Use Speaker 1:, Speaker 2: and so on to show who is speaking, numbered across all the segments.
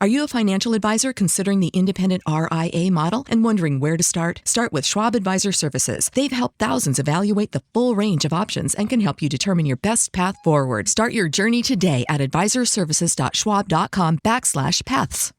Speaker 1: Are you a financial advisor considering the independent RIA model and wondering where to start? Start with Schwab Advisor Services. They've helped thousands evaluate the full range of options and can help you determine your best path forward. Start your journey today at advisorservices.schwab.com/paths.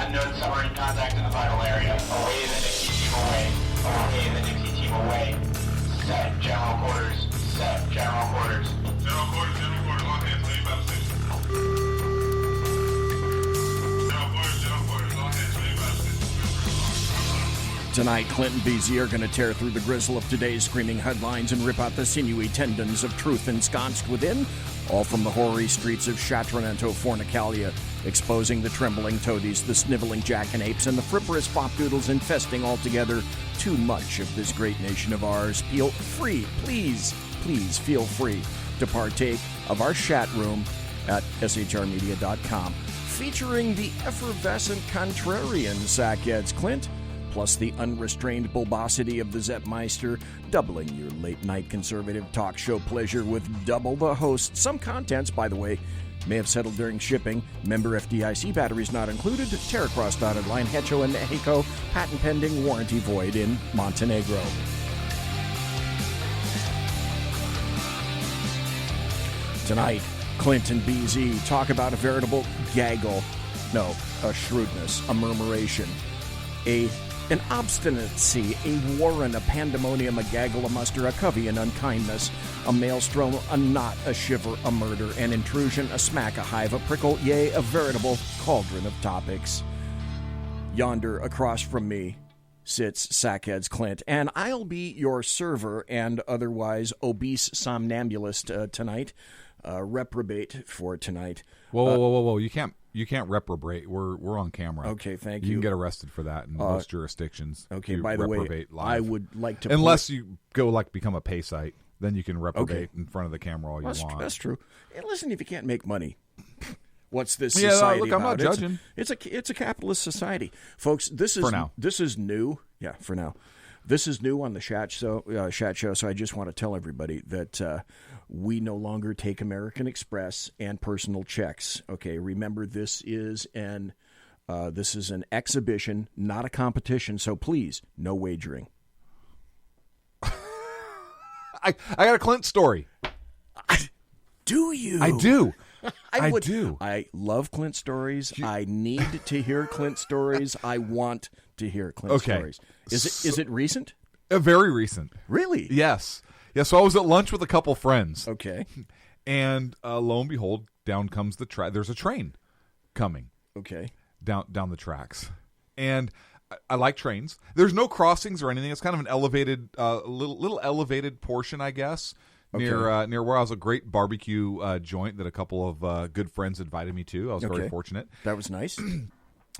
Speaker 2: Unknown submarine contact in the vital area. Away the Nixie team away. Away the Nixie team away. Set general quarters. Set general quarters. General quarters, all hands, leave battle station. General quarters, all hands, leave battle station.
Speaker 3: Tonight, Clint and BZ are going to tear through the gristle of today's screaming headlines and rip out the sinewy tendons of truth ensconced within, all from the hoary streets of Chatronento Fornicalia, exposing the trembling toadies, the sniveling jackanapes, and the fripperous fopdoodles infesting altogether too much of this great nation of ours. Feel free, please feel free to partake of our chat room at shrmedia.com, featuring the effervescent contrarian sackheads Clint, plus the unrestrained bulbosity of the Zeppmeister, doubling your late-night conservative talk show pleasure with double the host. Some contents, by the way, may have settled during shipping. Member FDIC batteries not included. Terracross dotted line. Hecho and Mexico. Patent pending. Warranty void in Montenegro. Tonight, Clint and BZ talk about a veritable gaggle. No, a shrewdness, a murmuration, an obstinacy, a warren, a pandemonium, a gaggle, a muster, a covey, an unkindness, a maelstrom, a knot, a shiver, a murder, an intrusion, a smack, a hive, a prickle, yea, a veritable cauldron of topics. Yonder, across from me, sits Sackheads Clint, and I'll be your server and otherwise obese somnambulist tonight, reprobate for tonight.
Speaker 4: Whoa! You can't reprobate. We're on camera.
Speaker 3: Okay, thank you.
Speaker 4: You can get arrested for that in most jurisdictions.
Speaker 3: Okay, by the way,
Speaker 4: live.
Speaker 3: I would like to...
Speaker 4: Unless you go become a pay site, then you can reprobate in front of the camera all you want.
Speaker 3: That's true. And listen, if you can't make money, what's this society
Speaker 4: look,
Speaker 3: about?
Speaker 4: I'm not judging.
Speaker 3: It's a capitalist society. Folks, this is new. Yeah, for now. This is new on the Chat Show, so I just want to tell everybody that we no longer take American Express and personal checks. Okay, remember this is an exhibition, not a competition. So please, no wagering.
Speaker 4: I got a Clint story.
Speaker 3: Do you?
Speaker 4: I do.
Speaker 3: I
Speaker 4: do.
Speaker 3: I love Clint stories. I need to hear Clint stories. I want to hear Clint stories. Is it recent?
Speaker 4: Very recent.
Speaker 3: Really?
Speaker 4: Yes. Yeah, so I was at lunch with a couple friends.
Speaker 3: Okay.
Speaker 4: And lo and behold, down comes the track. There's a train coming.
Speaker 3: Okay.
Speaker 4: Down the tracks. And I like trains. There's no crossings or anything. It's kind of an elevated, little elevated portion, I guess, near where I was. A great barbecue joint that a couple of good friends invited me to. I was very fortunate.
Speaker 3: That was nice.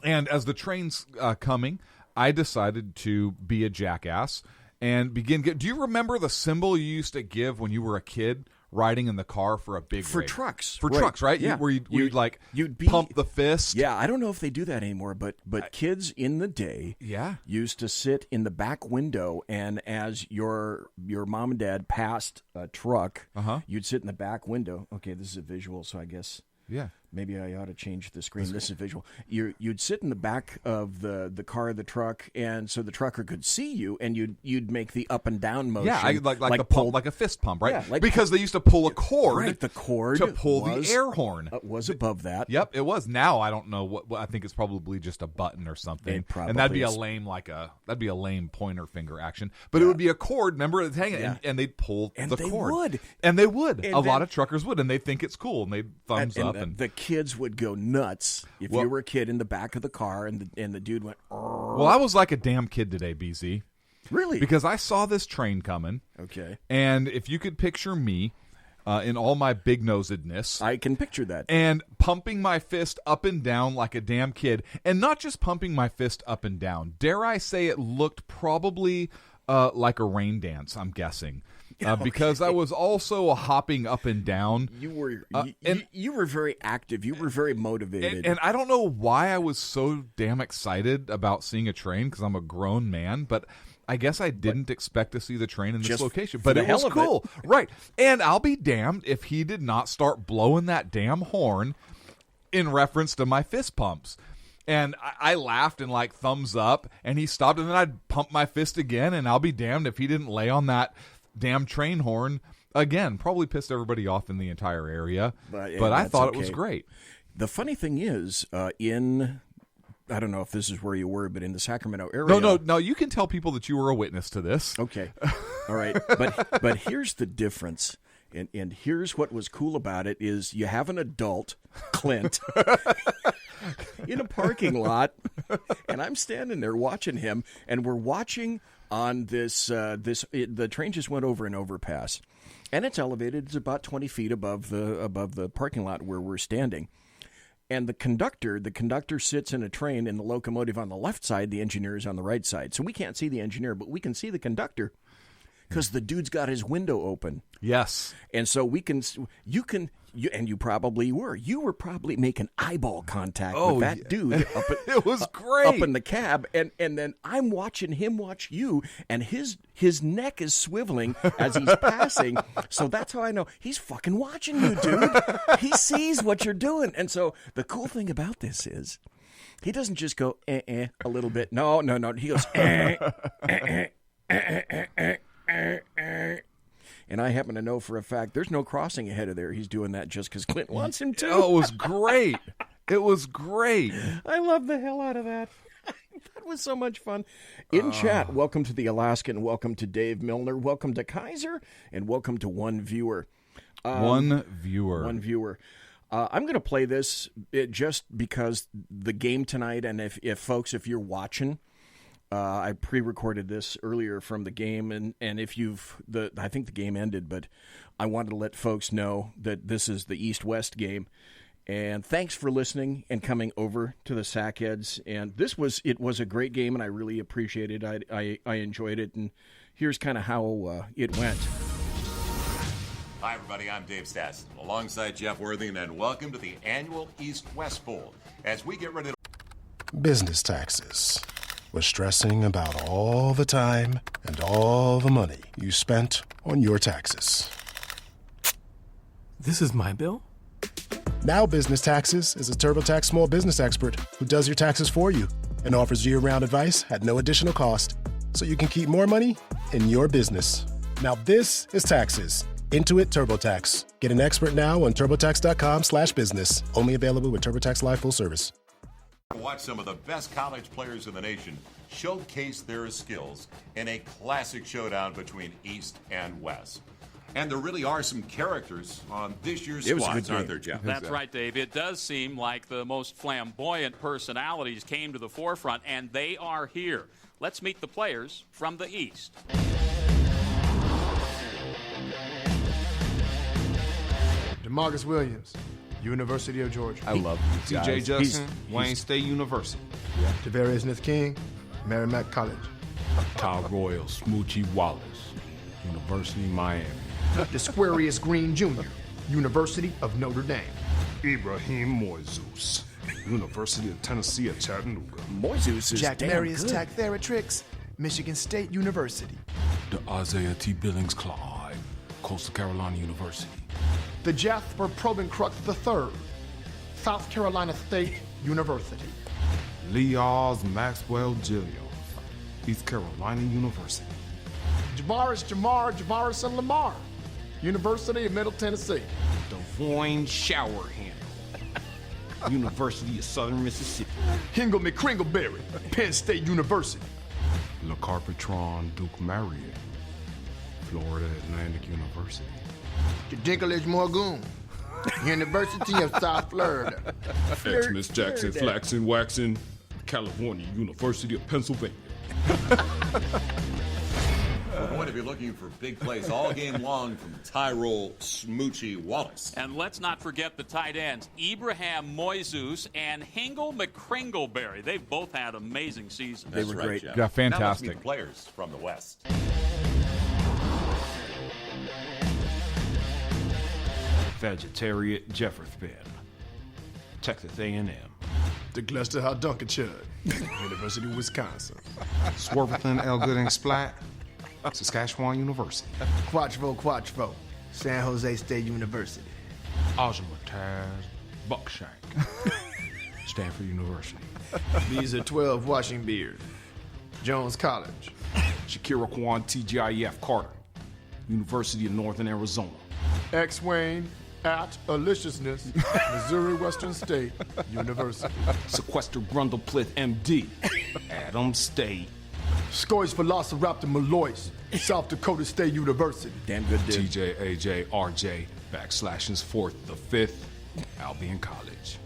Speaker 4: And as the train's coming, I decided to be a jackass and begin. Do you remember the symbol you used to give when you were a kid riding in the car for a big rig?
Speaker 3: Trucks?
Speaker 4: Trucks, right?
Speaker 3: Yeah.
Speaker 4: You'd pump the fist.
Speaker 3: Yeah, I don't know if they do that anymore, but kids in the day used to sit in the back window, and as your mom and dad passed a truck, you'd sit in the back window. Okay, this is a visual, so I guess Maybe I ought to change the screen. This is visual. You'd sit in the back of the car, the truck, and so the trucker could see you, and you'd make the up and down motion.
Speaker 4: Yeah, like the pump, like a fist pump, right?
Speaker 3: Yeah,
Speaker 4: because they used to pull a cord.
Speaker 3: Right, the cord
Speaker 4: to pull the air horn.
Speaker 3: Was above that.
Speaker 4: Yep, it was. Now I don't know what. I think it's probably just a button or something, and that'd be a lame pointer finger action. But it would be a cord. Remember, it's hanging, and they'd pull the cord. And they would. A lot of truckers would, and they think it's cool, and they'd thumbs up. And
Speaker 3: the kids would go nuts if you were a kid in the back of the car, and the dude went.
Speaker 4: Well, I was like a damn kid today, BZ.
Speaker 3: Really?
Speaker 4: Because I saw this train coming.
Speaker 3: Okay.
Speaker 4: And if you could picture me in all my big-nosedness.
Speaker 3: I can picture that.
Speaker 4: And pumping my fist up and down like a damn kid. And not just pumping my fist up and down. Dare I say it looked probably like a rain dance, I'm guessing. Because I was also hopping up and down.
Speaker 3: You were very active. You were very motivated.
Speaker 4: And I don't know why I was so damn excited about seeing a train, because I'm a grown man, but I guess I didn't expect to see the train in this location. But it was cool. Right. And I'll be damned if he did not start blowing that damn horn in reference to my fist pumps. And I laughed and like thumbs up, and he stopped, and then I'd pump my fist again, and I'll be damned if he didn't lay on that damn train horn again. Probably pissed everybody off in the entire area, but I thought it was great.
Speaker 3: The funny thing is, I don't know if this is where you were, but in the Sacramento area.
Speaker 4: No, you can tell people that you were a witness to this.
Speaker 3: Okay. All right. But here's the difference. And here's what was cool about it is you have an adult, Clint, in a parking lot, and I'm standing there watching him, and we're watching on the train just went over an overpass, and it's elevated. It's about 20 feet above the parking lot where we're standing. And the conductor sits in a train in the locomotive on the left side, the engineer is on the right side. So we can't see the engineer, but we can see the conductor because the dude's got his window open.
Speaker 4: Yes.
Speaker 3: And so you probably were. You were probably making eyeball contact with that dude.
Speaker 4: It was great.
Speaker 3: Up in the cab. And then I'm watching him watch you, and his neck is swiveling as he's passing. So that's how I know he's fucking watching you, dude. He sees what you're doing. And so the cool thing about this is he doesn't just go, a little bit. No. He goes, And I happen to know for a fact there's no crossing ahead of there. He's doing that just because Clint wants him to.
Speaker 4: Oh, it was great. It was great.
Speaker 3: I love the hell out of that. That was so much fun. In chat, welcome to the Alaskan, welcome to Dave Milner, welcome to Kaiser, and welcome to One Viewer.
Speaker 4: One viewer.
Speaker 3: I'm going to play this just because the game tonight, and if folks, if you're watching, I pre-recorded this earlier from the game, and if I think the game ended, but I wanted to let folks know that this is the East-West game. And thanks for listening and coming over to the Sackheads. And it was a great game, and I really appreciate it. I enjoyed it, and here's kind of how it went.
Speaker 5: Hi, everybody. I'm Dave Stassi, alongside Jeff Worthing, and welcome to the annual East-West Bowl. As we get ready to...
Speaker 6: Business taxes. We're stressing about all the time and all the money you spent on your taxes.
Speaker 7: This is my bill?
Speaker 6: Now Business Taxes is a TurboTax small business expert who does your taxes for you and offers year-round advice at no additional cost, so you can keep more money in your business. Now this is taxes. Intuit TurboTax. Get an expert now on TurboTax.com/business. Only available with TurboTax Live Full Service.
Speaker 5: Watch some of the best college players in the nation showcase their skills in a classic showdown between East and West. And there really are some characters on this year's squads, aren't there, Jeff?
Speaker 8: That's right, Dave. It does seem like the most flamboyant personalities came to the forefront, and they are here. Let's meet the players from the East.
Speaker 9: DeMarcus Williams, University of Georgia.
Speaker 4: I love these guys.
Speaker 10: TJ Justin, Wayne State University.
Speaker 9: Javarius Smith-King, Merrimack College.
Speaker 10: Kyle Royal, Smoochie Wallace, University of Miami.
Speaker 9: Desquarius Green Jr., University of Notre Dame.
Speaker 10: Ibrahim Moises, University of Tennessee at Chattanooga.
Speaker 3: Moises is
Speaker 9: Jack
Speaker 3: damn
Speaker 9: Marius
Speaker 3: good.
Speaker 9: Tack-Theratrix, Michigan State University.
Speaker 10: The Isaiah T. Billings Clyde, Coastal Carolina University.
Speaker 9: The Jasper Probencrux III, South Carolina State University.
Speaker 10: Leoz Maxwell Gillios, East Carolina University.
Speaker 9: Javaris and Lamar, University of Middle Tennessee.
Speaker 10: Devoyne Shower Handle, University of Southern Mississippi.
Speaker 9: Hingle McCringleberry, Penn State University.
Speaker 10: Le Carpetron Duke Marion, Florida Atlantic University.
Speaker 9: Dinklage Morgoon, University of South Florida.
Speaker 10: Xmas Jackson Flaxen Waxen, California University of Pennsylvania.
Speaker 5: We're going to be looking for big plays all game long from Tyrol Smoochie Wallace.
Speaker 8: And let's not forget the tight ends, Ibrahim Moises and Hingle McCringleberry. They've both had amazing seasons.
Speaker 5: That's
Speaker 3: were
Speaker 5: right,
Speaker 3: great.
Speaker 5: Jeff.
Speaker 4: Yeah,
Speaker 5: Now let's meet
Speaker 4: fantastic.
Speaker 5: the players from the West.
Speaker 10: Vegetarian Jefferson, Texas A&M.
Speaker 6: The Gloucester Hot Dunkerchud, University of Wisconsin.
Speaker 10: Swerveton El Gooding Splat, Saskatchewan University.
Speaker 9: Quatchvo, San Jose State University.
Speaker 10: Ojamataz Buckshank, Stanford University.
Speaker 9: These are 12 Washing Beard, Jones College.
Speaker 10: Shakira Kwan TGIF Carter, University of Northern Arizona.
Speaker 9: X-Wayne at Aliciousness, Missouri Western State University.
Speaker 10: Sequester Grundleplith MD, Adams State.
Speaker 9: Scoys Velociraptor Malois, South Dakota State University.
Speaker 3: Damn good dude.
Speaker 10: TJ, AJ, RJ, backslashes 4th the 5th, Albion College.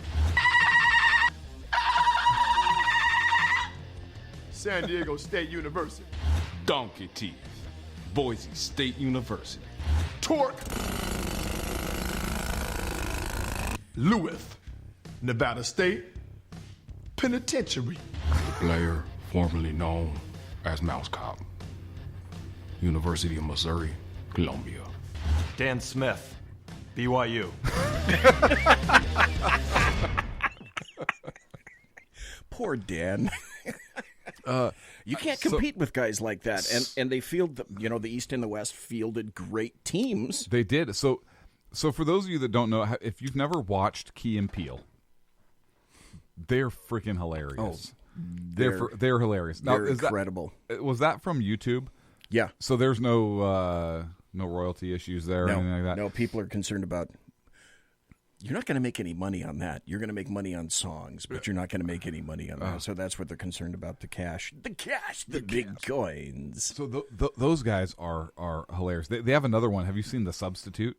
Speaker 9: San Diego State University.
Speaker 10: Donkey Teeth, Boise State University.
Speaker 9: Torque. Lewis, Nevada State Penitentiary.
Speaker 10: Player formerly known as Mouse Cop, University of Missouri, Columbia.
Speaker 7: Dan Smith, BYU.
Speaker 3: Poor Dan. You can't compete with guys like that, and they field the East and the West fielded great teams.
Speaker 4: They did. So for those of you that don't know, if you've never watched Key and Peele, they're freaking hilarious.
Speaker 3: Oh,
Speaker 4: they're hilarious. Now,
Speaker 3: they're incredible.
Speaker 4: Was that from YouTube?
Speaker 3: Yeah.
Speaker 4: So there's no royalty issues there or anything like that?
Speaker 3: No, people are concerned about. You're not going to make any money on that. You're going to make money on songs, but you're not going to make any money on that. So that's what they're concerned about, the cash. The big coins.
Speaker 4: So those guys are hilarious. They have another one. Have you seen The Substitute?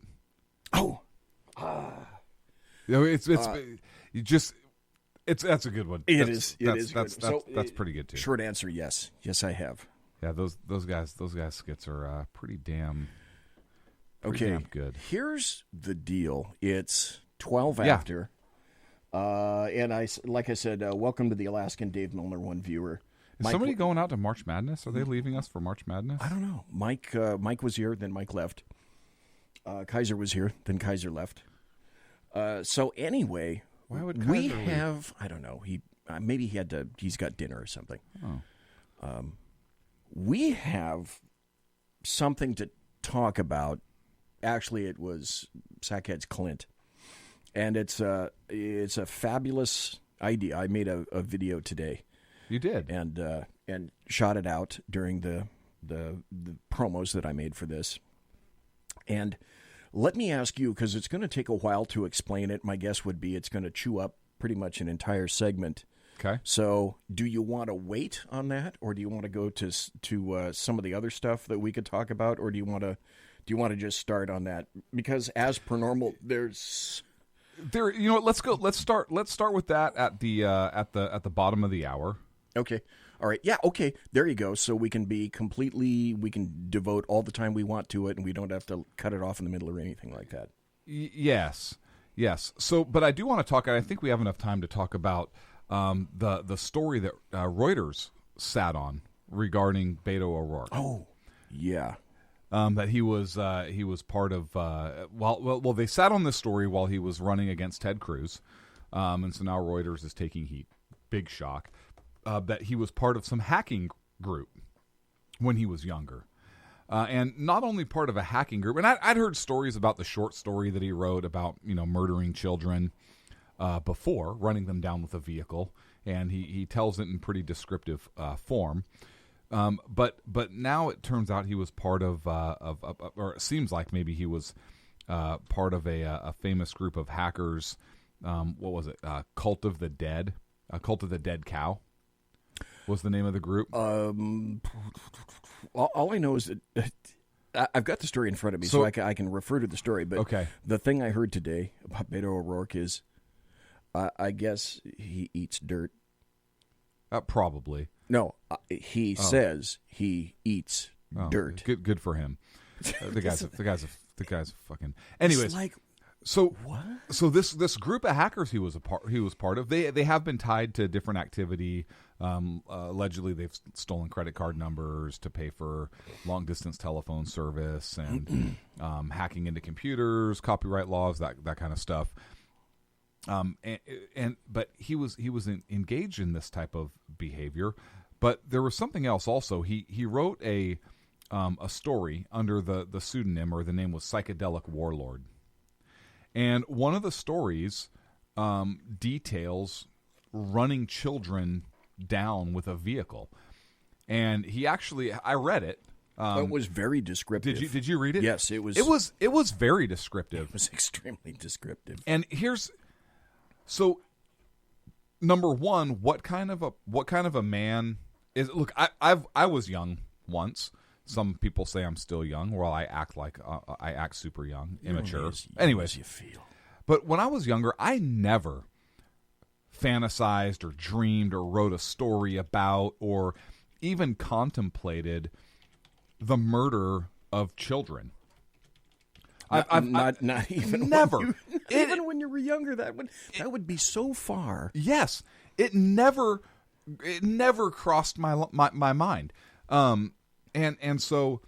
Speaker 3: Oh.
Speaker 4: That's a good one.
Speaker 3: It is good.
Speaker 4: That's pretty good too.
Speaker 3: Short answer, yes. Yes, I have.
Speaker 4: Yeah, those guys skits are pretty damn good.
Speaker 3: Here's the deal. It's 12 after. And like I said, welcome to the Alaskan Dave Milner one viewer.
Speaker 4: Is somebody going out to March Madness? Are they leaving us for March Madness?
Speaker 3: I don't know. Mike was here, then Mike left. Kaiser was here, then Kaiser left. So anyway,
Speaker 4: why would Kaiser leave?
Speaker 3: have? I don't know. He's got dinner or something.
Speaker 4: Oh.
Speaker 3: We have something to talk about. Actually, it was Sackhead's Clint, and it's a fabulous idea. I made a video today.
Speaker 4: You did,
Speaker 3: and shot it out during the promos that I made for this. And let me ask you, because it's going to take a while to explain it. My guess would be it's going to chew up pretty much an entire segment.
Speaker 4: Okay.
Speaker 3: So, do you want to wait on that, or do you want to go to some of the other stuff that we could talk about, or do you want to just start on that? Because as per normal, let's
Speaker 4: go. Let's start with that at the bottom of the hour.
Speaker 3: Okay. All right. Yeah. Okay. There you go. So we can devote all the time we want to it, and we don't have to cut it off in the middle or anything like that.
Speaker 4: Yes. So, but I do want to talk. I think we have enough time to talk about the story that Reuters sat on regarding Beto O'Rourke.
Speaker 3: Oh, yeah.
Speaker 4: That he was part of. Well, they sat on this story while he was running against Ted Cruz, and so now Reuters is taking heat. Big shock. That he was part of some hacking group when he was younger. And not only part of a hacking group, and I'd heard stories about the short story that he wrote about, murdering children. before, running them down with a vehicle, and he tells it in pretty descriptive form. But now it turns out he was part of or it seems like maybe he was part of a famous group of hackers. What was it? Cult of the Dead. Cult of the Dead Cow was the name of the group.
Speaker 3: All I know is that I've got the story in front of me, so I can refer to the story. But
Speaker 4: okay.
Speaker 3: The thing I heard today about Beto O'Rourke is, I guess he eats dirt.
Speaker 4: Probably.
Speaker 3: No, he says he eats dirt.
Speaker 4: Good for him. The guy's fucking. Anyways,
Speaker 3: it's like,
Speaker 4: so
Speaker 3: what?
Speaker 4: So this group of hackers he was part of. They have been tied to different activity. Allegedly, they've stolen credit card numbers to pay for long distance telephone service and hacking into computers, copyright laws, that kind of stuff. But he was engaged in this type of behavior. But there was something else also. He wrote a story under the pseudonym, or the name was Psychedelic Warlord. And one of the stories details running children down with a vehicle. And he actually, I read it.
Speaker 3: It was very descriptive.
Speaker 4: Did you read it?
Speaker 3: Yes, it was.
Speaker 4: It was very descriptive.
Speaker 3: It was extremely descriptive.
Speaker 4: And so number one, what kind of a man is? Look, I was young once. Some people say I'm still young. Well, I act super young, immature. Anyways,
Speaker 3: you feel.
Speaker 4: But when I was younger, I never fantasized or dreamed or wrote a story about or even contemplated the murder of children.
Speaker 3: Not even
Speaker 4: never.
Speaker 3: Even when you were younger, that would be so far.
Speaker 4: Yes, it never crossed my mind. And so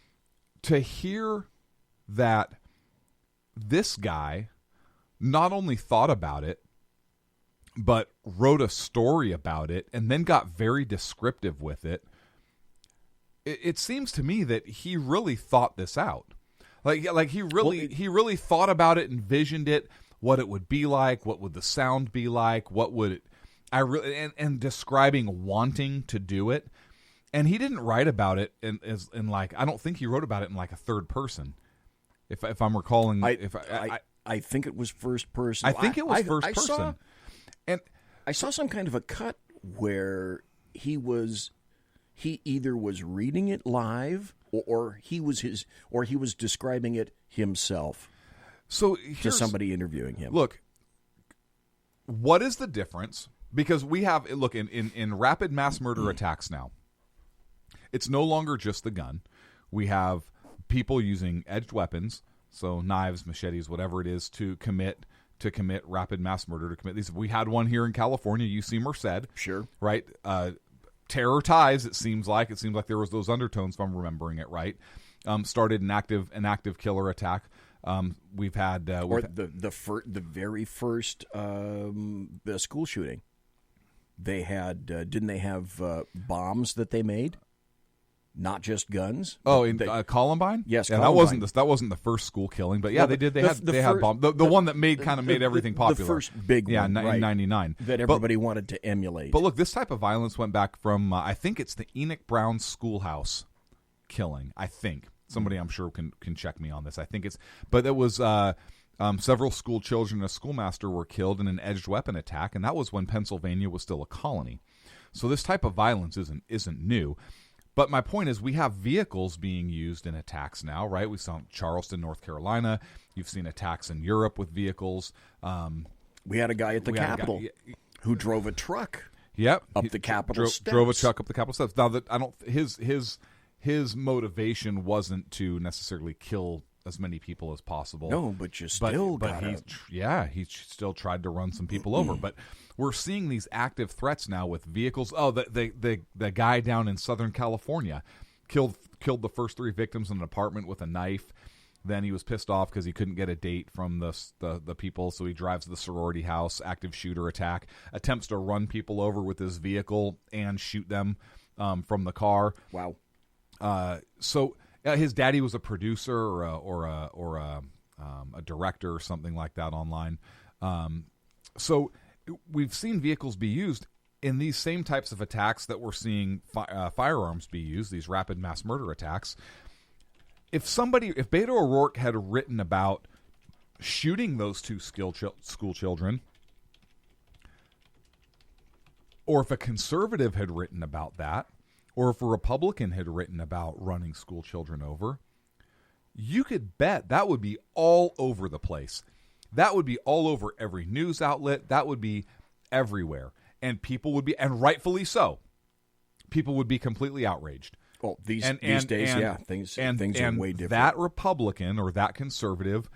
Speaker 4: to hear that this guy not only thought about it, but wrote a story about it and then got very descriptive with it, it seems to me that he really thought this out. Like he really thought about it, envisioned it, what it would be like, what would the sound be like, what would it, and describing wanting to do it. And he didn't write about it in like, I don't think he wrote about it in like a third person. If I'm recalling,
Speaker 3: I think it was first person.
Speaker 4: I think it was first person.
Speaker 3: I saw some kind of a cut where he either was reading it live or he was describing it himself.
Speaker 4: So
Speaker 3: to somebody interviewing him.
Speaker 4: Look, what is the difference? Because we have in rapid mass murder attacks now, it's no longer just the gun. We have people using edged weapons, so knives, machetes, whatever it is, to commit rapid mass murder, to commit these. We had one here in California, UC Merced.
Speaker 3: Sure.
Speaker 4: Right? Terror ties, it seems like there was those undertones, if I'm remembering it right. Started an active killer attack. We've had
Speaker 3: the very first the school shooting. They had didn't they have bombs that they made? Not just guns.
Speaker 4: Oh, in Columbine?
Speaker 3: Yes,
Speaker 4: yeah,
Speaker 3: Columbine.
Speaker 4: That wasn't the first school killing, but yeah, they did. They had bombs. The one that made everything popular.
Speaker 3: The first big one,
Speaker 4: in '99,
Speaker 3: that everybody wanted to emulate.
Speaker 4: But look, this type of violence went back from I think it's the Enoch Brown schoolhouse killing. I think somebody I'm sure can check me on this. I think but it was several school children and a schoolmaster were killed in an edged weapon attack, and that was when Pennsylvania was still a colony. So this type of violence isn't new. But my point is, we have vehicles being used in attacks now, right? We saw Charleston, North Carolina. You've seen attacks in Europe with vehicles.
Speaker 3: We had a guy at the Capitol who drove a truck.
Speaker 4: Yep,
Speaker 3: up the Capitol steps.
Speaker 4: Drove a truck up the Capitol steps. Now that his motivation wasn't to necessarily kill as many people as possible.
Speaker 3: No, but he
Speaker 4: still tried to run some people over. But we're seeing these active threats now with vehicles. Oh, the guy down in Southern California killed the first 3 victims in an apartment with a knife. Then he was pissed off because he couldn't get a date from the people, so he drives to the sorority house. Active shooter attack. Attempts to run people over with his vehicle and shoot them from the car.
Speaker 3: Wow.
Speaker 4: So his daddy was a producer or a director or something like that online. So we've seen vehicles be used in these same types of attacks that we're seeing firearms be used, these rapid mass murder attacks. If Beto O'Rourke had written about shooting those two school children, or if a conservative had written about that, or if a Republican had written about running school children over, you could bet that would be all over the place. That would be all over every news outlet. That would be everywhere. And people would be, and rightfully so, people would be completely outraged.
Speaker 3: Well, these days, things are way different.
Speaker 4: That Republican or that conservative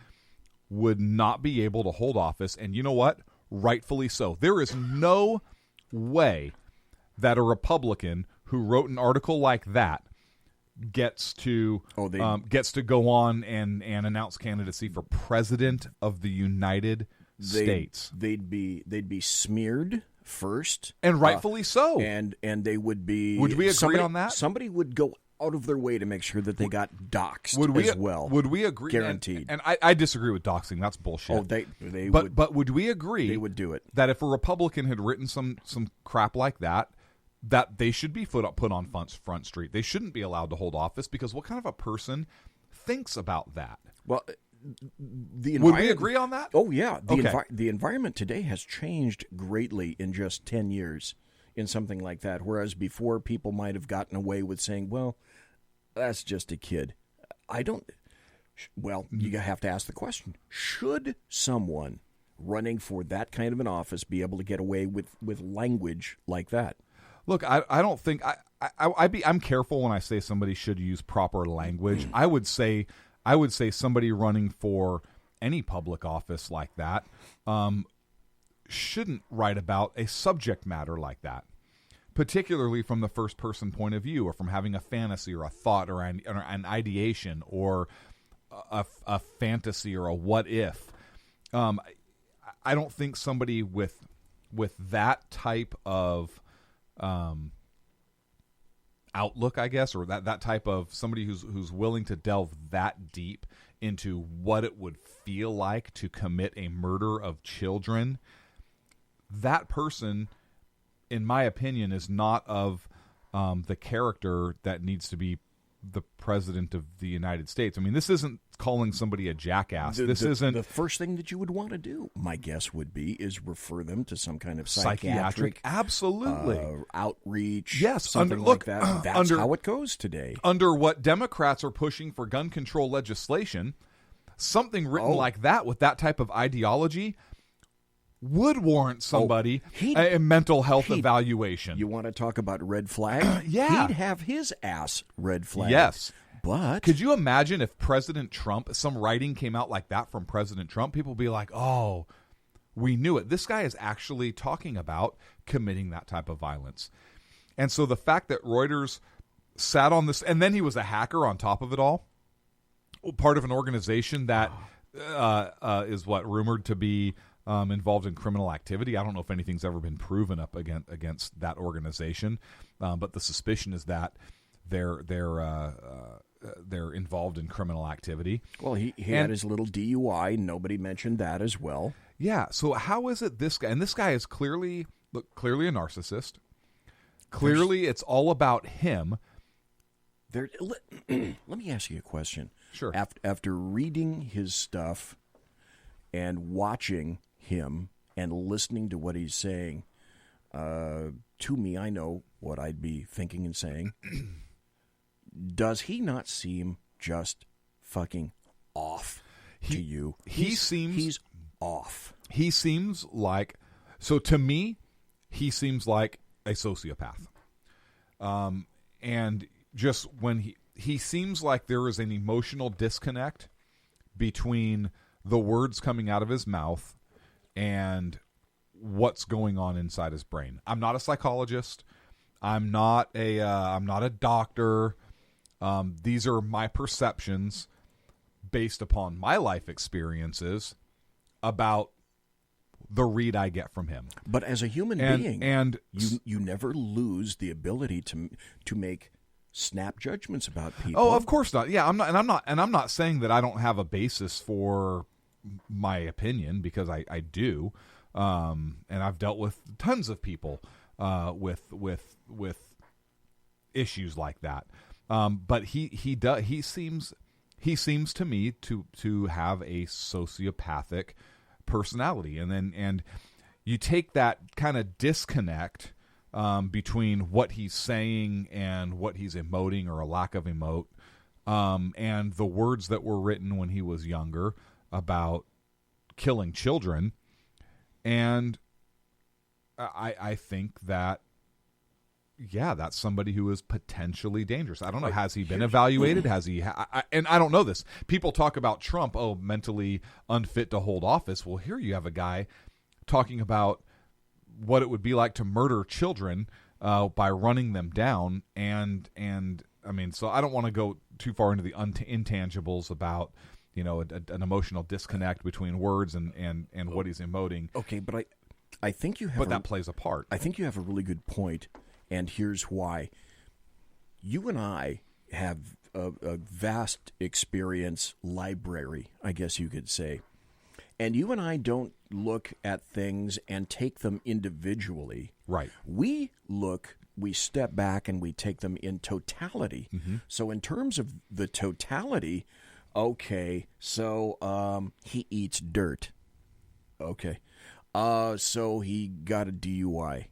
Speaker 4: would not be able to hold office. And you know what? Rightfully so. There is no way that a Republican who wrote an article like that gets to go on and announce candidacy for president of the United States.
Speaker 3: They'd be smeared first,
Speaker 4: and rightfully so.
Speaker 3: And they would be.
Speaker 4: Would we agree on that?
Speaker 3: Somebody would go out of their way to make sure that they got doxxed as well.
Speaker 4: Would we agree?
Speaker 3: Guaranteed.
Speaker 4: And I disagree with doxing. That's bullshit.
Speaker 3: Oh, they
Speaker 4: but would we agree?
Speaker 3: They would do it.
Speaker 4: That if a Republican had written some crap like that, that they should be put on Front Street. They shouldn't be allowed to hold office, because what kind of a person thinks about that?
Speaker 3: Well,
Speaker 4: would we agree on that?
Speaker 3: Oh, yeah. The environment today has changed greatly in just 10 years in something like that, whereas before people might have gotten away with saying, well, that's just a kid. You have to ask the question, should someone running for that kind of an office be able to get away with language like that?
Speaker 4: Look, I don't think I'm careful when I say somebody should use proper language. I would say somebody running for any public office like that shouldn't write about a subject matter like that, particularly from the first person point of view, or from having a fantasy or a thought or an ideation or a fantasy or a what if. I don't think somebody with that type of outlook, I guess, or that type of somebody who's willing to delve that deep into what it would feel like to commit a murder of children, that person, in my opinion, is not of the character that needs to be the president of the United States. I mean, this isn't calling somebody a jackass. This isn't
Speaker 3: the first thing that you would want to do. My guess would be is refer them to some kind of psychiatric
Speaker 4: absolutely
Speaker 3: outreach.
Speaker 4: Yes,
Speaker 3: something like that. That's how it goes today.
Speaker 4: Under what Democrats are pushing for gun control legislation, something written like that with that type of ideology would warrant somebody a mental health evaluation.
Speaker 3: You want to talk about red flag?
Speaker 4: Yeah.
Speaker 3: He'd have his ass red flag.
Speaker 4: Yes.
Speaker 3: But
Speaker 4: could you imagine if President Trump, some writing came out like that from President Trump, people would be like, oh, we knew it. This guy is actually talking about committing that type of violence. And so the fact that Reuters sat on this, and then he was a hacker on top of it all, part of an organization that is rumored to be involved in criminal activity. I don't know if anything's ever been proven up against that organization, but the suspicion is that they're involved in criminal activity.
Speaker 3: Well, he had his little DUI. Nobody mentioned that as well.
Speaker 4: Yeah. So how is it this guy? And this guy is clearly a narcissist. Clearly, it's all about him.
Speaker 3: Let me ask you a question.
Speaker 4: Sure.
Speaker 3: After reading his stuff and watching him and listening to what he's saying, to me, I know what I'd be thinking and saying. Does he not seem just fucking off to you? He's off.
Speaker 4: He seems like, so to me, he seems like a sociopath. And just when he seems like there is an emotional disconnect between the words coming out of his mouth and what's going on inside his brain. I'm not a psychologist. I'm not a doctor. These are my perceptions based upon my life experiences about the read I get from him.
Speaker 3: But as a human being, and you never lose the ability to make snap judgments about people.
Speaker 4: Oh, of course not. Yeah, I'm not saying that I don't have a basis for my opinion, because I do. and I've dealt with tons of people with issues like that. But he seems to me to have a sociopathic personality, and you take that kind of disconnect between what he's saying and what he's emoting or a lack of emote, and the words that were written when he was younger about killing children, and I think that, yeah, that's somebody who is potentially dangerous. I don't know. Has he been evaluated? Has he? And I don't know this. People talk about Trump, mentally unfit to hold office. Well, here you have a guy talking about what it would be like to murder children by running them down, and I mean, so I don't want to go too far into the intangibles about, you know, an emotional disconnect between words and what he's emoting.
Speaker 3: Okay, but I think you have.
Speaker 4: But that plays a part.
Speaker 3: I think you have a really good point, and here's why. You and I have a vast experience library, I guess you could say. And you and I don't look at things and take them individually.
Speaker 4: Right.
Speaker 3: We step back and we take them in totality.
Speaker 4: Mm-hmm.
Speaker 3: So in terms of the totality, okay, so he eats dirt. Okay. So he got a DUI.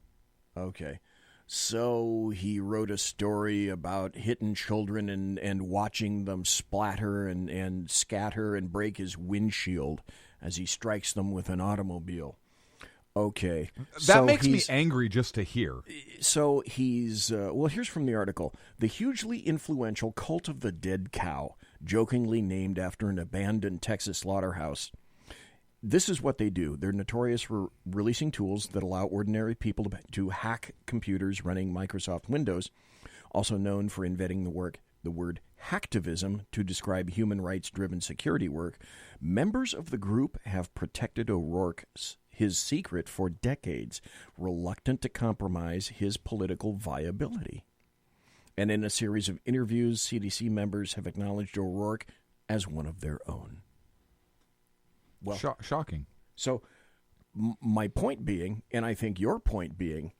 Speaker 3: Okay. So he wrote a story about hitting children and watching them splatter and scatter and break his windshield as he strikes them with an automobile. Okay.
Speaker 4: That makes me angry just to hear.
Speaker 3: So he's, well, here's from the article. The hugely influential Cult of the Dead Cow, jokingly named after an abandoned Texas slaughterhouse. This is what they do. They're notorious for releasing tools that allow ordinary people to hack computers running Microsoft Windows, also known for inventing the word hacktivism to describe human rights-driven security work. Members of the group have protected his secret for decades, reluctant to compromise his political viability. And in a series of interviews, CDC members have acknowledged O'Rourke as one of their own. Well,
Speaker 4: shocking.
Speaker 3: So my point being, and I think your point being,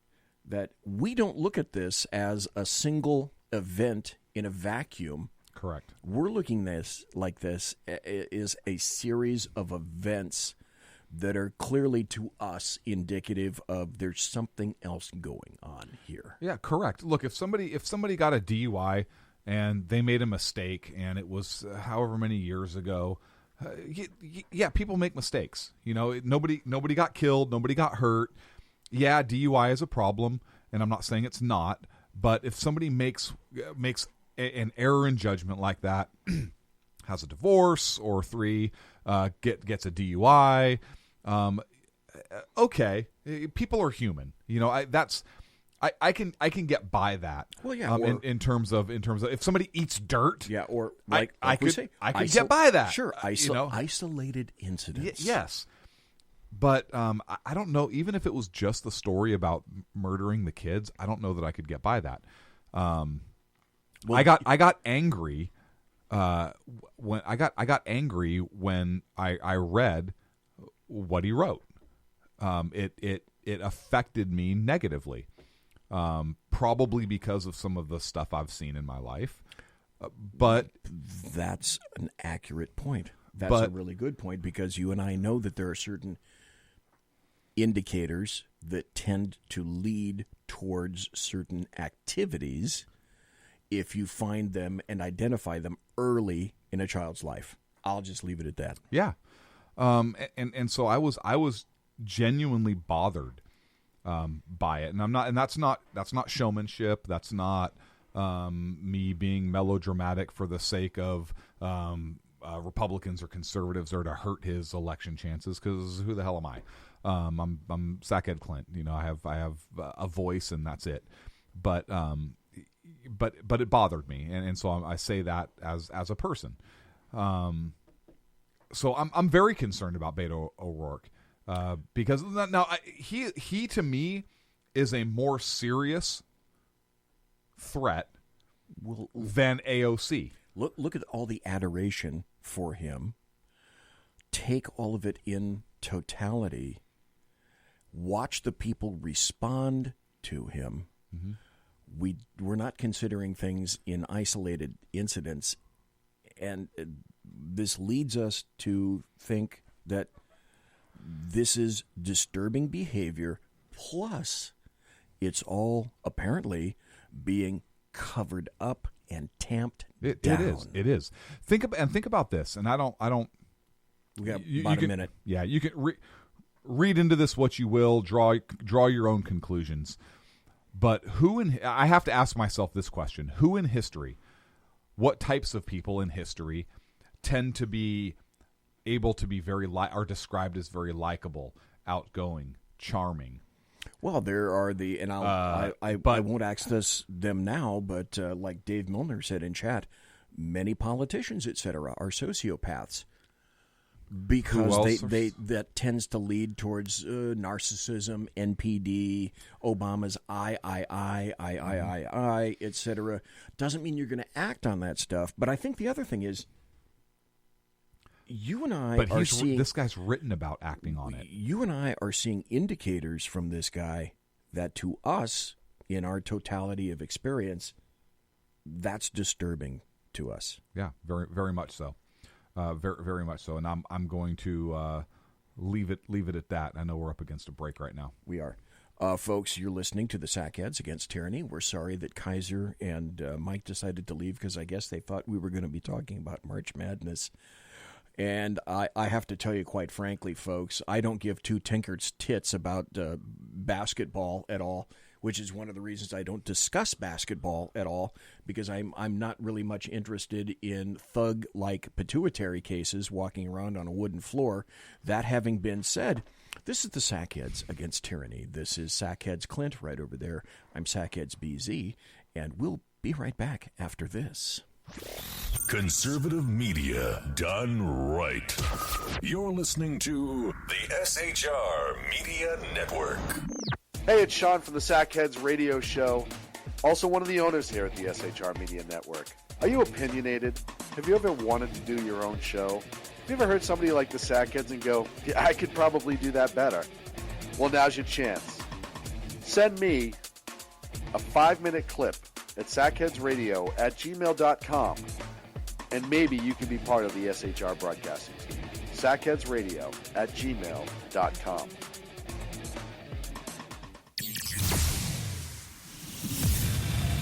Speaker 3: that we don't look at this as a single event in a vacuum.
Speaker 4: Correct.
Speaker 3: We're looking this is a series of events that are clearly to us indicative of there's something else going on here.
Speaker 4: Yeah, correct. Look, if somebody got a DUI and they made a mistake and it was however many years ago, yeah, people make mistakes. You know, nobody got killed, nobody got hurt. Yeah, DUI is a problem, and I'm not saying it's not. But if somebody makes an error in judgment like that, has a divorce or three, gets a DUI, okay, people are human. You know, I can get by that.
Speaker 3: Well, yeah,
Speaker 4: in terms of if somebody eats dirt,
Speaker 3: yeah, or
Speaker 4: I could get by that.
Speaker 3: Sure, isolated
Speaker 4: Y-
Speaker 3: incidents.
Speaker 4: yes, but I don't know. Even if it was just the story about murdering the kids, I don't know that I could get by that. I got angry when I got angry when I read what he wrote. It affected me negatively. Probably because of some of the stuff I've seen in my life. But
Speaker 3: that's an accurate point. That's a really good point, because you and I know that there are certain indicators that tend to lead towards certain activities if you find them and identify them early in a child's life. I'll just leave it at that.
Speaker 4: Yeah. And so I was genuinely bothered by it, and I'm not, and that's not showmanship. That's not me being melodramatic for the sake of Republicans or conservatives or to hurt his election chances. Because who the hell am I? I'm Sackhead Clint. You know, I have a voice, and that's it. But it bothered me, and so I say that as a person. So I'm very concerned about Beto O'Rourke. Because now he to me is a more serious threat than AOC.
Speaker 3: Look at all the adoration for him. Take all of it in totality, watch the people respond to him. We're not considering things in isolated incidents, and this leads us to think that this is disturbing behavior, plus it's all apparently being covered up and tamped down.
Speaker 4: It is. Think about this, and I don't.
Speaker 3: We got about a minute.
Speaker 4: Yeah, you can read into this what you will, draw your own conclusions. But I have to ask myself this question: who in history, what types of people in history, tend to be able to be are described as very likable, outgoing, charming?
Speaker 3: Well, there are and I won't access them now, but like Dave Milner said in chat, many politicians, etc., are sociopaths because that tends to lead towards narcissism, NPD, Obama's I, etc. Doesn't mean you're going to act on that stuff, but I think the other thing is, you and I are seeing...
Speaker 4: This guy's written about acting on it.
Speaker 3: You and I are seeing indicators from this guy that to us, in our totality of experience, that's disturbing to us.
Speaker 4: Yeah, very, very much so. Very, very much so. And I'm going to leave it at that. I know we're up against a break right now.
Speaker 3: We are. Folks, you're listening to the Sackheads Against Tyranny. We're sorry that Kaiser and Mike decided to leave because I guess they thought we were going to be talking about March Madness. And I have to tell you, quite frankly, folks, I don't give two tinker's tits about basketball at all, which is one of the reasons I don't discuss basketball at all, because I'm not really much interested in thug-like pituitary cases walking around on a wooden floor. That having been said, this is the Sackheads Against Tyranny. This is Sackheads Clint right over there. I'm Sackheads BZ, and we'll be right back after this.
Speaker 11: Conservative media done right. You're listening to the SHR Media Network.
Speaker 12: Hey, it's Sean from the Sackheads Radio Show, also one of the owners here at the SHR Media Network. Are you opinionated? Have you ever wanted to do your own show? Have you ever heard somebody like the Sackheads and go, yeah, I could probably do that better? Well, now's your chance. Send me a 5-minute clip at sackheadsradio@gmail.com, and maybe you can be part of the SHR broadcasting team. sackheadsradio@gmail.com.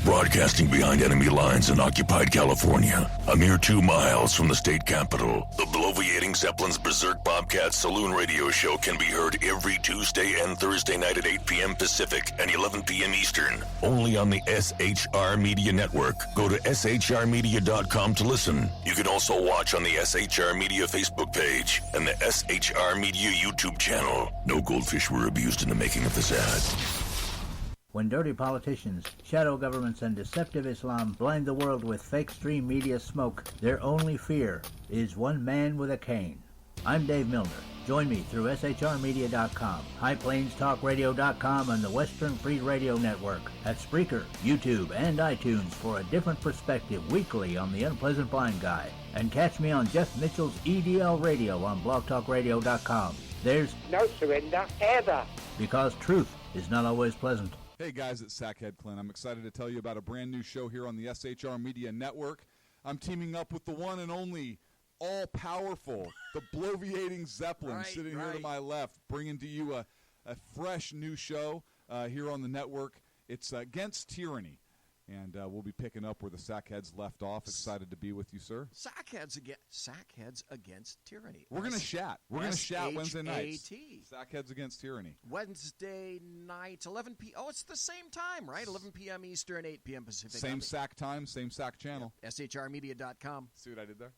Speaker 11: Broadcasting behind enemy lines in occupied California, a mere 2 miles from the state capital, the bloviating Zeppelin's Berserk Bobcat Saloon Radio Show can be heard every Tuesday and Thursday night at 8 p.m. Pacific and 11 p.m. Eastern, only on the SHR Media Network. Go to shrmedia.com to listen. You can also watch on the SHR Media Facebook page and the SHR Media YouTube channel. No goldfish were abused in the making of this ad.
Speaker 13: When dirty politicians, shadow governments, and deceptive Islam blind the world with fake stream media smoke, their only fear is one man with a cane. I'm Dave Milner. Join me through shrmedia.com, highplainstalkradio.com, and the Western Free Radio Network at Spreaker, YouTube, and iTunes for a different perspective weekly on the Unpleasant Blind Guy. And catch me on Jeff Mitchell's EDL Radio on blogtalkradio.com. There's no surrender ever, because truth is not always pleasant.
Speaker 4: Hey guys, it's Sackhead Clint. I'm excited to tell you about a brand new show here on the SHR Media Network. I'm teaming up with the one and only all-powerful, the bloviating Zeppelin, sitting here to my left, bringing to you a fresh new show here on the network. It's Against Tyranny, and we'll be picking up where the Sackheads left off. Excited to be with you, sir.
Speaker 3: Sackheads Against Tyranny.
Speaker 4: We're going to chat. We're going to chat Wednesday nights. Sackheads Against Tyranny.
Speaker 3: Wednesday night, 11 p.m. Oh, it's the same time, right? 11 p.m. Eastern, 8 p.m. Pacific.
Speaker 4: Same Sack time, same Sack channel.
Speaker 3: Yeah. SHRmedia.com.
Speaker 4: See what I did there?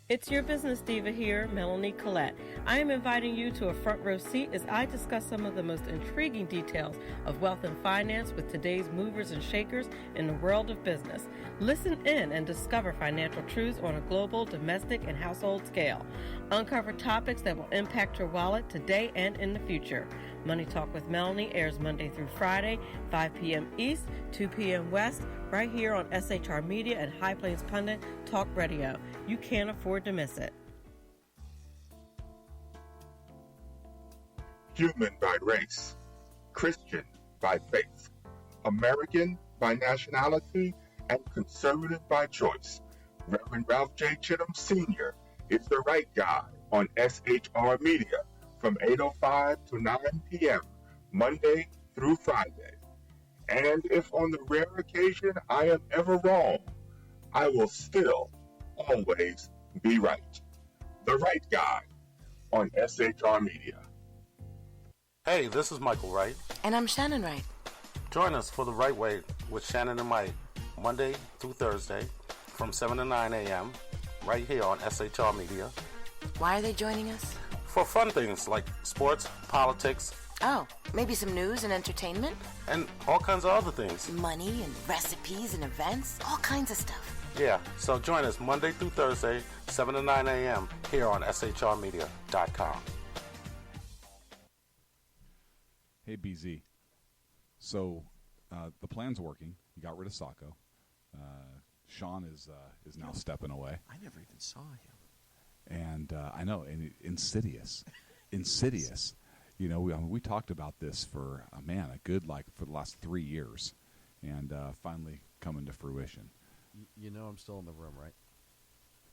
Speaker 14: It's your business diva here, Melanie Collette. I am inviting you to a front row seat as I discuss some of the most intriguing details of wealth and finance with today's movers and shakers in the world of business. Listen in and discover financial truths on a global, domestic, and household scale. Uncover topics that will impact your wallet today and in the future. Money Talk with Melanie airs Monday through Friday, 5 p.m. East, 2 p.m. West, right here on SHR Media and High Plains Pundit Talk Radio. You can't afford to miss it.
Speaker 15: human by race, Christian by faith, American by nationality, and conservative by choice. Reverend Ralph J. Chittum Sr. is the right guy on SHR Media from 8:05 to 9 p.m., Monday through Friday. And if on the rare occasion I am ever wrong, I will still always be right. The right guy on SHR Media.
Speaker 16: Hey, this is Michael Wright.
Speaker 17: And I'm Shannon Wright.
Speaker 16: Join us for The Right Way with Shannon and Mike, Monday through Thursday from 7 to 9 a.m. right here on SHR Media.
Speaker 17: Why are they joining us?
Speaker 16: For fun things like sports, politics.
Speaker 17: Oh, maybe some news and entertainment?
Speaker 16: And all kinds of other things.
Speaker 17: Money and recipes and events, all kinds of stuff.
Speaker 16: Yeah, so join us Monday through Thursday, 7 to 9 a.m. here on shrmedia.com.
Speaker 4: Hey, BZ. So the plan's working. You got rid of Sacco. Sean is now stepping away.
Speaker 3: I never even saw him.
Speaker 4: And I know, and insidious. You know, we talked about this for for the last 3 years, and finally coming to fruition.
Speaker 18: You know, I'm still in the room, right?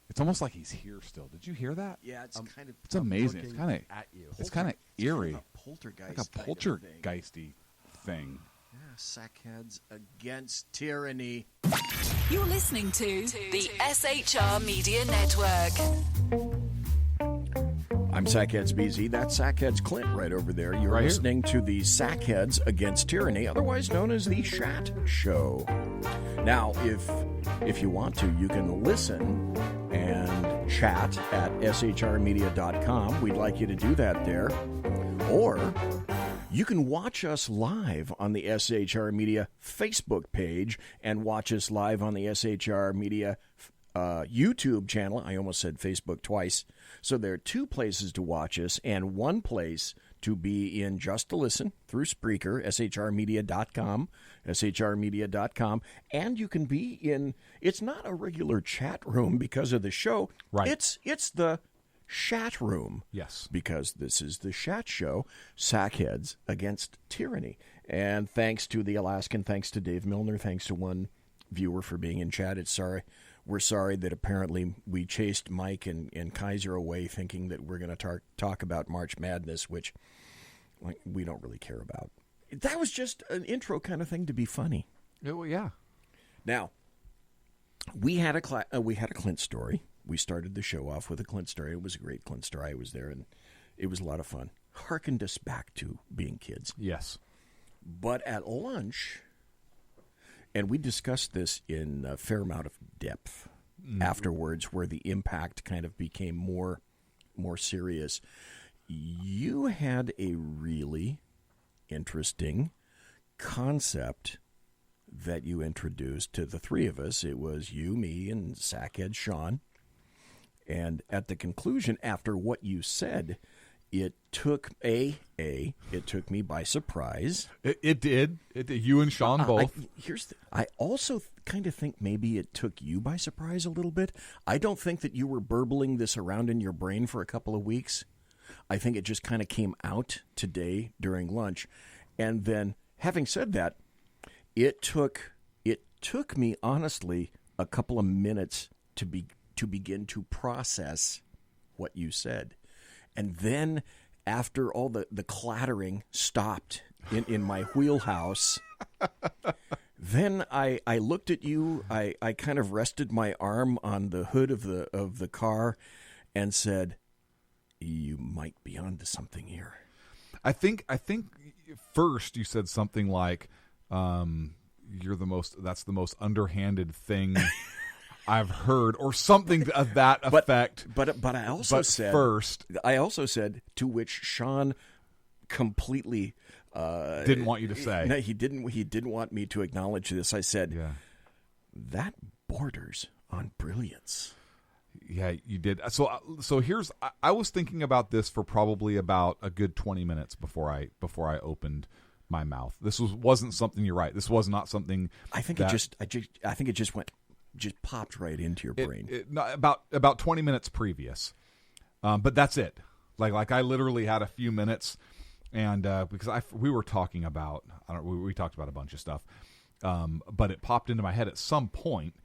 Speaker 4: It's almost like he's here still. Did you hear that?
Speaker 3: Yeah, it's kind of.
Speaker 4: It's amazing. It's kind of
Speaker 18: at you.
Speaker 4: It's kind of eerie.
Speaker 3: Kind of poltergeist.
Speaker 4: Like a poltergeisty thing.
Speaker 3: Yeah, sackheads against tyranny.
Speaker 19: You're listening to the SHR Media Network.
Speaker 3: I'm Sackheads BZ. That's Sackheads Clint right over there. You're
Speaker 4: right
Speaker 3: listening to the Sackheads Against Tyranny, otherwise known as the Shat Show. Now, if you want to, you can listen and chat at shrmedia.com. We'd like you to do that there. Or you can watch us live on the SHR Media Facebook page and watch us live on the SHR Media YouTube channel. I almost said Facebook twice. So there are 2 places to watch us and 1 place to be in just to listen through Spreaker, shrmedia.com, and you can be in, it's not a regular chat room because of the show.
Speaker 4: Right.
Speaker 3: It's the Shat Room.
Speaker 4: Yes.
Speaker 3: Because this is the Shat Show, Sackheads Against Tyranny. And thanks to the Alaskan, thanks to Dave Milner, thanks to one viewer for being in chat. We're sorry that apparently we chased Mike and Kaiser away thinking that we're going to talk about March Madness, which we don't really care about. That was just an intro kind of thing to be funny.
Speaker 4: Well, yeah.
Speaker 3: Now, we had a Clint story. We started the show off with a Clint story. It was a great Clint story. I was there, and it was a lot of fun. Harkened us back to being kids.
Speaker 4: Yes.
Speaker 3: But at lunch, and we discussed this in a fair amount of depth afterwards, where the impact kind of became more serious. You had a really interesting concept that you introduced to the 3 of us. It was you, me, and Sackhead Sean. And at the conclusion, after what you said, it took it took me by surprise.
Speaker 4: It did. You and Sean both.
Speaker 3: I also kind of think maybe it took you by surprise a little bit. I don't think that you were burbling this around in your brain for a couple of weeks. I think it just kind of came out today during lunch. And then, having said that, it took me honestly a couple of minutes to begin to process what you said. And then after all the clattering stopped in my wheelhouse, then I looked at you, I kind of rested my arm on the hood of the car and said, you might be onto something here.
Speaker 4: I think first you said something like, that's the most underhanded thing I've heard, or something of that effect.
Speaker 3: But I also said, to which Sean completely
Speaker 4: didn't want you to say.
Speaker 3: No, he didn't want me to acknowledge this. I said, that borders on brilliance.
Speaker 4: Yeah, you did. So here's, I was thinking about this for probably about a good 20 minutes before I opened my mouth. This wasn't something, you're right. This was not something.
Speaker 3: I think it just popped right into your brain.
Speaker 4: About 20 minutes previous. But that's it. Like I literally had a few minutes And because we were talking about, we talked about a bunch of stuff, but it popped into my head at some point,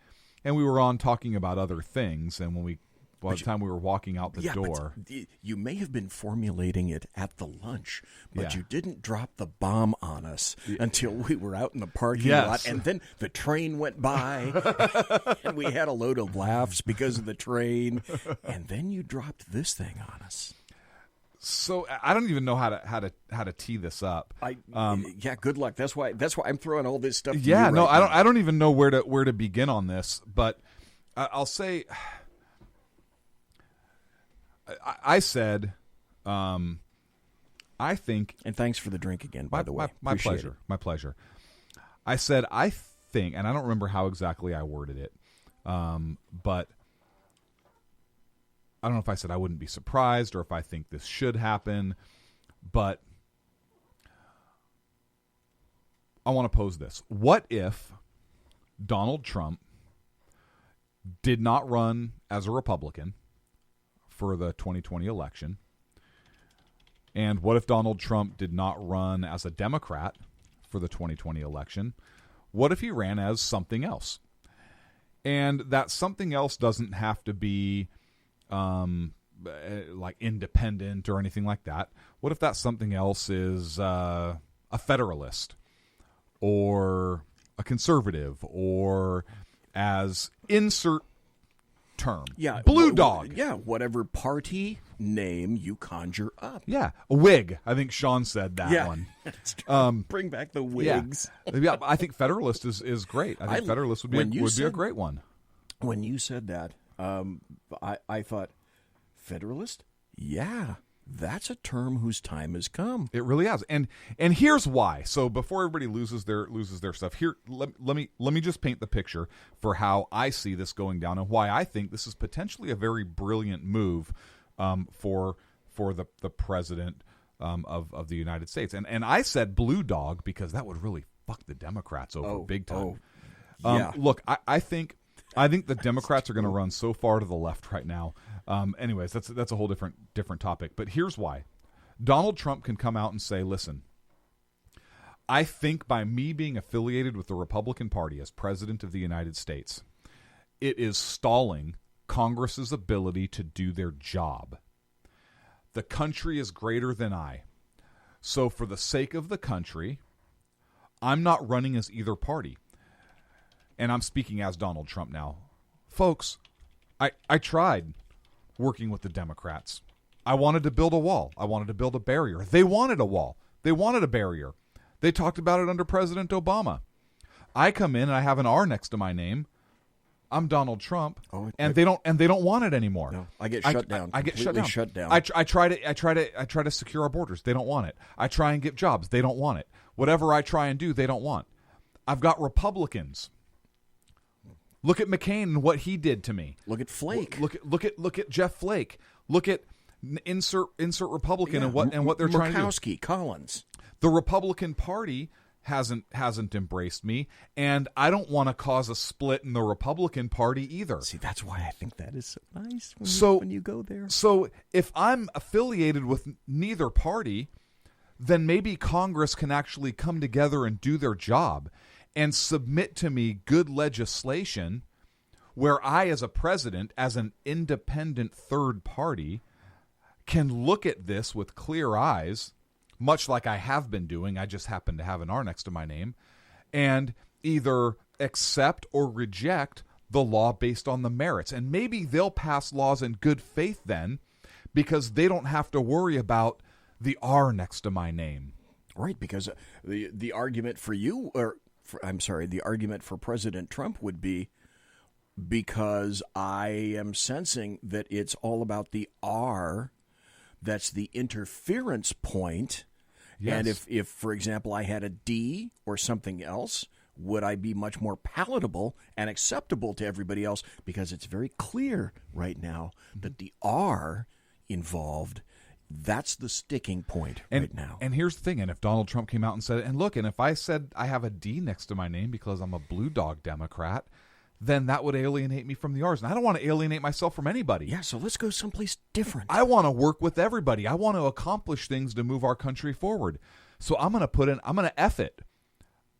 Speaker 4: and we were on talking about other things, and by the time we were walking out the door.
Speaker 3: You may have been formulating it at the lunch, but you didn't drop the bomb on us until we were out in the parking lot, and then the train went by, and we had a load of laughs because of the train, and then you dropped this thing on us.
Speaker 4: So I don't even know how to tee this up.
Speaker 3: Good luck. That's why I'm throwing all this stuff.
Speaker 4: I don't even know where to begin on this. But I'll say, I said, I think,
Speaker 3: and thanks for the drink again. By the way,
Speaker 4: my pleasure. My pleasure. I said I think, and I don't remember how exactly I worded it, but. I don't know if I said I wouldn't be surprised or if I think this should happen, but I want to pose this. What if Donald Trump did not run as a Republican for the 2020 election? And what if Donald Trump did not run as a Democrat for the 2020 election? What if he ran as something else? And that something else doesn't have to be like independent or anything like that. What if that something else is a federalist or a conservative or as insert term?
Speaker 3: Yeah,
Speaker 4: blue dog.
Speaker 3: Yeah, whatever party name you conjure up.
Speaker 4: Yeah, a Whig. I think Sean said that one.
Speaker 3: Bring back the Whigs.
Speaker 4: Yeah, I think federalist is great. I think federalist would be a great one.
Speaker 3: When you said that, I thought, Federalist? Yeah, that's a term whose time has come.
Speaker 4: It really has, and here's why. So before everybody loses their stuff, here let me just paint the picture for how I see this going down and why I think this is potentially a very brilliant move for the president of the United States. And I said blue dog because that would really fuck the Democrats over big time. Look, I think the Democrats are going to run so far to the left right now. Anyways, that's a whole different topic. But here's why. Donald Trump can come out and say, listen, I think by me being affiliated with the Republican Party as president of the United States, it is stalling Congress's ability to do their job. The country is greater than I. So for the sake of the country, I'm not running as either party. And I'm speaking as Donald Trump now. Folks, I tried working with the Democrats. I wanted to build a wall. I wanted to build a barrier. They wanted a wall. They wanted a barrier. They talked about it under President Obama. I come in and I have an R next to my name. I'm Donald Trump, and they don't want it anymore.
Speaker 3: No, I get shut down.
Speaker 4: I get
Speaker 3: shut down.
Speaker 4: I try to secure our borders. They don't want it. I try and get jobs. They don't want it. Whatever I try and do, they don't want. I've got Republicans. Look at McCain and what he did to me.
Speaker 3: Look at Flake.
Speaker 4: Look at Jeff Flake. Look at insert Republican and what they're trying to do.
Speaker 3: Murkowski, Collins.
Speaker 4: The Republican Party hasn't embraced me, and I don't want to cause a split in the Republican Party either.
Speaker 3: See, that's why I think that is so nice when you go there.
Speaker 4: So if I'm affiliated with neither party, then maybe Congress can actually come together and do their job and submit to me good legislation where I, as a president, as an independent third party, can look at this with clear eyes, much like I have been doing. I just happen to have an R next to my name, and either accept or reject the law based on the merits. And maybe they'll pass laws in good faith then, because they don't have to worry about the R next to my name.
Speaker 3: Right, because the argument for you, the argument for President Trump would be, because I am sensing that it's all about the R, that's the interference point. Yes. And if, for example, I had a D or something else, would I be much more palatable and acceptable to everybody else? Because it's very clear right now that the R involved, that's the sticking point right now.
Speaker 4: And here's the thing, and if Donald Trump came out and said it, and look, and if I said I have a D next to my name because I'm a blue dog Democrat, then that would alienate me from the R's. And I don't want to alienate myself from anybody.
Speaker 3: Yeah, so let's go someplace different.
Speaker 4: I want to work with everybody. I want to accomplish things to move our country forward. So I'm going to F it.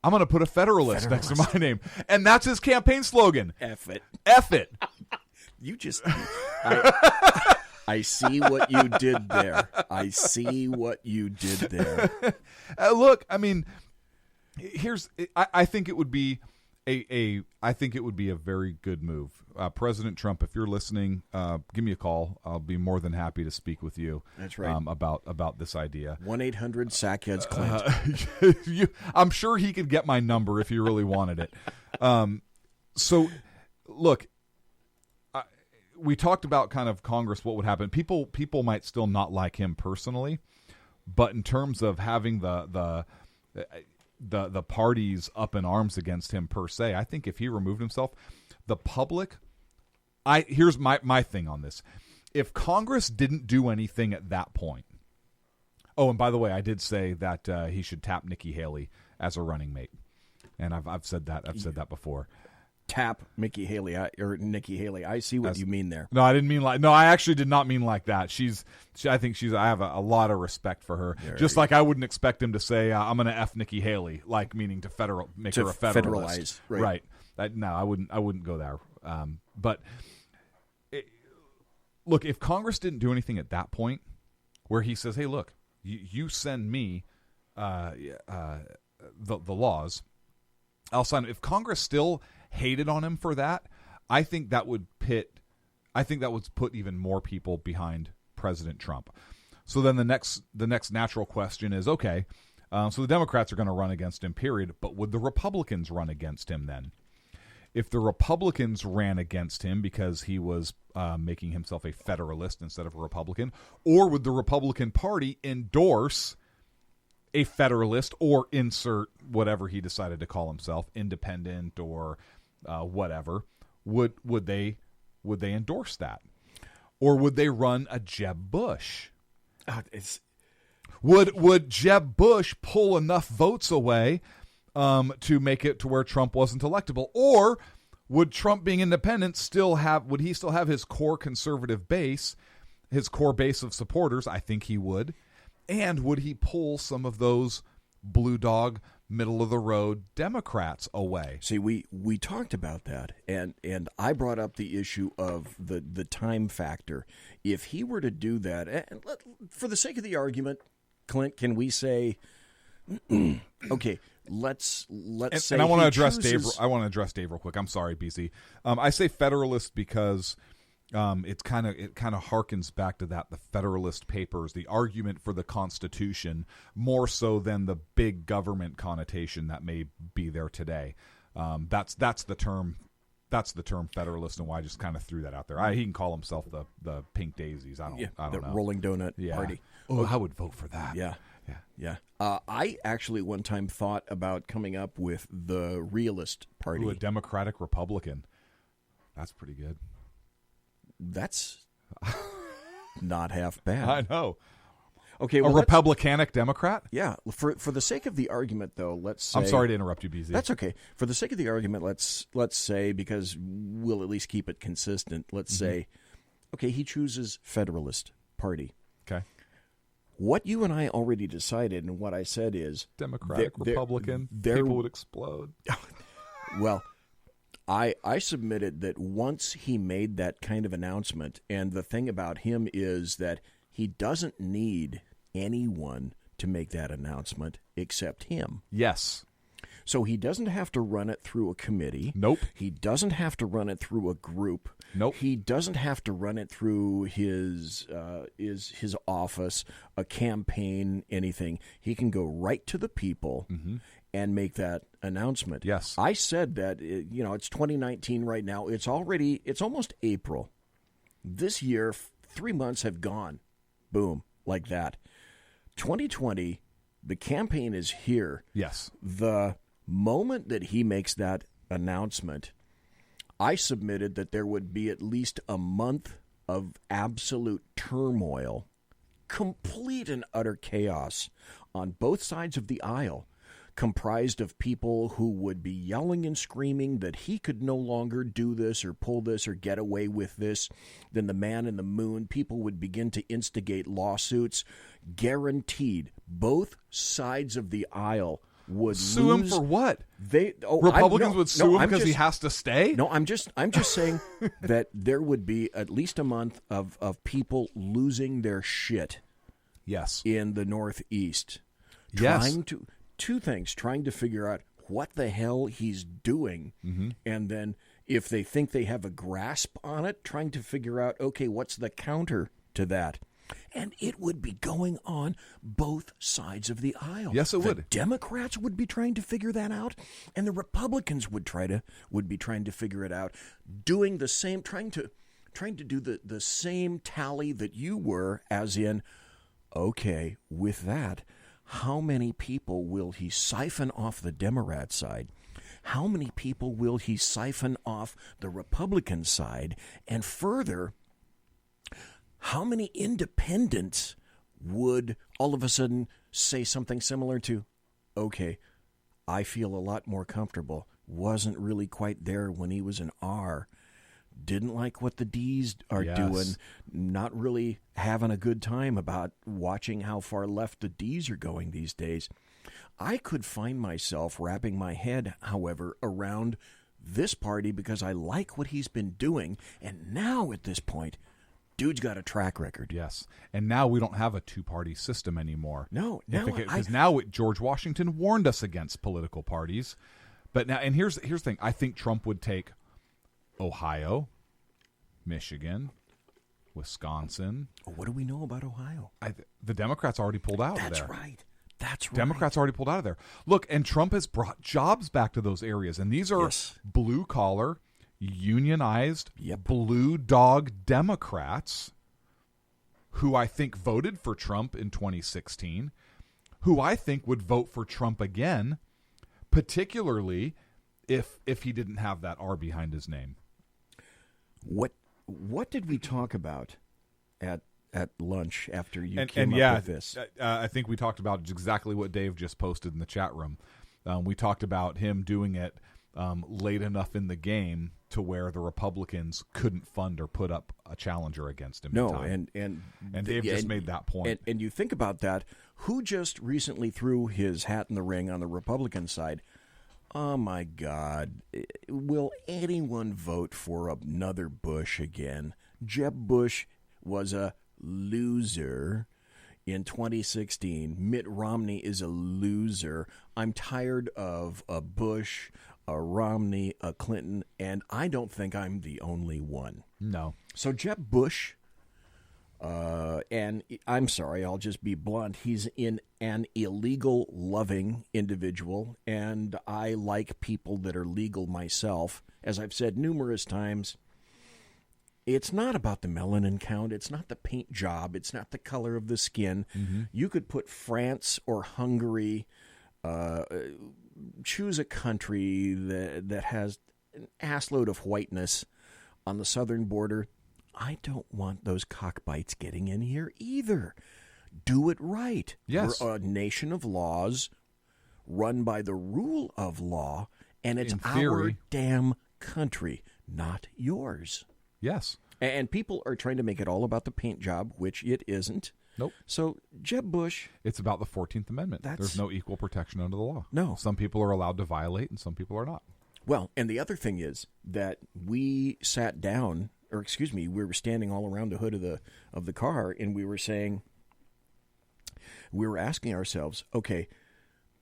Speaker 4: I'm going to put a Federalist next to my name. And that's his campaign slogan.
Speaker 3: F it.
Speaker 4: F it.
Speaker 3: You just... I see what you did there. I see what you did there.
Speaker 4: Look, I mean, I think it would be I think it would be a very good move. President Trump, if you're listening, give me a call. I'll be more than happy to speak with you.
Speaker 3: That's right.
Speaker 4: About this idea.
Speaker 3: 1-800-SACHEADS-CLINT.
Speaker 4: I'm sure he could get my number if he really wanted it. So, look, we talked about kind of Congress, what would happen. People might still not like him personally, but in terms of having the parties up in arms against him per se, I think if he removed himself, the public. Here's my thing on this: if Congress didn't do anything at that point. Oh, and by the way, I did say that he should tap Nikki Haley as a running mate, and I've said that before.
Speaker 3: Tap Nikki Haley. I see what you mean there.
Speaker 4: No, I didn't mean like. No, I actually did not mean like that. I have a lot of respect for her. Just like I wouldn't expect him to say, "I'm going to F Nikki Haley," like meaning to make her a federalist.
Speaker 3: Federalize, right?
Speaker 4: No, I wouldn't go there. But look, if Congress didn't do anything at that point, where he says, "Hey, look, you send me the laws, I'll sign it." If Congress still hated on him for that, I think that would put even more people behind President Trump. So then the next natural question is, okay, so the Democrats are going to run against him, period, but would the Republicans run against him then? If the Republicans ran against him because he was making himself a Federalist instead of a Republican, or would the Republican Party endorse a Federalist or insert whatever he decided to call himself, independent or whatever? Would they endorse that, or would they run a Jeb Bush? Would Jeb Bush pull enough votes away to make it to where Trump wasn't electable, or would Trump being independent would he still have his core conservative base, his core base of supporters? I think he would. And would he pull some of those blue dog, middle-of-the-road Democrats away?
Speaker 3: See, we talked about that, and I brought up the issue of the time factor. If he were to do that, and for the sake of the argument, Clint, can we say, okay, let's say,
Speaker 4: and I want to address Dave. I want to address Dave real quick. I'm sorry, BC. I say Federalist because it kind of harkens back to the Federalist Papers, the argument for the Constitution, more so than the big government connotation that may be there today. That's the term. That's the term Federalist, and why I just kind of threw that out there. He can call himself the Pink Daisies. I don't
Speaker 3: the
Speaker 4: know.
Speaker 3: Rolling Donut Party.
Speaker 4: Oh, I would vote for that.
Speaker 3: Yeah. I actually one time thought about coming up with the Realist Party.
Speaker 4: Ooh, a Democratic Republican. That's pretty good.
Speaker 3: That's not half bad.
Speaker 4: I know.
Speaker 3: Okay,
Speaker 4: a Republicanic Democrat?
Speaker 3: Yeah. For the sake of the argument, though, let's say...
Speaker 4: I'm sorry to interrupt you, BZ.
Speaker 3: That's okay. For the sake of the argument, let's say, because we'll at least keep it consistent, let's say, okay, he chooses Federalist Party.
Speaker 4: Okay.
Speaker 3: What you and I already decided, and what I said is...
Speaker 4: Democratic, Republican, people would explode.
Speaker 3: Well... I submitted that once he made that kind of announcement, and the thing about him is that he doesn't need anyone to make that announcement except him.
Speaker 4: Yes.
Speaker 3: So he doesn't have to run it through a committee.
Speaker 4: Nope.
Speaker 3: He doesn't have to run it through a group.
Speaker 4: Nope.
Speaker 3: He doesn't have to run it through his office, a campaign, anything. He can go right to the people and make that announcement.
Speaker 4: Yes.
Speaker 3: I said that, it's 2019 right now. It's almost April. This year, 3 months have gone. Boom, like that. 2020, the campaign is here.
Speaker 4: Yes.
Speaker 3: The moment that he makes that announcement, I submitted that there would be at least a month of absolute turmoil, complete and utter chaos on both sides of the aisle. comprised of people who would be yelling and screaming that he could no longer do this or pull this or get away with this, then the man in the moon, people would begin to instigate lawsuits. Guaranteed, both sides of the aisle would
Speaker 4: sue him for what? Republicans would sue him because he has to stay?
Speaker 3: No, I'm just saying that there would be at least a month of people losing their shit.
Speaker 4: Yes.
Speaker 3: In the Northeast.
Speaker 4: Yes.
Speaker 3: Two things, trying to figure out what the hell he's doing, and then if they think they have a grasp on it, trying to figure out, okay, what's the counter to that? And it would be going on both sides of the aisle.
Speaker 4: Yes, it would.
Speaker 3: The Democrats would be trying to figure that out, and the Republicans would be trying to figure it out, doing the same, trying to do the same tally that you were, as in, okay, with that, how many people will he siphon off the Democrat side? How many people will he siphon off the Republican side? And further, how many independents would all of a sudden say something similar to, okay, I feel a lot more comfortable, wasn't really quite there when he was an R, didn't like what the D's are doing, not really having a good time about watching how far left the D's are going these days. I could find myself wrapping my head, however, around this party because I like what he's been doing, and now at this point, dude's got a track record.
Speaker 4: Yes, and now we don't have a two-party system anymore.
Speaker 3: No,
Speaker 4: because now George Washington warned us against political parties, but now, and here's the thing: I think Trump would take Ohio, Michigan, Wisconsin.
Speaker 3: What do we know about Ohio?
Speaker 4: The Democrats already pulled out of there.
Speaker 3: That's right.
Speaker 4: Democrats already pulled out of there. Look, and Trump has brought jobs back to those areas, and these are blue-collar, unionized, blue dog Democrats who I think voted for Trump in 2016, who I think would vote for Trump again, particularly if he didn't have that R behind his name.
Speaker 3: What did we talk about at lunch after you came up with this?
Speaker 4: I think we talked about exactly what Dave just posted in the chat room. We talked about him doing it late enough in the game to where the Republicans couldn't fund or put up a challenger against him.
Speaker 3: No,
Speaker 4: in time. And Dave just made that point.
Speaker 3: And you think about that. Who just recently threw his hat in the ring on the Republican side? Oh, my God. Will anyone vote for another Bush again? Jeb Bush was a loser in 2016. Mitt Romney is a loser. I'm tired of a Bush, a Romney, a Clinton, and I don't think I'm the only one.
Speaker 4: No.
Speaker 3: So Jeb Bush, and I'm sorry, I'll just be blunt, he's an illegal loving individual, and I like people that are legal myself. As I've said numerous times, it's not about the melanin count. It's not the paint job. It's not the color of the skin.
Speaker 4: Mm-hmm.
Speaker 3: You could put France or Hungary, choose a country that has an assload of whiteness on the southern border. I don't want those cockbites getting in here either. Do it right.
Speaker 4: Yes.
Speaker 3: We're a nation of laws run by the rule of law, and it's our damn country, not yours.
Speaker 4: Yes.
Speaker 3: And people are trying to make it all about the paint job, which it isn't.
Speaker 4: Nope.
Speaker 3: So, Jeb Bush...
Speaker 4: It's about the 14th Amendment. There's no equal protection under the law.
Speaker 3: No.
Speaker 4: Some people are allowed to violate, and some people are not.
Speaker 3: Well, and the other thing is that we sat down, or excuse me, we were standing all around the hood of the car, and we were asking ourselves, okay,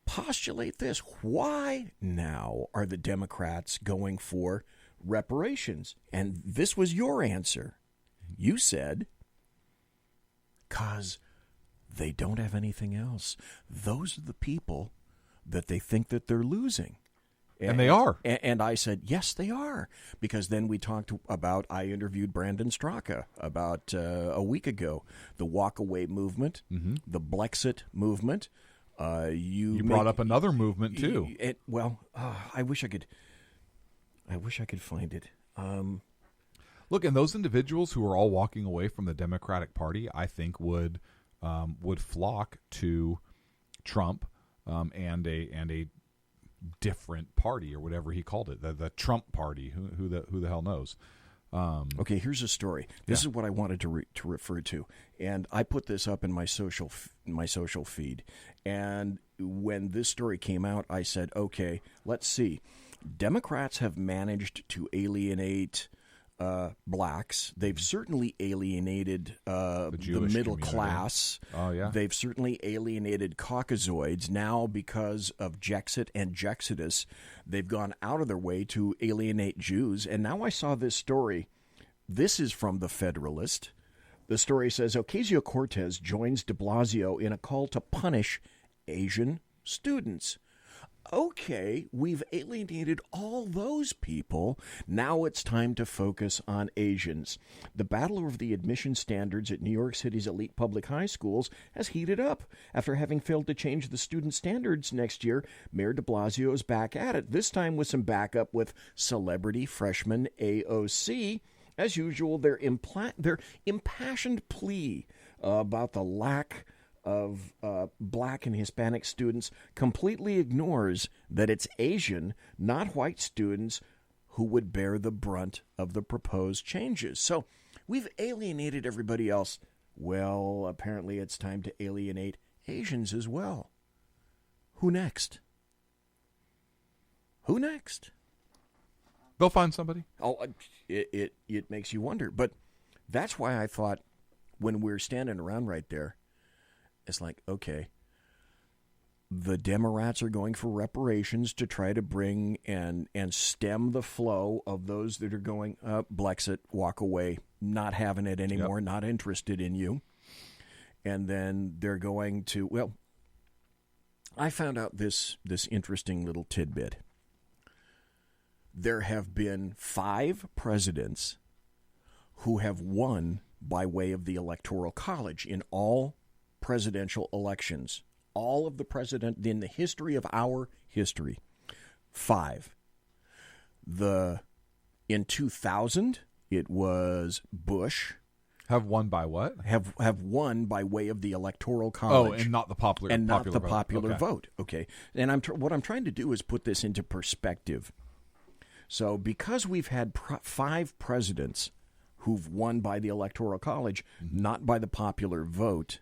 Speaker 3: postulate this. Why now are the Democrats going for reparations? And this was your answer. You said, because they don't have anything else. Those are the people that they think that they're losing.
Speaker 4: And they are.
Speaker 3: And I said, yes, they are. Because then we talked about, I interviewed Brandon Straka about a week ago, the walk-away movement, the Blexit movement. You
Speaker 4: brought up another movement, too.
Speaker 3: I wish I could find it.
Speaker 4: Look, and those individuals who are all walking away from the Democratic Party, I think would flock to Trump and a different party or whatever he called it, the Trump party. Who the hell knows?
Speaker 3: Okay, here's a story. This is what I wanted to refer to, and I put this up in my social feed. And when this story came out, I said, okay, let's see. Democrats have managed to alienate blacks. They've certainly alienated the middle class.
Speaker 4: Oh, yeah.
Speaker 3: They've certainly alienated Caucasoids. Now, because of Jexit and Jexodus, they've gone out of their way to alienate Jews. And now I saw this story. This is from The Federalist. The story says, Ocasio-Cortez joins de Blasio in a call to punish Asian students. Okay, we've alienated all those people. Now it's time to focus on Asians. The battle over the admission standards at New York City's elite public high schools has heated up. After having failed to change the student standards next year, Mayor de Blasio is back at it, this time with some backup with celebrity freshman AOC. As usual, their impassioned plea about the lack of black and Hispanic students completely ignores that it's Asian, not white students who would bear the brunt of the proposed changes. So we've alienated everybody else. Well, apparently it's time to alienate Asians as well. Who next? Who next?
Speaker 4: They'll find somebody.
Speaker 3: Oh, it makes you wonder. But that's why I thought when we're standing around right there, it's like, okay, the Democrats are going for reparations to try to bring and stem the flow of those that are going, Blexit, walk away, not having it anymore, not interested in you. And then they're going to, well, I found out this interesting little tidbit. There have been 5 presidents who have won by way of the Electoral College in all presidential elections. All of the president in the history of our history. 5. In 2000, it was Bush.
Speaker 4: Have won by what?
Speaker 3: Have won by way of the Electoral College.
Speaker 4: Oh, and not the popular
Speaker 3: and not the
Speaker 4: vote.
Speaker 3: popular
Speaker 4: Okay.
Speaker 3: vote. Okay, and what I'm trying to do is put this into perspective. So, because we've had 5 presidents who've won by the Electoral College, not by the popular vote,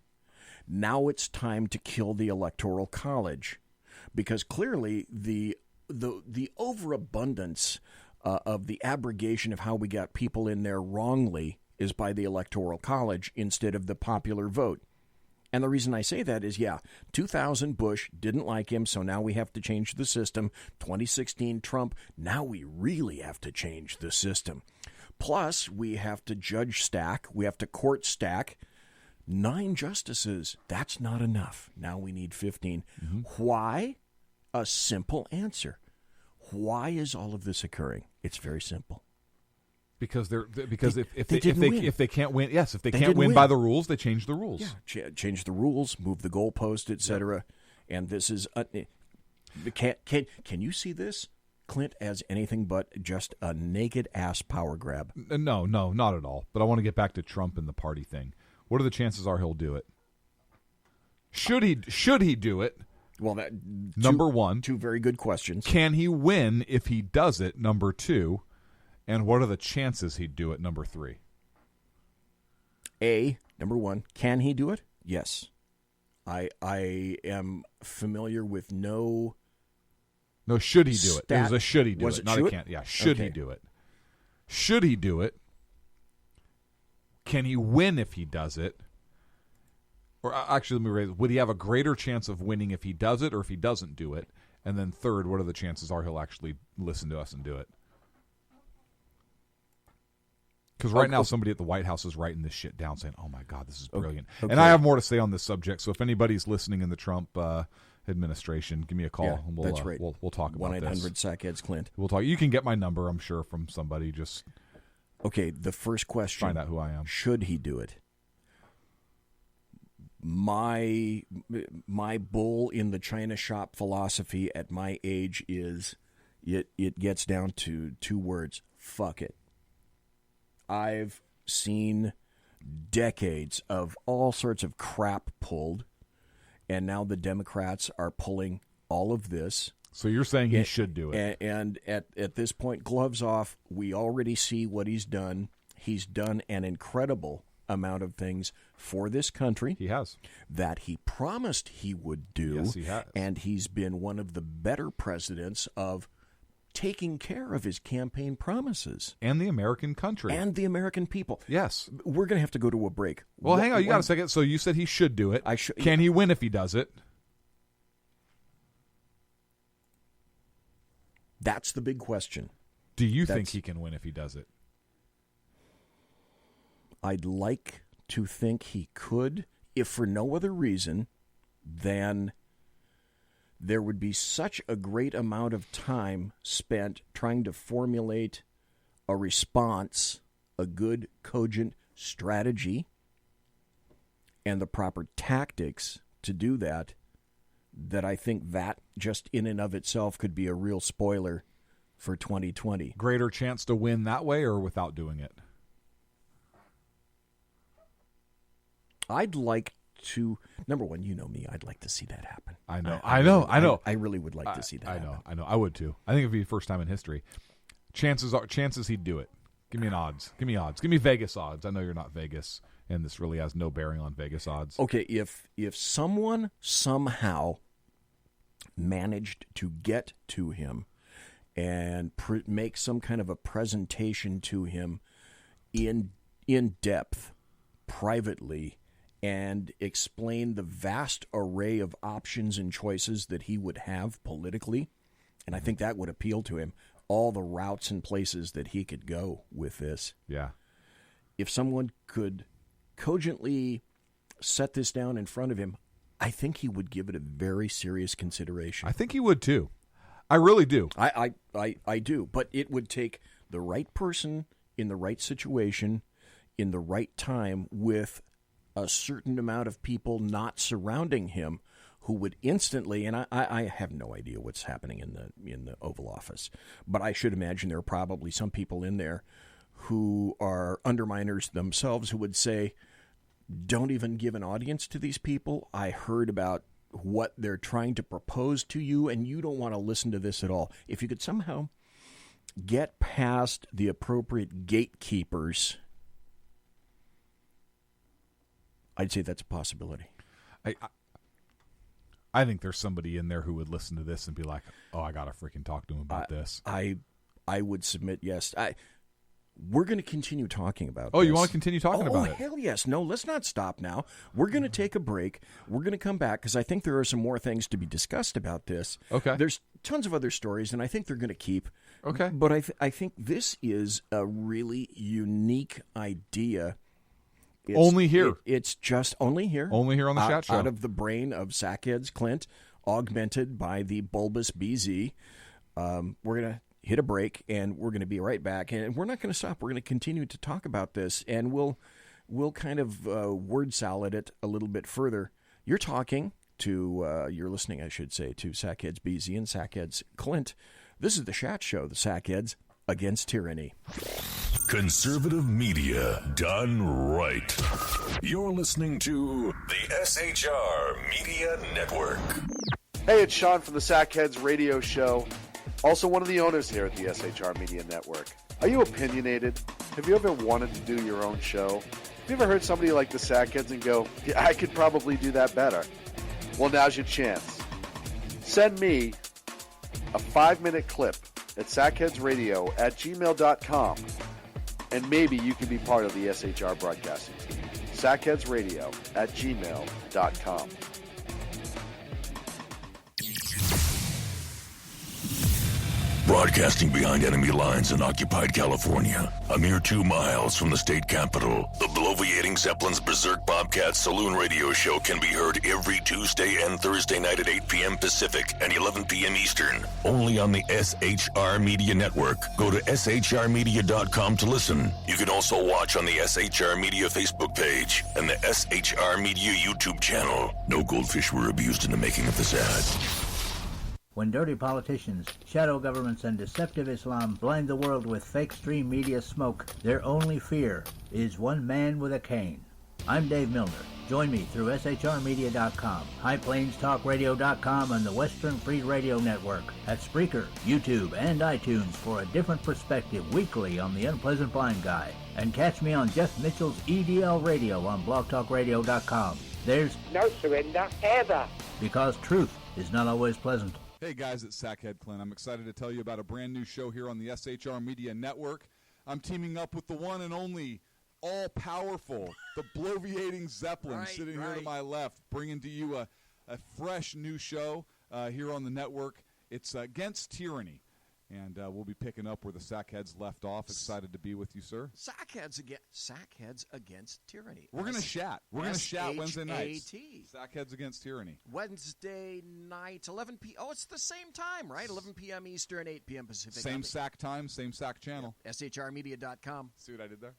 Speaker 3: now it's time to kill the Electoral College, because clearly the overabundance of the abrogation of how we got people in there wrongly is by the Electoral College instead of the popular vote. And the reason I say that is, 2000 Bush didn't like him, so now we have to change the system. 2016 Trump, now we really have to change the system. Plus, we have to judge stack, we have to court stack 9 justices. That's not enough. Now we need 15. Why? A simple answer. Why is all of this occurring? It's very simple.
Speaker 4: Because if they can't win, if they
Speaker 3: They
Speaker 4: can't
Speaker 3: didn't
Speaker 4: win
Speaker 3: win.
Speaker 4: by the rules, they change the rules.
Speaker 3: Yeah, change the rules, move the goalpost, etc. And this is can you see this, Clint, as anything but just a naked ass power grab?
Speaker 4: No, not at all. But I want to get back to Trump and the party thing. What are the chances he'll do it? Should he do it?
Speaker 3: Well,
Speaker 4: number 1,
Speaker 3: 2 very good questions.
Speaker 4: Can he win if he does it? Number 2, and what are the chances he'd do it? Number 3.
Speaker 3: Number 1, can he do it? Yes. I am familiar with no.
Speaker 4: Should he do it? It was a should he do
Speaker 3: Was
Speaker 4: it,
Speaker 3: it
Speaker 4: not
Speaker 3: should?
Speaker 4: a can't. Yeah, should he do it? Should he do it? Can he win if he does it? Or actually, let me raise, would he have a greater chance of winning if he does it or if he doesn't do it? And then third, what are the chances he'll actually listen to us and do it? Because right now, somebody at the White House is writing this shit down saying, oh, my God, this is brilliant.
Speaker 3: Okay.
Speaker 4: And I have more to say on this subject, so if anybody's listening in the Trump administration, give me a call.
Speaker 3: Yeah,
Speaker 4: and
Speaker 3: that's right.
Speaker 4: We'll talk about this.
Speaker 3: 1-800-SACHEADS, Clint.
Speaker 4: We'll talk. You can get my number, I'm sure, from somebody. Just
Speaker 3: okay, the first question.
Speaker 4: Find out who I am.
Speaker 3: Should he do it? My bull in the China shop philosophy at my age is it gets down to 2 words: fuck it. I've seen decades of all sorts of crap pulled, and now the Democrats are pulling all of this.
Speaker 4: So you're saying he should do it.
Speaker 3: And at this point, gloves off, we already see what he's done. He's done an incredible amount of things for this country.
Speaker 4: He has.
Speaker 3: That he promised he would do.
Speaker 4: Yes, he has.
Speaker 3: And he's been one of the better presidents of taking care of his campaign promises.
Speaker 4: And the American country.
Speaker 3: And the American people.
Speaker 4: Yes.
Speaker 3: We're going to have to go to a break.
Speaker 4: Well, hang on. You got a second. So you said he should do it. Can he win if he does it?
Speaker 3: That's the big question.
Speaker 4: Do you think he can win if he does it?
Speaker 3: I'd like to think he could, if for no other reason than there would be such a great amount of time spent trying to formulate a response, a good, cogent strategy, and the proper tactics to do that, that I think that just in and of itself could be a real spoiler for 2020.
Speaker 4: Greater chance to win that way or without doing it?
Speaker 3: I'd like to, number one, you know me, I'd like to see that happen.
Speaker 4: I know.
Speaker 3: I really would like to see that happen.
Speaker 4: I know. I would too. I think it'd be the first time in history. Chances he'd do it. Give me an odds. Give me odds. Give me Vegas odds. I know you're not Vegas, and this really has no bearing on Vegas odds.
Speaker 3: Okay, if someone somehow managed to get to him and make some kind of a presentation to him in depth, privately, and explain the vast array of options and choices that he would have politically, and I think that would appeal to him, all the routes and places that he could go with this.
Speaker 4: Yeah.
Speaker 3: If someone could cogently set this down in front of him, I think he would give it a very serious consideration.
Speaker 4: I think he would too. I really do.
Speaker 3: I do. But it would take the right person in the right situation in the right time with a certain amount of people not surrounding him who would instantly, and I have no idea what's happening in the Oval Office, but I should imagine there are probably some people in there who are underminers themselves who would say, don't even give an audience to these people. I heard about what they're trying to propose to you, and you don't want to listen to this at all. If you could somehow get past the appropriate gatekeepers, I'd say that's a possibility.
Speaker 4: I think there's somebody in there who would listen to this and be like, oh, I got to freaking talk to him about this.
Speaker 3: I would submit yes. We're going to continue talking about
Speaker 4: this.
Speaker 3: Oh,
Speaker 4: you want to continue talking about it?
Speaker 3: Oh, hell yes. No, let's not stop now. We're going to take a break. We're going to come back because I think there are some more things to be discussed about this.
Speaker 4: Okay.
Speaker 3: There's tons of other stories, and I think they're going to keep.
Speaker 4: Okay.
Speaker 3: But I think this is a really unique idea.
Speaker 4: Only here.
Speaker 3: It's just only here.
Speaker 4: Only here on the Chat Show.
Speaker 3: Out of the brain of Sackheads Clint, augmented by the bulbous BZ. We're going to hit a break, and we're going to be right back. And we're not going to stop. We're going to continue to talk about this, and we'll kind of word salad it a little bit further. You're listening, I should say, to Sackheads BZ and Sackheads Clint. This is the Chat Show, the Sackheads Against Tyranny.
Speaker 11: Conservative media done right. You're listening to the SHR Media Network.
Speaker 12: Hey, it's Sean from the Sackheads Radio Show. Also one of the owners here at the SHR Media Network. Are you opinionated? Have you ever wanted to do your own show? Have you ever heard somebody like the Sackheads and go, yeah, I could probably do that better? Well, now's your chance. Send me a 5-minute clip at sackheadsradio@gmail.com, and maybe you can be part of the SHR broadcasting team. sackheadsradio@gmail.com.
Speaker 11: Broadcasting behind enemy lines in occupied California, a mere 2 miles from the state capital, the bloviating Zeppelin's Berserk Bobcat Saloon Radio Show can be heard every Tuesday and Thursday night at 8 p.m. Pacific and 11 p.m. Eastern, only on the SHR Media Network. Go to shrmedia.com to listen. You can also watch on the SHR Media Facebook page and the SHR Media YouTube channel. No goldfish were abused in the making of this ad.
Speaker 13: When dirty politicians, shadow governments, and deceptive Islam blind the world with fake stream media smoke, their only fear is one man with a cane. I'm Dave Milner. Join me through shrmedia.com, highplainstalkradio.com, and the Western Free Radio Network at Spreaker, YouTube, and iTunes for a different perspective weekly on the Unpleasant Blind Guy. And catch me on Jeff Mitchell's EDL Radio on blogtalkradio.com. There's
Speaker 20: no surrender ever.
Speaker 13: Because truth is not always pleasant.
Speaker 4: Hey guys, it's Sackhead Clint. I'm excited to tell you about a brand new show here on the SHR Media Network. I'm teaming up with the one and only all-powerful, the bloviating Zeppelin, sitting here to my left, bringing to you a fresh new show here on the network. It's Against Tyranny, and we'll be picking up where the Sackheads left off. Excited to be with you, sir.
Speaker 3: Sackheads Against Tyranny.
Speaker 4: We're going to chat. We're going to chat Wednesday nights.
Speaker 3: S-H-A-T.
Speaker 4: Sackheads Against Tyranny.
Speaker 3: Wednesday night, 11 p.m. Oh, it's the same time, right? 11 p.m. Eastern, 8 p.m. Pacific.
Speaker 4: Same Sack time, same Sack channel.
Speaker 3: Yeah. SHRmedia.com.
Speaker 4: See what I did there?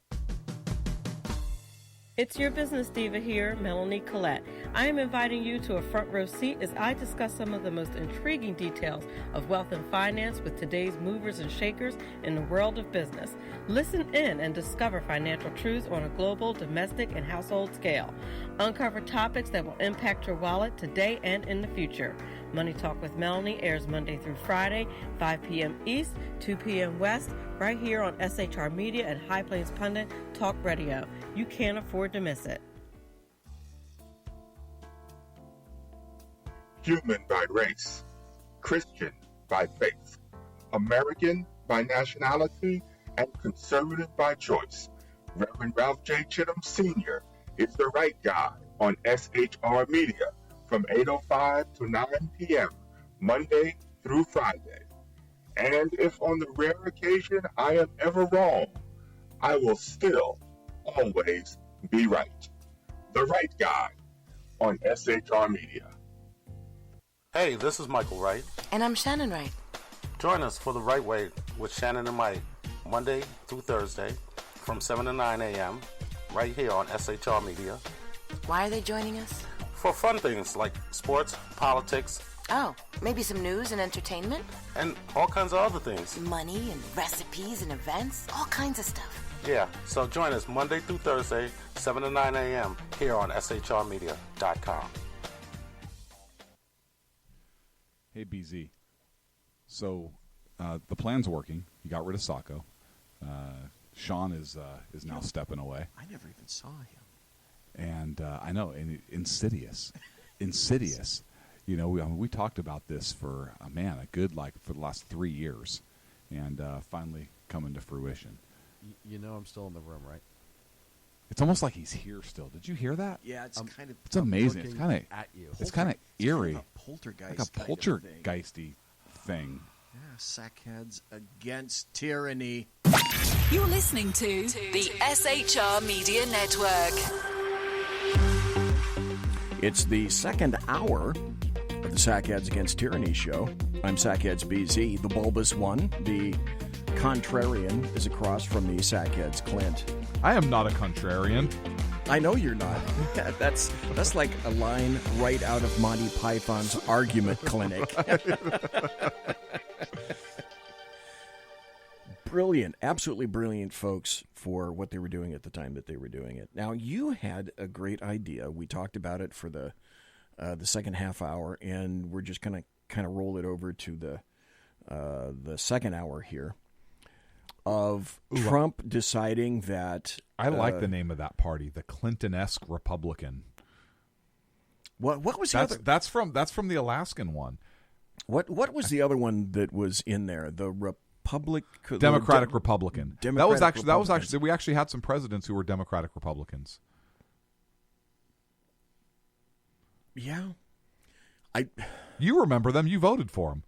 Speaker 14: It's your business diva here, Melanie Collette. I am inviting you to a front row seat as I discuss some of the most intriguing details of wealth and finance with today's movers and shakers in the world of business. Listen in and discover financial truths on a global, domestic, and household scale. Uncover topics that will impact your wallet today and in the future. Money Talk with Melanie airs Monday through Friday, 5 p.m. East, 2 p.m. West, right here on SHR Media and High Plains Pundit Talk Radio. You can't afford to miss it.
Speaker 15: Human by race, Christian by faith, American by nationality, and conservative by choice. Reverend Ralph J. Chittum Sr. is the right guy on SHR Media from 8:05 to 9 p.m., Monday through Friday. And if on the rare occasion I am ever wrong, I will still always be right. The right guy on SHR Media.
Speaker 16: Hey, this is Michael Wright.
Speaker 17: And I'm Shannon Wright.
Speaker 16: Join us for The Right Way with Shannon and Mike, Monday through Thursday from 7 to 9 a.m. right here on SHR Media.
Speaker 17: Why are they joining us?
Speaker 16: For fun things like sports, politics.
Speaker 17: Oh, maybe some news and entertainment?
Speaker 16: And all kinds of other things.
Speaker 17: Money and recipes and events, all kinds of stuff.
Speaker 16: Yeah, so join us Monday through Thursday, 7 to 9 a.m. here on shrmedia.com.
Speaker 4: Hey, BZ. So the plan's working. You got rid of Sacco. Sean is now stepping away.
Speaker 3: I never even saw him.
Speaker 4: And I know, and insidious. You know, we talked about this for for the last 3 years, and finally coming to fruition.
Speaker 18: You know I'm still in the room, right?
Speaker 4: It's almost like he's here still. Did you hear that?
Speaker 18: Yeah, it's kind of.
Speaker 4: It's amazing. It's kind of
Speaker 18: at you.
Speaker 4: It's kind of eerie.
Speaker 3: Kind of a poltergeist.
Speaker 4: Like a poltergeisty thing.
Speaker 3: Yeah, Sackheads Against Tyranny.
Speaker 19: You're listening to the SHR Media Network.
Speaker 3: It's the second hour of the Sackheads Against Tyranny show. I'm Sackheads BZ, the bulbous one. The contrarian is across from the Sackheads Clint.
Speaker 4: I am not a contrarian.
Speaker 3: I know you're not. That's like a line right out of Monty Python's Argument Clinic. Brilliant, absolutely brilliant folks for what they were doing at the time that they were doing it. Now, you had a great idea. We talked about it for the second half hour, and we're just going to kind of roll it over to the second hour here of Trump deciding that...
Speaker 4: I like the name of that party, the Clinton-esque Republican.
Speaker 3: What was the other?
Speaker 4: That's from the Alaskan one.
Speaker 3: What was the other one that was in there? The
Speaker 4: Democratic Republican. That was actually we actually had some presidents who were Democratic Republicans.
Speaker 3: Yeah.
Speaker 4: You remember them, you voted for them.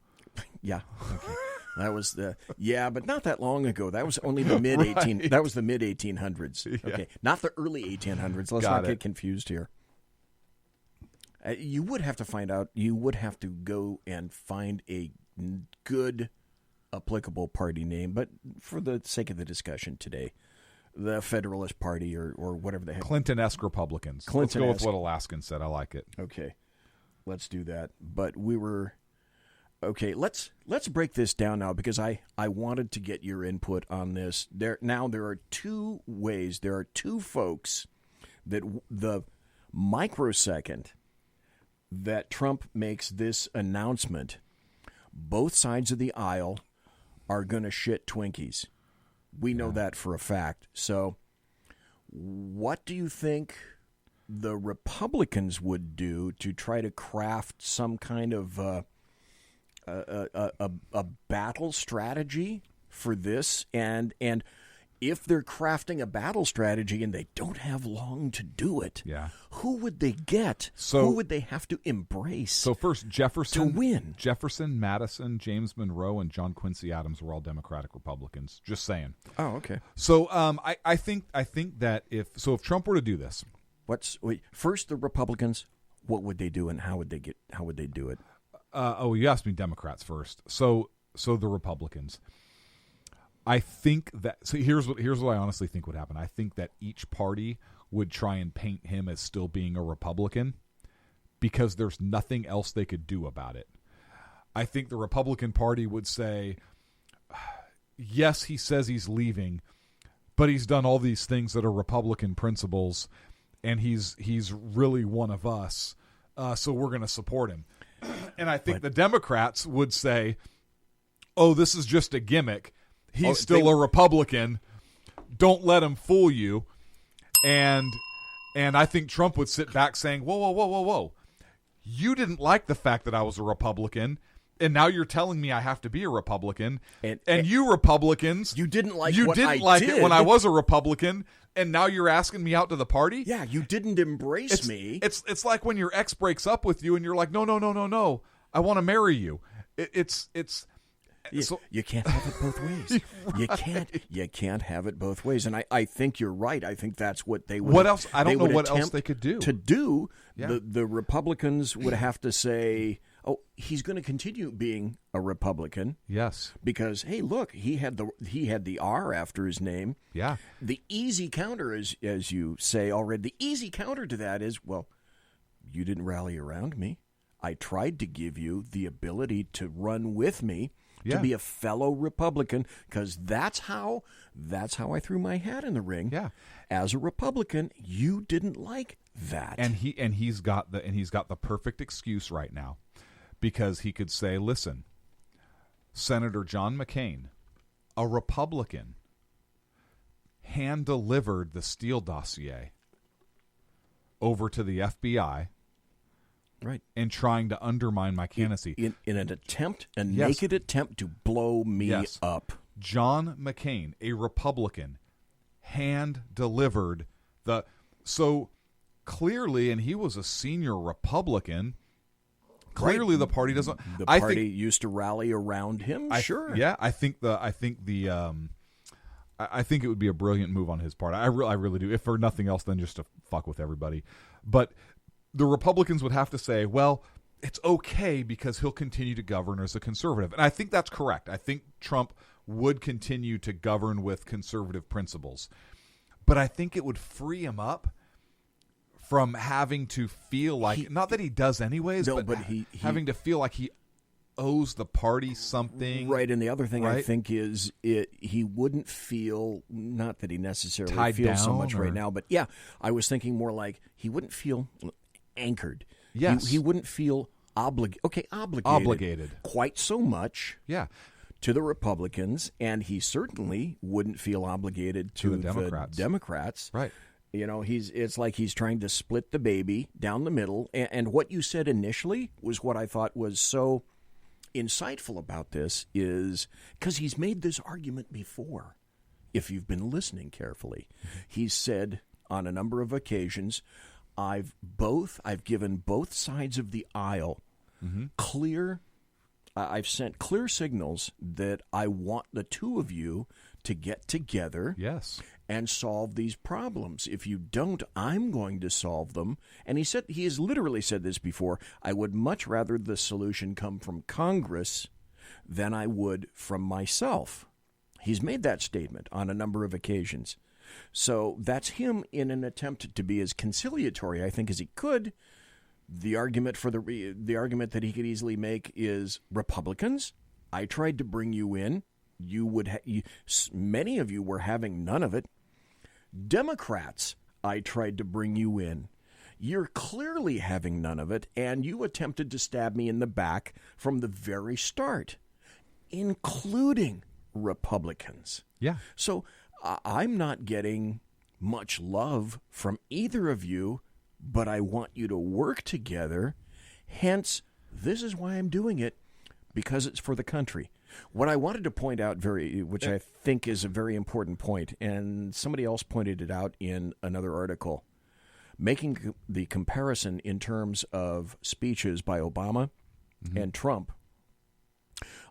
Speaker 3: Yeah. Okay. That was but not that long ago. That was only the mid 18. Right. That was the mid 1800s. Yeah. Okay, not the early 1800s. Let's not get confused here. You would have to find out. You would have to go and find a good, applicable party name. But for the sake of the discussion today, the Federalist Party or whatever the heck.
Speaker 4: Clinton-esque Republicans. Let's go with what Alaskan said. I like it.
Speaker 3: Okay, let's do that. But we were. Okay, let's break this down now because I wanted to get your input on this. There are two ways. There are two folks that microsecond that Trump makes this announcement, both sides of the aisle are going to shit Twinkies. We know that for a fact. So what do you think the Republicans would do to try to craft some kind of a battle strategy for this? And if they're crafting a battle strategy and they don't have long to do it, who would they get? Who would they have to embrace?
Speaker 4: So first, Jefferson
Speaker 3: to win.
Speaker 4: Jefferson, Madison, James Monroe, and John Quincy Adams were all Democratic Republicans. Just saying.
Speaker 3: Oh, okay.
Speaker 4: So I think that if Trump were to do this,
Speaker 3: first the Republicans, what would they do and how would they do it?
Speaker 4: You asked me Democrats first. So the Republicans. I think that here's what I honestly think would happen. I think that each party would try and paint him as still being a Republican because there's nothing else they could do about it. I think the Republican Party would say, yes, he says he's leaving, but he's done all these things that are Republican principles, and he's really one of us, so we're going to support him. And I think the Democrats would say, oh, this is just a gimmick. He's still a Republican. Don't let him fool you. And I think Trump would sit back saying, whoa. You didn't like the fact that I was a Republican, and now you're telling me I have to be a Republican. And you Republicans,
Speaker 3: you didn't like
Speaker 4: it when I was a Republican, and now you're asking me out to the party?
Speaker 3: Yeah, you didn't embrace me.
Speaker 4: It's like when your ex breaks up with you and you're like, no. I want to marry you.
Speaker 3: You can't have it both ways. Right. You can't have it both ways. And I think you're right. I think that's what they would.
Speaker 4: What else? I don't know what else they could do.
Speaker 3: The Republicans would have to say, oh, he's going to continue being a Republican.
Speaker 4: Yes.
Speaker 3: Because hey, look, he had the R after his name.
Speaker 4: Yeah.
Speaker 3: The easy counter is, as you say already, the easy counter to that is, well, you didn't rally around me. I tried to give you the ability to run with me. To be a fellow Republican, because that's how I threw my hat in the ring.
Speaker 4: Yeah.
Speaker 3: As a Republican, you didn't like that.
Speaker 4: And he's got the perfect excuse right now, because he could say, listen, Senator John McCain, a Republican, hand-delivered the Steele dossier over to the FBI.
Speaker 3: Right.
Speaker 4: And trying to undermine my candidacy.
Speaker 3: In an attempt, naked attempt to blow me up.
Speaker 4: John McCain, a Republican, hand-delivered so clearly, and he was a senior Republican, clearly the party doesn't...
Speaker 3: The party used to rally around him, sure.
Speaker 4: Yeah, I think it would be a brilliant move on his part. I really do, if for nothing else than just to fuck with everybody. But the Republicans would have to say, well, it's okay because he'll continue to govern as a conservative. And I think that's correct. I think Trump would continue to govern with conservative principles. But I think it would free him up from having to feel like, not that he does anyways, but having to feel like he owes the party something.
Speaker 3: Right, and the other thing I think is he wouldn't feel, not that he necessarily feels so much right now, but yeah, I was thinking more like he wouldn't feel anchored.
Speaker 4: Yes.
Speaker 3: He wouldn't feel obligated quite so much.
Speaker 4: Yeah.
Speaker 3: To the Republicans, and he certainly wouldn't feel obligated to the Democrats.
Speaker 4: Right.
Speaker 3: You know, it's like he's trying to split the baby down the middle. And what you said initially was what I thought was so insightful about this, is because he's made this argument before. If you've been listening carefully, he's said on a number of occasions, I've given both sides of the aisle I've sent clear signals that I want the two of you to get together and solve these problems. If you don't, I'm going to solve them. And he has literally said this before, I would much rather the solution come from Congress than I would from myself. He's made that statement on a number of occasions. So that's him in an attempt to be as conciliatory, I think, as he could. The argument that he could easily make is, Republicans, I tried to bring you in. Many of you were having none of it. Democrats, I tried to bring you in. You're clearly having none of it, and you attempted to stab me in the back from the very start, including Republicans.
Speaker 4: Yeah.
Speaker 3: So I'm not getting much love from either of you, but I want you to work together. Hence, this is why I'm doing it, because it's for the country. What I wanted to point out, which I think is a very important point, and somebody else pointed it out in another article, making the comparison in terms of speeches by Obama and Trump.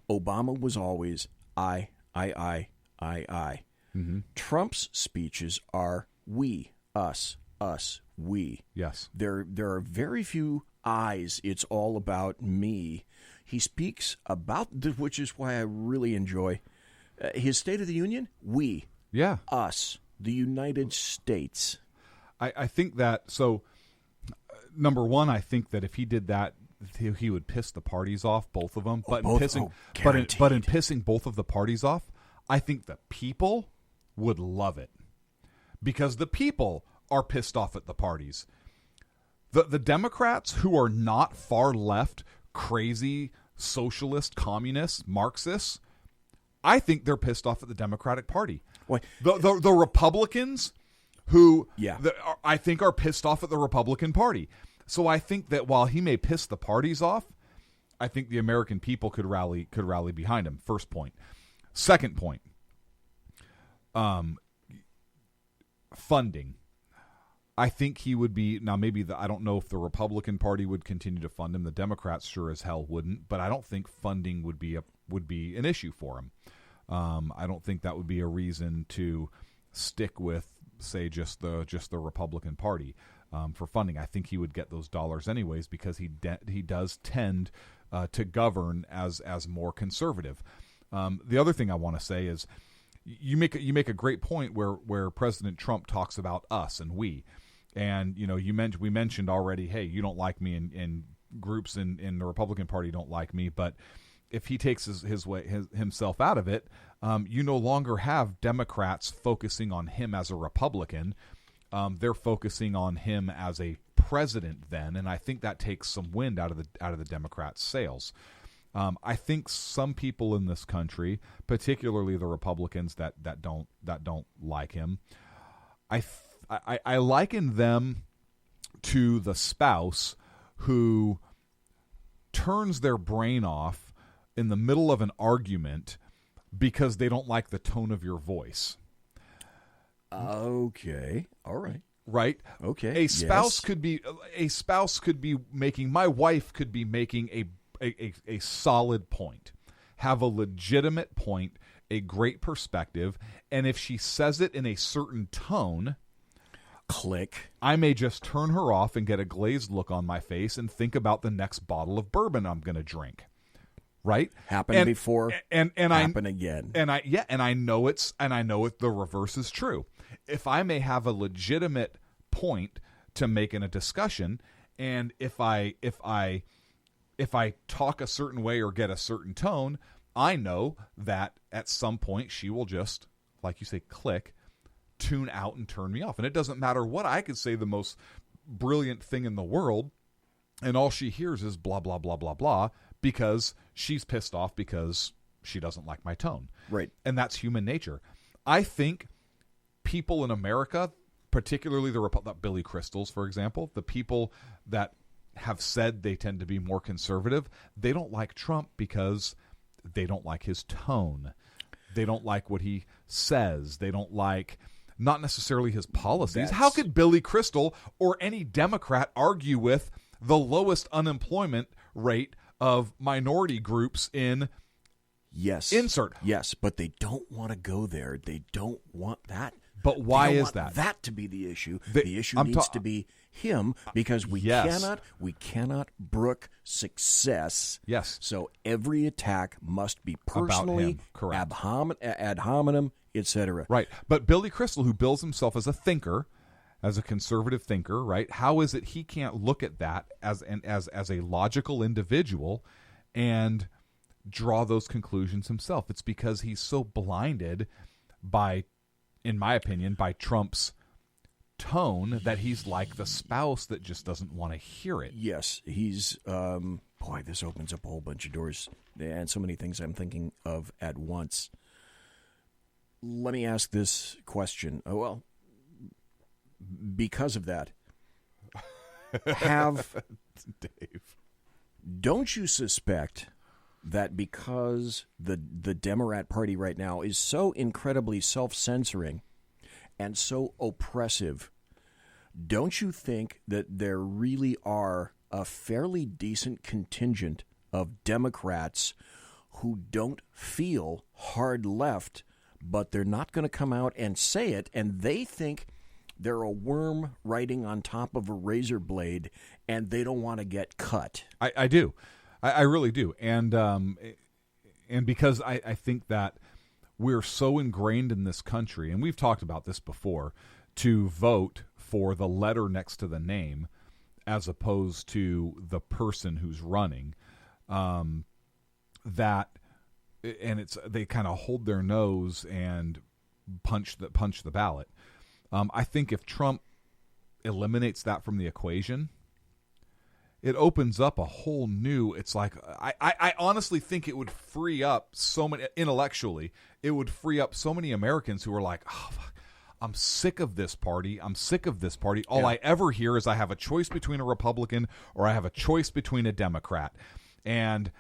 Speaker 3: Obama was always I.
Speaker 4: Mm-hmm.
Speaker 3: Trump's speeches are we, us, we.
Speaker 4: Yes.
Speaker 3: There are very few I's. It's all about me. He speaks about, which is why I really enjoy his State of the Union. We.
Speaker 4: Yeah.
Speaker 3: Us. The United States.
Speaker 4: I think that, so, number one, I think that if he did that, he would piss the parties off, both of them. But in pissing both of the parties off, I think the people would love it. Because the people are pissed off at the parties. The Democrats, who are not far left, crazy, socialist, communist, Marxists, I think they're pissed off at the Democratic Party.
Speaker 3: Why?
Speaker 4: The Republicans, who
Speaker 3: yeah.
Speaker 4: I think are pissed off at the Republican Party. So I think that while he may piss the parties off, I think the American people could rally behind him. First point. Second point. Funding. I think he would be, now maybe I don't know if the Republican Party would continue to fund him. The Democrats sure as hell wouldn't, but I don't think funding would be an issue for him. I don't think that would be a reason to stick with, say, just the Republican Party for funding. I think he would get those dollars anyways because he does tend to govern as more conservative. The other thing I want to say is you make a great point where President Trump talks about us and we. And we mentioned already, hey, you don't like me, and groups in the Republican Party don't like me. But if he takes himself out of it, you no longer have Democrats focusing on him as a Republican. They're focusing on him as a president then, and I think that takes some wind out of the Democrats' sails. I think some people in this country, particularly the Republicans that don't like him, I liken them to the spouse who turns their brain off in the middle of an argument because they don't like the tone of your voice.
Speaker 3: Okay. All right.
Speaker 4: Right?
Speaker 3: Okay.
Speaker 4: A spouse could be making, my wife could be making a solid point, have a legitimate point, a great perspective, and if she says it in a certain tone,
Speaker 3: click,
Speaker 4: I may just turn her off and get a glazed look on my face and think about the next bottle of bourbon I'm going to drink. Right?
Speaker 3: Happened before and happen again.
Speaker 4: And I know the reverse is true. If I may have a legitimate point to make in a discussion, and if I talk a certain way or get a certain tone, I know that at some point she will just, like you say, click, tune out and turn me off. And it doesn't matter what I could say the most brilliant thing in the world, and all she hears is blah, blah, blah, blah, blah, because she's pissed off because she doesn't like my tone.
Speaker 3: Right.
Speaker 4: And that's human nature. I think people in America, particularly the Billy Crystals, for example, the people that have said they tend to be more conservative, they don't like Trump because they don't like his tone. They don't like what he says. They don't like, not necessarily his policies. How could Billy Crystal or any Democrat argue with the lowest unemployment rate of minority groups in insert?
Speaker 3: Yes, but they don't want to go there. They don't want that.
Speaker 4: But why is
Speaker 3: that?
Speaker 4: That
Speaker 3: to be the issue. The issue needs to be him, because we cannot brook success.
Speaker 4: Yes.
Speaker 3: So every attack must be personally, ad hominem, etc.
Speaker 4: Right. But Billy Crystal, who bills himself as a thinker, as a conservative thinker, right? How is it he can't look at that as a logical individual and draw those conclusions himself? It's because he's so blinded by, in my opinion, by Trump's tone that he's like the spouse that just doesn't want to hear it.
Speaker 3: Yes, he's boy, this opens up a whole bunch of doors and so many things I'm thinking of at once. Let me ask this question. Oh, well, because of that,
Speaker 4: Dave,
Speaker 3: don't you suspect that because the Democrat Party right now is so incredibly self-censoring and so oppressive, don't you think that there really are a fairly decent contingent of Democrats who don't feel hard left, but they're not going to come out and say it, and they think they're a worm riding on top of a razor blade, and they don't want to get cut?
Speaker 4: I do. I really do. And because I think that we're so ingrained in this country, and we've talked about this before, to vote for the letter next to the name as opposed to the person who's running, that they kind of hold their nose and punch the ballot. I think if Trump eliminates that from the equation, it opens up a whole new, it's like, I honestly think it would free up so many, intellectually, it would free up so many Americans who are like, oh, fuck, I'm sick of this party. I'm sick of this party. All I ever hear is I have a choice between a Republican or I have a choice between a Democrat. And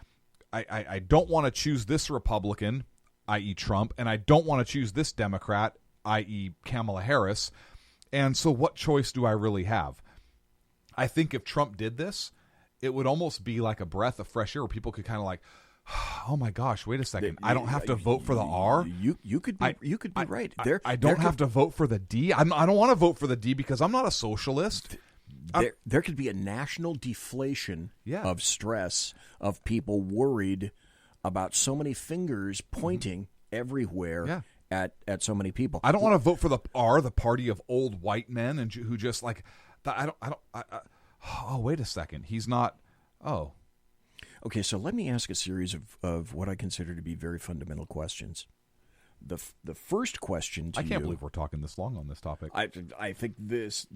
Speaker 4: I don't want to choose this Republican, i.e. Trump, and I don't want to choose this Democrat, i.e. Kamala Harris. And so what choice do I really have? I think if Trump did this, it would almost be like a breath of fresh air where people could kind of like, oh my gosh, wait a second. I don't have to vote for the R.
Speaker 3: You could be right.
Speaker 4: I don't have to vote for the D. I don't want to vote for the D because I'm not a socialist.
Speaker 3: There could be a national deflation of stress of people worried about so many fingers pointing everywhere at so many people.
Speaker 4: I don't want to vote for the R, the party of old white men and who just like oh, wait a second. He's not. Oh.
Speaker 3: Okay, so let me ask a series of what I consider to be very fundamental questions. The first question to you...
Speaker 4: I can't believe we're talking this long on this topic.
Speaker 3: I think this,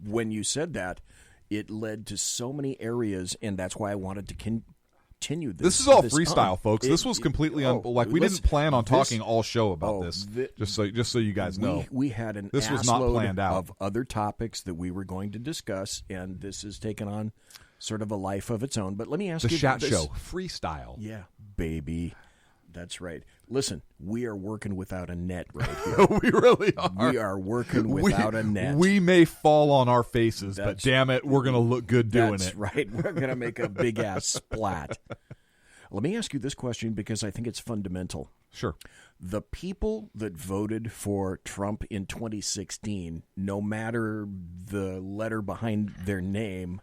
Speaker 3: when you said that, it led to so many areas, and that's why I wanted to continue this.
Speaker 4: This is all freestyle, folks. This was completely we didn't plan on talking all show about this. Just so you guys know,
Speaker 3: we had this was not planned out of other topics that we were going to discuss, and this has taken on sort of a life of its own. But let me ask you,
Speaker 4: the chat show freestyle,
Speaker 3: yeah, baby. That's right. Listen, we are working without a net right here.
Speaker 4: We really are.
Speaker 3: We are working without a net.
Speaker 4: We may fall on our faces, but damn it, we're going to look good doing it.
Speaker 3: That's right. We're going to make a big-ass splat. Let me ask you this question because I think it's fundamental.
Speaker 4: Sure.
Speaker 3: The people that voted for Trump in 2016, no matter the letter behind their name,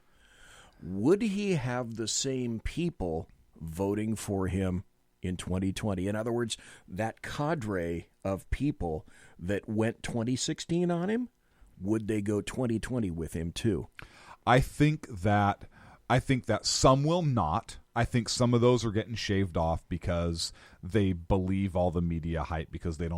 Speaker 3: would he have the same people voting for him in 2020? In other words, that cadre of people that went 2016 on him, would they go 2020 with him too?
Speaker 4: I think that some will not. I think some of those are getting shaved off because they believe all the media hype because they're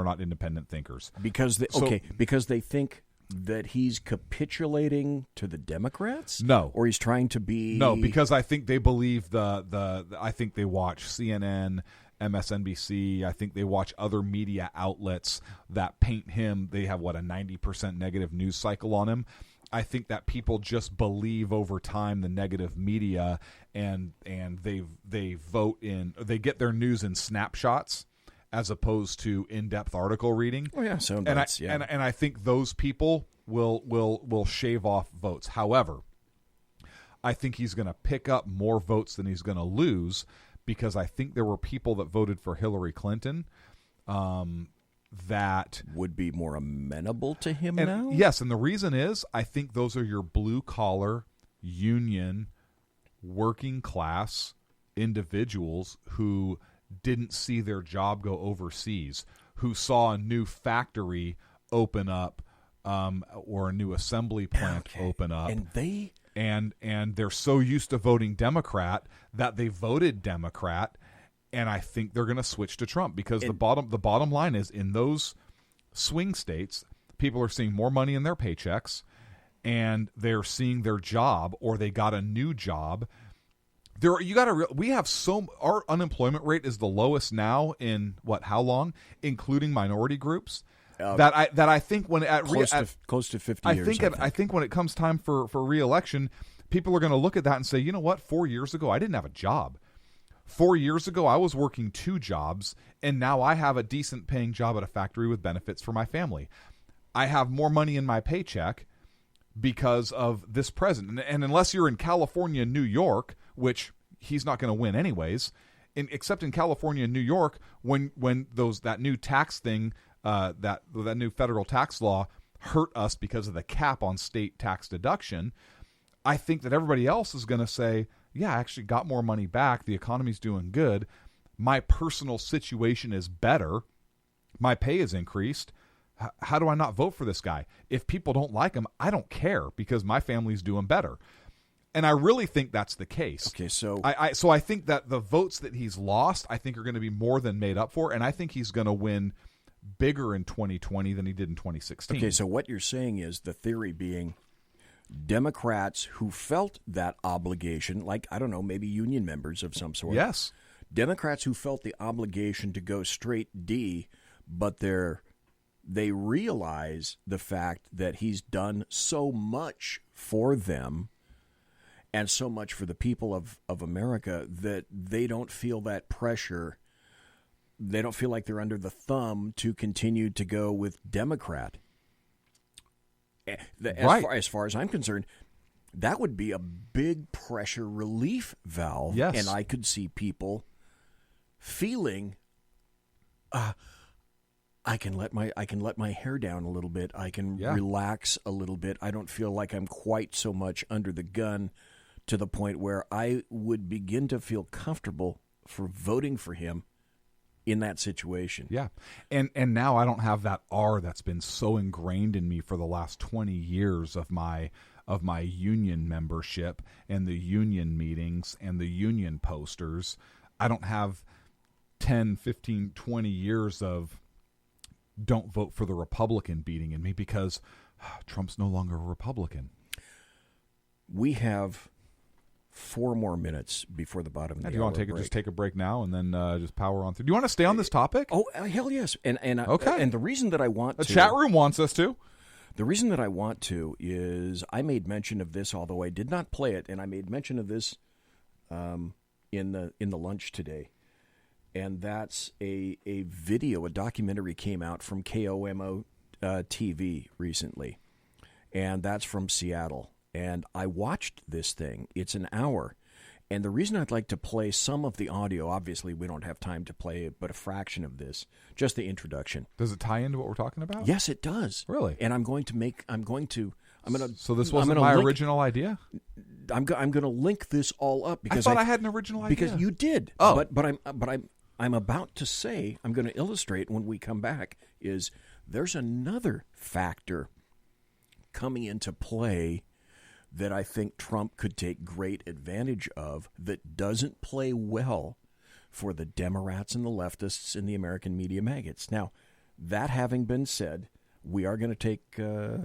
Speaker 4: not independent thinkers.
Speaker 3: Because they think that he's capitulating to the Democrats?
Speaker 4: No.
Speaker 3: Or he's trying to be...
Speaker 4: No, because I think they believe I think they watch CNN, MSNBC. I think they watch other media outlets that paint him. They have, a 90% negative news cycle on him. I think that people just believe over time the negative media and they vote in... They get their news in snapshots as opposed to in-depth article reading.
Speaker 3: Oh yeah, so
Speaker 4: and I think those people will shave off votes. However, I think he's going to pick up more votes than he's going to lose because I think there were people that voted for Hillary Clinton that
Speaker 3: would be more amenable to him now.
Speaker 4: Yes, and the reason is I think those are your blue-collar, union, working-class individuals who didn't see their job go overseas, who saw a new factory open up or a new assembly plant open up. And they're so used to voting Democrat that they voted Democrat, and I think they're going to switch to Trump because the bottom line is in those swing states, people are seeing more money in their paychecks, and they're seeing their job, or they got a new job. Our unemployment rate is the lowest now in how long, including minority groups. That I think when
Speaker 3: close to 50 years.
Speaker 4: I think when it comes time for re-election, people are going to look at that and say, you know what? 4 years ago, I didn't have a job. 4 years ago, I was working 2 jobs, and now I have a decent paying job at a factory with benefits for my family. I have more money in my paycheck because of this president. And unless you're in California and New York, which he's not going to win anyways, except in California and New York, when that new tax thing, that new federal tax law hurt us because of the cap on state tax deduction, I think that everybody else is going to say, yeah, I actually got more money back. The economy's doing good. My personal situation is better. My pay is increased. How do I not vote for this guy? If people don't like him, I don't care because my family's doing better. And I really think that's the case.
Speaker 3: Okay, so
Speaker 4: I think that the votes that he's lost, I think are going to be more than made up for, and I think he's going to win bigger in 2020 than he did in 2016.
Speaker 3: Okay, so what you're saying is the theory being Democrats who felt that obligation, like, I don't know, maybe union members of some sort.
Speaker 4: Yes.
Speaker 3: Democrats who felt the obligation to go straight D, but they realize the fact that he's done so much for them and so much for the people of America that they don't feel that pressure. They don't feel like they're under the thumb to continue to go with Democrat. As far as I'm concerned, that would be a big pressure relief valve.
Speaker 4: Yes.
Speaker 3: And I could see people feeling, I can let my hair down a little bit. I can relax a little bit. I don't feel like I'm quite so much under the gun to the point where I would begin to feel comfortable for voting for him in that situation.
Speaker 4: Yeah. And now I don't have that R that's been so ingrained in me for the last 20 years of my union membership and the union meetings and the union posters. I don't have 10, 15, 20 years of don't vote for the Republican beating in me because Trump's no longer a Republican.
Speaker 3: We have 4 more minutes before the bottom of the hour.
Speaker 4: Do you want to just take a break now and then just power on through? Do you want to stay on this topic?
Speaker 3: Oh, hell yes. And
Speaker 4: okay.
Speaker 3: And the reason that I want
Speaker 4: the chat room wants us to.
Speaker 3: The reason that I want to is I made mention of this, although I did not play it, and I made mention of this in the lunch today. And that's a video, a documentary came out from KOMO TV recently, and that's from Seattle. And I watched this thing. It's an hour. And the reason I'd like to play some of the audio, obviously we don't have time to play it, but a fraction of this, just the introduction.
Speaker 4: Does it tie into what we're talking about?
Speaker 3: Yes, it does.
Speaker 4: Really?
Speaker 3: And
Speaker 4: So this wasn't my original idea?
Speaker 3: I'm going to link this all up because
Speaker 4: I thought I had an original idea.
Speaker 3: Because you did.
Speaker 4: Oh.
Speaker 3: But I'm about to say, I'm going to illustrate when we come back, is there's another factor coming into play that I think Trump could take great advantage of that doesn't play well for the Democrats and the leftists and the American media maggots. Now, that having been said, we are going to take about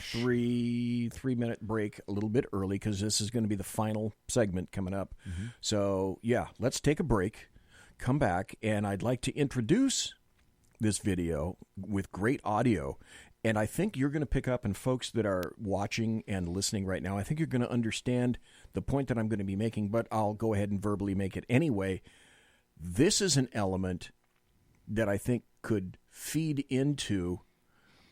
Speaker 3: three-minute break a little bit early because this is going to be the final segment coming up. Mm-hmm. So, yeah, let's take a break, come back, and I'd like to introduce this video with great audio. And I think you're going to pick up, and folks that are watching and listening right now, I think you're going to understand the point that I'm going to be making, but I'll go ahead and verbally make it anyway. This is an element that I think could feed into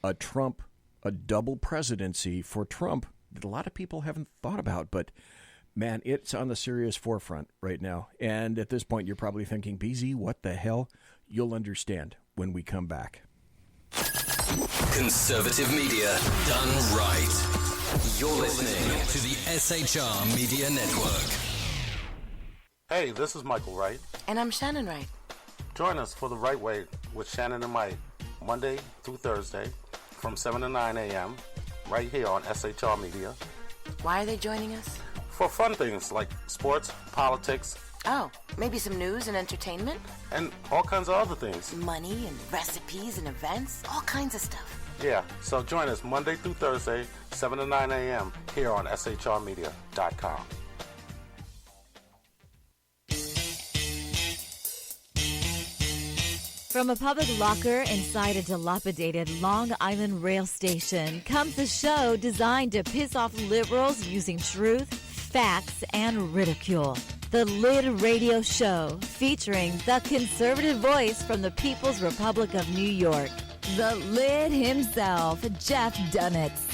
Speaker 3: a double presidency for Trump that a lot of people haven't thought about. But, man, it's on the serious forefront right now. And at this point, you're probably thinking, BZ, what the hell? You'll understand when we come back.
Speaker 21: Conservative media done right. You're listening to the SHR Media Network.
Speaker 16: Hey, this is Michael Wright.
Speaker 17: And I'm Shannon Wright.
Speaker 16: Join us for The Right Way with Shannon and Mike, Monday through Thursday from 7 to 9 a.m. right here on SHR Media.
Speaker 17: Why are they joining us?
Speaker 16: For fun things like sports, politics,
Speaker 17: Oh, maybe some news and entertainment?
Speaker 16: And all kinds of other things.
Speaker 17: Money and recipes and events, all kinds of stuff.
Speaker 16: Yeah, so join us Monday through Thursday, 7 to 9 a.m. here on shrmedia.com.
Speaker 1: From a public locker inside a dilapidated Long Island rail station comes a show designed to piss off liberals using truth, facts, and ridicule. The Lid Radio Show, featuring the conservative voice from the People's Republic of New York, the Lid himself, Jeff Dunitz.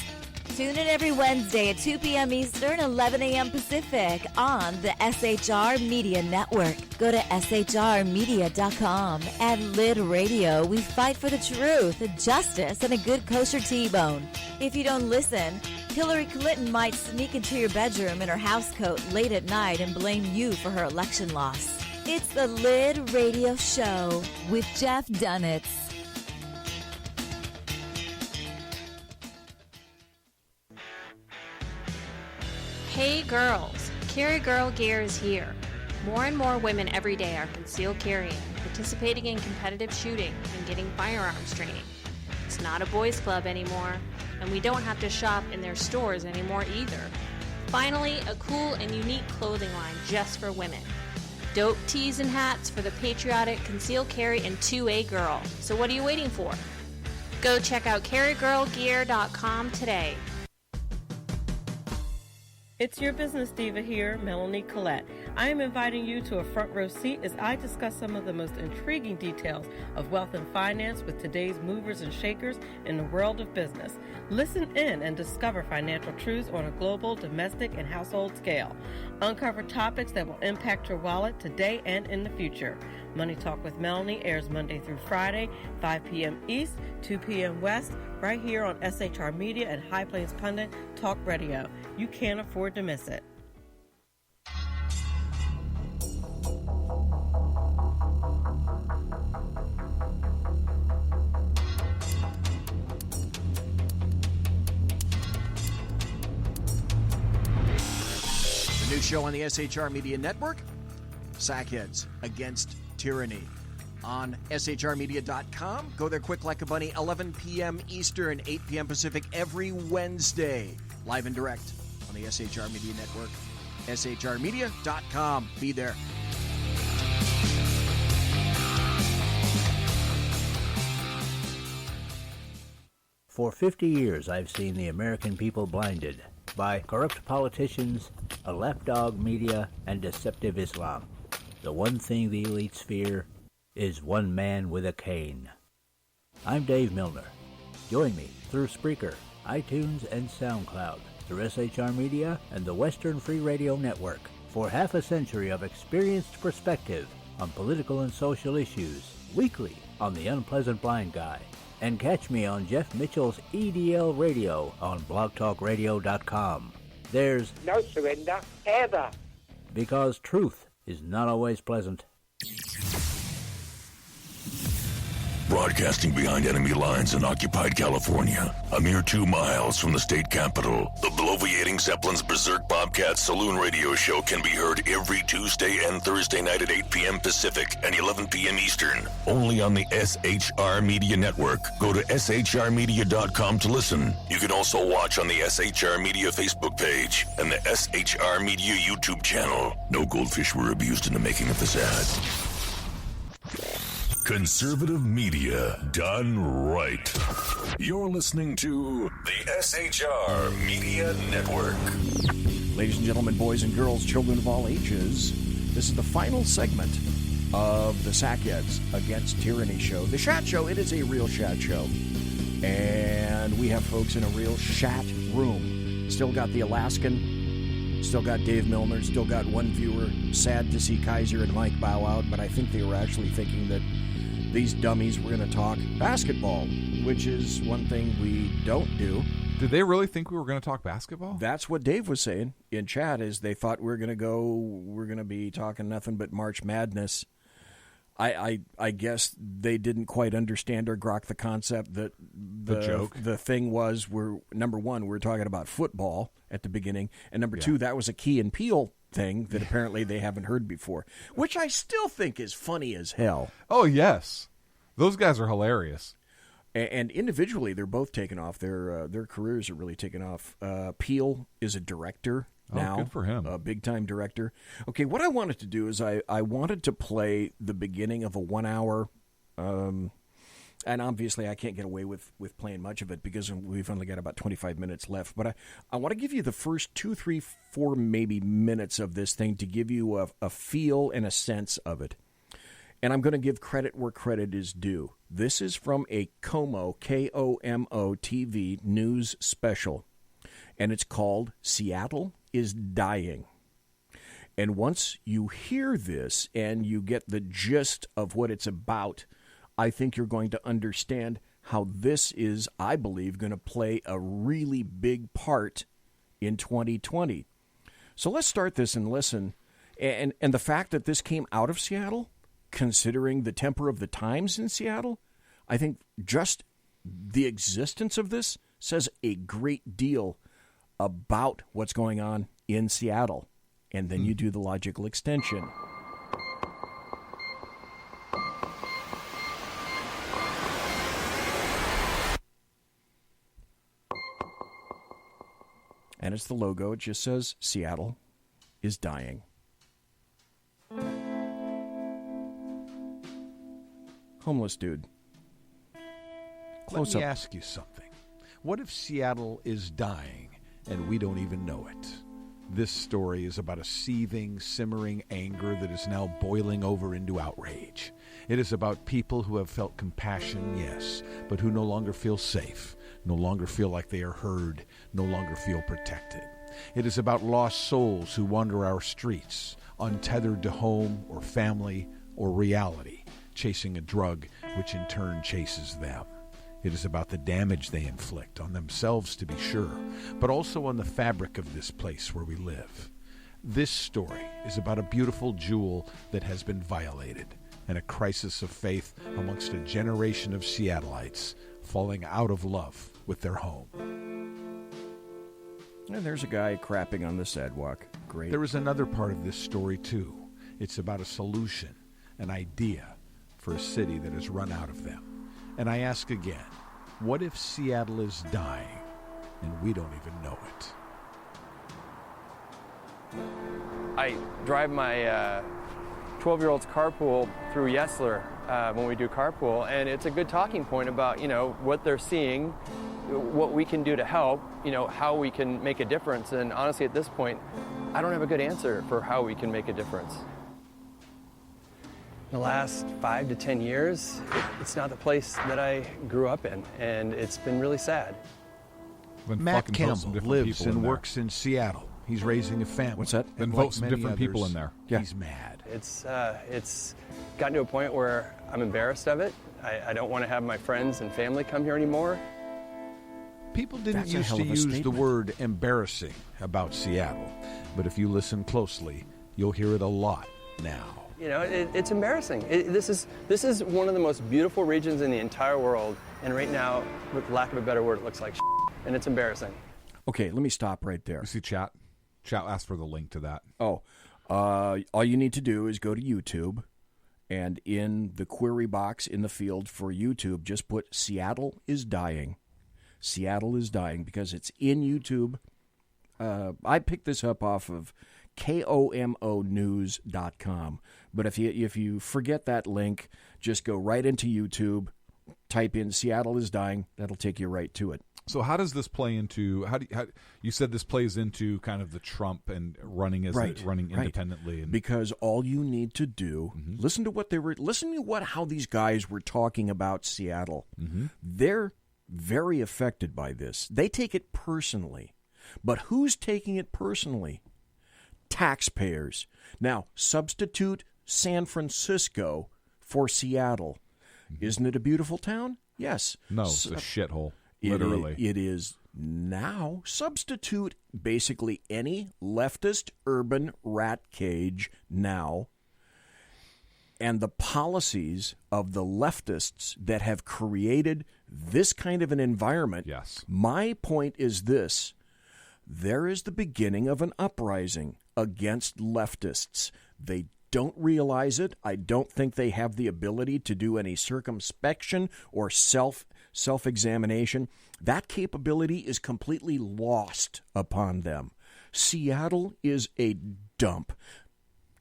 Speaker 1: Tune in every Wednesday at 2 p.m. Eastern, 11 a.m. Pacific on the SHR Media Network. Go to shrmedia.com. At Lid Radio, we fight for the truth, justice, and a good kosher T-bone. If you don't listen, Hillary Clinton might sneak into your bedroom in her housecoat late at night and blame you for her election loss. It's the Lid Radio Show with Jeff Dunitz.
Speaker 22: Hey girls, Carry Girl Gear is here. More and more women every day are concealed carrying, participating in competitive shooting, and getting firearms training. It's not a boys' club anymore, and we don't have to shop in their stores anymore either. Finally, a cool and unique clothing line just for women. Dope tees and hats for the patriotic, concealed carry, and 2A girl. So what are you waiting for? Go check out carrygirlgear.com today.
Speaker 14: It's your business diva here, Melanie Collette. I am inviting you to a front row seat as I discuss some of the most intriguing details of wealth and finance with today's movers and shakers in the world of business. Listen in and discover financial truths on a global, domestic, and household scale. Uncover topics that will impact your wallet today and in the future. Money Talk with Melanie airs Monday through Friday, 5 p.m. East, 2 p.m. West, right here on SHR Media and High Plains Pundit Talk Radio. You can't afford to miss it.
Speaker 3: The new show on the SHR Media Network, Sackheads Against Tyranny. On shrmedia.com. Go there quick like a bunny, 11 p.m. Eastern, 8 p.m. Pacific every Wednesday. Live and direct on the SHR Media Network. shrmedia.com. Be there.
Speaker 13: For 50 years, I've seen the American people blinded by corrupt politicians, a lapdog media, and deceptive Islam. The one thing the elites fear is one man with a cane. I'm Dave Milner. Join me through Spreaker, iTunes, and SoundCloud, through SHR Media and the Western Free Radio Network, for half a century of experienced perspective on political and social issues, weekly on The Unpleasant Blind Guy. And catch me on Jeff Mitchell's EDL Radio on blogtalkradio.com. There's
Speaker 20: no surrender, ever.
Speaker 13: Because truth is not always pleasant.
Speaker 11: Broadcasting behind enemy lines in occupied California, a mere 2 miles from the state capitol, the bloviating Zeppelin's Berserk Bobcat Saloon Radio Show can be heard every Tuesday and Thursday night at 8 p.m. Pacific and 11 p.m. Eastern, only on the SHR Media Network. Go to shrmedia.com to listen. You can also watch on the SHR Media Facebook page and the SHR Media YouTube channel. No goldfish were abused in the making of this ad. Conservative media done right. You're listening to the SHR Media Network.
Speaker 3: Ladies and gentlemen, boys and girls, children of all ages, this is the final segment of the Sackheads Against Tyranny show. The Chat Show, it is a real chat show. And we have folks in a real chat room. Still got the Alaskan, still got Dave Milner, still got one viewer. Sad to see Kaiser and Mike bow out, but I think they were actually thinking that these dummies were going to talk basketball, which is one thing we don't do.
Speaker 4: Did they really think we were going to talk basketball?
Speaker 3: That's what Dave was saying in chat, is they thought we're going to be talking nothing but March Madness. I guess they didn't quite understand or grok the concept that the
Speaker 4: joke.
Speaker 3: The thing was, number one, we're talking about football at the beginning, and number two, that was a Key and Peele thing that apparently they haven't heard before, which I still think is funny as hell.
Speaker 4: Oh, yes. Those guys are hilarious.
Speaker 3: And individually, they're both taking off. Their careers are really taking off. Peele is a director now.
Speaker 4: Good for him.
Speaker 3: A big-time director. Okay, what I wanted to do is I wanted to play the beginning of a 1 hour, and obviously I can't get away with playing much of it because we've only got about 25 minutes left. But I want to give you the first 2, 3, 4 maybe minutes of this thing to give you a feel and a sense of it. And I'm going to give credit where credit is due. This is from a KOMO, K-O-M-O TV news special, and it's called Seattle is Dying. And once you hear this and you get the gist of what it's about, I think you're going to understand how this is, I believe, going to play a really big part in 2020. So let's start this and listen. And the fact that this came out of Seattle, considering the temper of the times in Seattle, I think just the existence of this says a great deal about what's going on in Seattle. And then you do the logical extension. And it's the logo. It just says Seattle is dying. Homeless dude. Close
Speaker 2: Let me
Speaker 3: up.
Speaker 2: ask you something. What if Seattle is dying and we don't even know it? This story is about a seething, simmering anger that is now boiling over into outrage. It is about people who have felt compassion, yes, but who no longer feel safe, no longer feel like they are heard, no longer feel protected. It is about lost souls who wander our streets, untethered to home or family or reality, chasing a drug which in turn chases them. It is about the damage they inflict on themselves, to be sure, but also on the fabric of this place where we live. This story is about a beautiful jewel that has been violated and a crisis of faith amongst a generation of Seattleites falling out of love with their home.
Speaker 3: And there's a guy crapping on the sidewalk. Great.
Speaker 2: There is another part of this story, too. It's about a solution, an idea for a city that has run out of them. And I ask again, what if Seattle is dying and we don't even know it?
Speaker 7: I drive my 12-year-old's carpool through Yesler when we do carpool, and it's a good talking point about, what they're seeing, what we can do to help, how we can make a difference. And honestly, at this point, I don't have a good answer for how we can make a difference. The last 5 to 10 years, it's not the place that I grew up in, and it's been really sad.
Speaker 2: Matt Campbell lives and works in Seattle. He's raising a family.
Speaker 3: What's that?
Speaker 4: Then vote some different people in there.
Speaker 3: Yeah.
Speaker 2: He's mad.
Speaker 7: It's gotten to a point where I'm embarrassed of it. I don't want to have my friends and family come here anymore.
Speaker 2: People didn't
Speaker 3: That's a
Speaker 2: used
Speaker 3: hell
Speaker 2: to
Speaker 3: of a
Speaker 2: use the
Speaker 3: statement.
Speaker 2: word embarrassing about Seattle, but if you listen closely, you'll hear it a lot now.
Speaker 7: It's embarrassing. This is one of the most beautiful regions in the entire world, and right now, with lack of a better word, it looks like shit, and it's embarrassing.
Speaker 3: Okay, let me stop right there.
Speaker 4: You see chat? Chat asked for the link to that.
Speaker 3: Oh, all you need to do is go to YouTube, and in the query box in the field for YouTube, just put Seattle is dying. Seattle is dying, because it's in YouTube. I picked this up off of KOMOnews.com. But if you forget that link, just go right into YouTube, type in Seattle is dying. That'll take you right to it.
Speaker 4: So how does this play into how you said this plays into kind of the Trump and running independently? And
Speaker 3: because all you need to do, listen to how these guys were talking about Seattle. They're very affected by this. They take it personally. But who's taking it personally? Taxpayers. Now, substitute San Francisco for Seattle. Isn't it a beautiful town? Yes.
Speaker 4: No, it's a shithole. Literally.
Speaker 3: It is now. Substitute basically any leftist urban rat cage now, and the policies of the leftists that have created this kind of an environment.
Speaker 4: Yes.
Speaker 3: My point is this. There is the beginning of an uprising against leftists. They don't realize it. I don't think they have the ability to do any circumspection or self-examination. That capability is completely lost upon them. Seattle is a dump.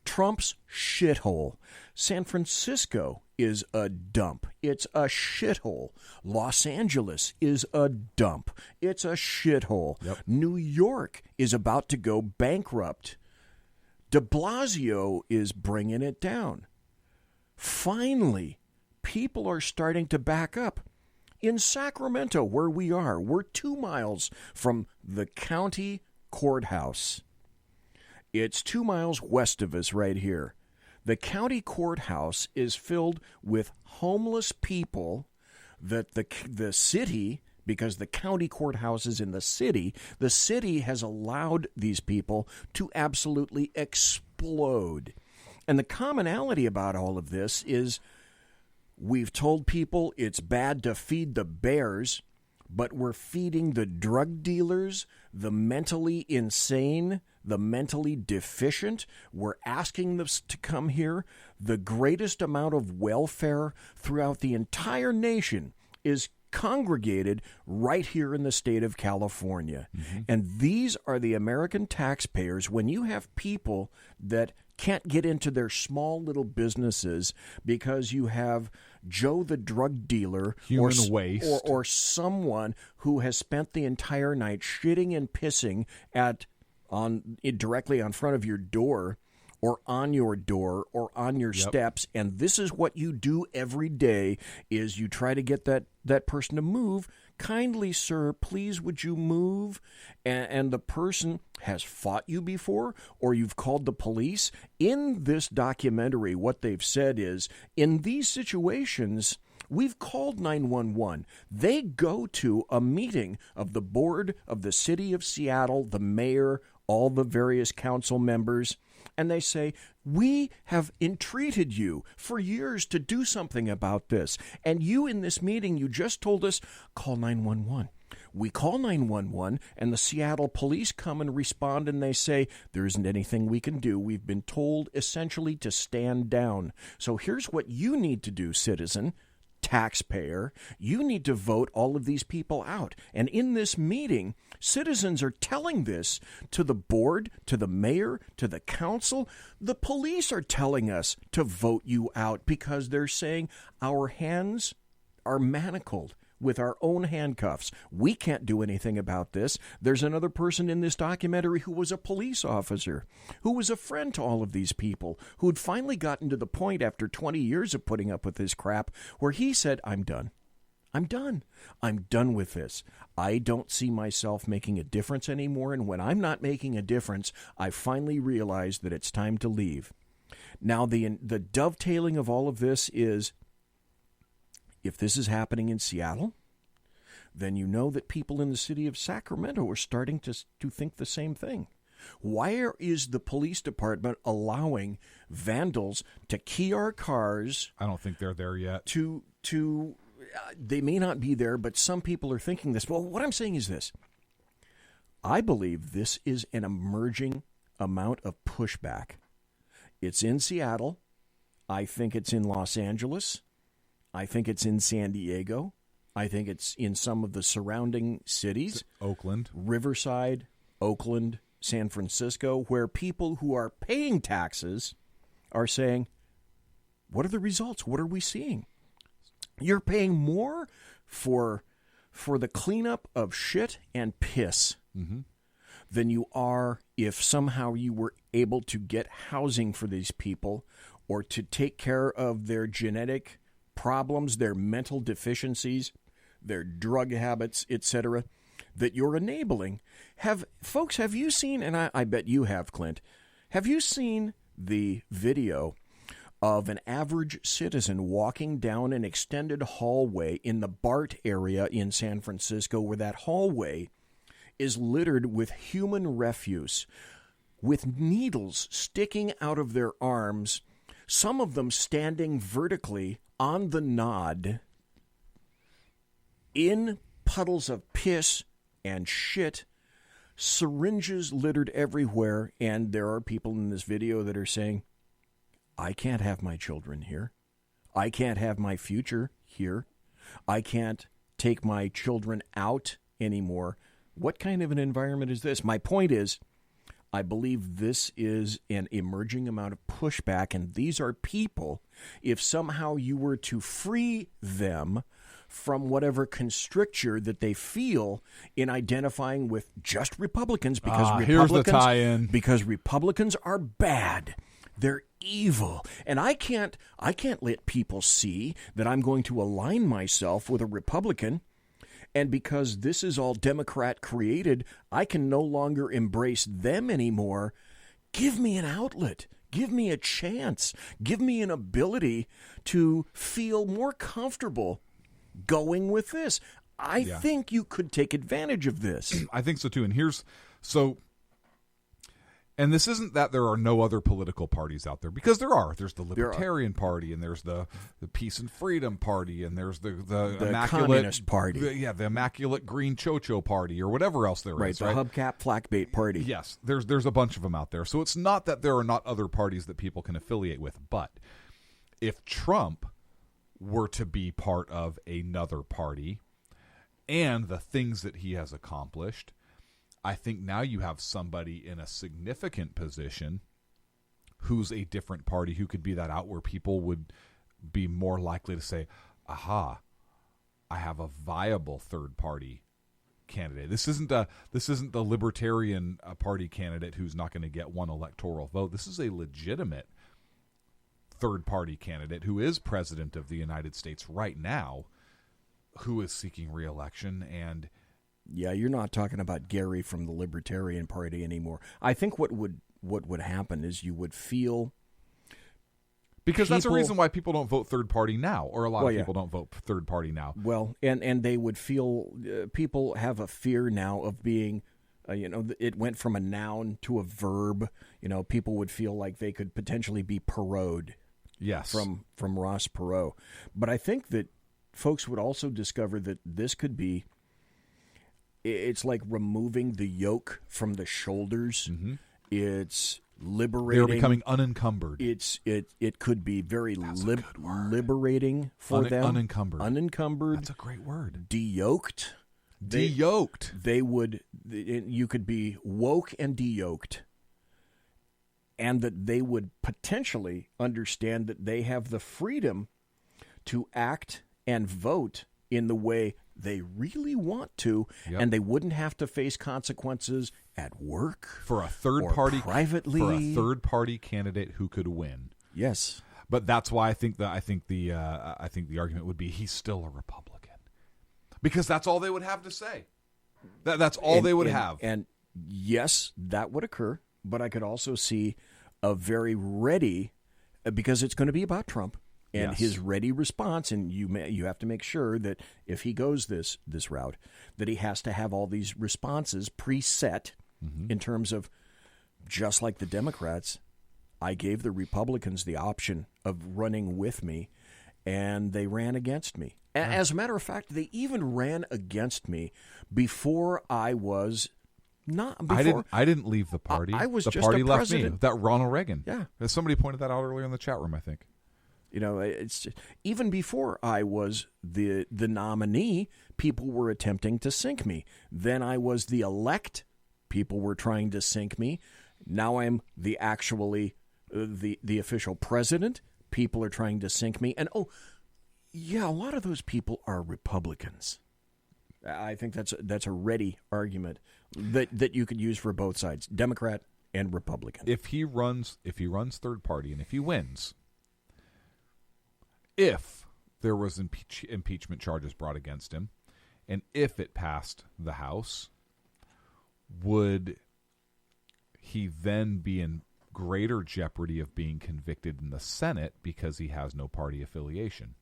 Speaker 3: Trump's shithole. San Francisco is a dump. It's a shithole. Los Angeles is a dump. It's a shithole.
Speaker 4: Yep.
Speaker 3: New York is about to go bankrupt. De Blasio is bringing it down. Finally, people are starting to back up. In Sacramento, where we are, we're 2 miles from the county courthouse. It's 2 miles west of us right here. The county courthouse is filled with homeless people that the city, because the county courthouse is in the city has allowed these people to absolutely explode. And the commonality about all of this is we've told people it's bad to feed the bears, but we're feeding the drug dealers, the mentally insane, the mentally deficient. We're asking them to come here. The greatest amount of welfare throughout the entire nation is congregated right here in the state of California. Mm-hmm. And these are the American taxpayers. When you have people that can't get into their small little businesses because you have Joe the drug dealer or someone who has spent the entire night shitting and pissing directly on front of your door or on your door or on your steps, and this is what you do every day is you try to get that person to move. Kindly, sir, please would you move? And the person has fought you before, or you've called the police. In this documentary, what they've said is, in these situations, we've called 911. They go to a meeting of the board of the city of Seattle, the mayor, all the various council members, and they say, we have entreated you for years to do something about this. And you in this meeting, you just told us, call 911. We call 911, and the Seattle police come and respond, and they say, there isn't anything we can do. We've been told essentially to stand down. So here's what you need to do, citizen, taxpayer. You need to vote all of these people out. And in this meeting, citizens are telling this to the board, to the mayor, to the council. The police are telling us to vote you out because they're saying our hands are manacled with our own handcuffs. We can't do anything about this. There's another person in this documentary who was a police officer, who was a friend to all of these people, who had finally gotten to the point after 20 years of putting up with this crap where he said, I'm done. I'm done. I'm done with this. I don't see myself making a difference anymore, and when I'm not making a difference, I finally realize that it's time to leave. Now, the dovetailing of all of this is, if this is happening in Seattle, then you know that people in the city of Sacramento are starting to think the same thing. Why is the police department allowing vandals to key our cars?
Speaker 4: I don't think they're there yet.
Speaker 3: They may not be there, but some people are thinking this. Well, what I'm saying is this. I believe this is an emerging amount of pushback. It's in Seattle. I think it's in Los Angeles. I think it's in San Diego. I think it's in some of the surrounding cities.
Speaker 4: Oakland.
Speaker 3: Riverside, Oakland, San Francisco, where people who are paying taxes are saying, what are the results? What are we seeing? You're paying more for the cleanup of shit and piss than you are if somehow you were able to get housing for these people or to take care of their genetic problems, their mental deficiencies, their drug habits, etc., that you're enabling. Have you seen, and I bet you have, Clint, have you seen the video of an average citizen walking down an extended hallway in the BART area in San Francisco, where that hallway is littered with human refuse, with needles sticking out of their arms, some of them standing vertically on the nod in puddles of piss and shit, syringes littered everywhere, and there are people in this video that are saying, I can't have my children here. I can't have my future here. I can't take my children out anymore. What kind of an environment is this? My point is, I believe this is an emerging amount of pushback, and these are people, if somehow you were to free them from whatever constricture that they feel in identifying with just Republicans, because
Speaker 4: here's the tie-in.
Speaker 3: Because Republicans are bad. They're evil. And I can't let people see that I'm going to align myself with a Republican. And because this is all Democrat created, I can no longer embrace them anymore. Give me an outlet. Give me a chance. Give me an ability to feel more comfortable going with this. I think you could take advantage of this.
Speaker 4: I think so too. And this isn't that there are no other political parties out there, because there are. There's the Libertarian Party, and there's the Peace and Freedom Party, and there's the immaculate
Speaker 3: Communist Party.
Speaker 4: The immaculate Green Chocho Party, or whatever else there is.
Speaker 3: The Hubcap Flackbait Party.
Speaker 4: Yes, there's a bunch of them out there. So it's not that there are not other parties that people can affiliate with, but if Trump were to be part of another party and the things that he has accomplished, I think now you have somebody in a significant position who's a different party, who could be that out where people would be more likely to say, aha, I have a viable third party candidate. This isn't the Libertarian Party candidate who's not going to get one electoral vote. This is a legitimate third party candidate who is president of the United States right now, who is seeking re-election. And
Speaker 3: yeah, you're not talking about Gary from the Libertarian Party anymore. I think what would happen is you would feel,
Speaker 4: because that's the reason why people don't vote third party now, or a lot of people don't vote third party now.
Speaker 3: Well, and they would feel, people have a fear now of being, it went from a noun to a verb. People would feel like they could potentially be Perot'd.
Speaker 4: Yes.
Speaker 3: From Ross Perot. But I think that folks would also discover that this could be, it's like removing the yoke from the shoulders.
Speaker 4: Mm-hmm.
Speaker 3: It's liberating.
Speaker 4: They're becoming unencumbered.
Speaker 3: It could be very liberating for them.
Speaker 4: Unencumbered.
Speaker 3: Unencumbered.
Speaker 4: That's a great word.
Speaker 3: De-yoked.
Speaker 4: De-yoked.
Speaker 3: You could be woke and de-yoked. And that they would potentially understand that they have the freedom to act and vote in the way they really want to, and they wouldn't have to face consequences at work
Speaker 4: for a third party,
Speaker 3: privately,
Speaker 4: for a third party candidate who could win.
Speaker 3: Yes,
Speaker 4: but that's why I think the argument would be he's still a Republican, because that's all they would have to say. That's all they would have.
Speaker 3: And yes, that would occur. But I could also see a very ready, because it's going to be about Trump and his ready response, and you have to make sure that if he goes this route, that he has to have all these responses preset in terms of, just like the Democrats, I gave the Republicans the option of running with me, and they ran against me. As a matter of fact, they even ran against me before I was.
Speaker 4: I didn't leave the party.
Speaker 3: I was
Speaker 4: the
Speaker 3: just
Speaker 4: party
Speaker 3: a
Speaker 4: left
Speaker 3: president.
Speaker 4: me. That Ronald Reagan.
Speaker 3: Yeah,
Speaker 4: somebody pointed that out earlier in the chat room, I think.
Speaker 3: It's just, even before I was the nominee, people were attempting to sink me. Then I was the elect. People were trying to sink me. Now I'm the official president. People are trying to sink me. And a lot of those people are Republicans. I think that's a ready argument that you could use for both sides, Democrat and Republican.
Speaker 4: If he runs third party, and if he wins, if there was impeachment charges brought against him, and if it passed the House, would he then be in greater jeopardy of being convicted in the Senate because he has no party affiliation?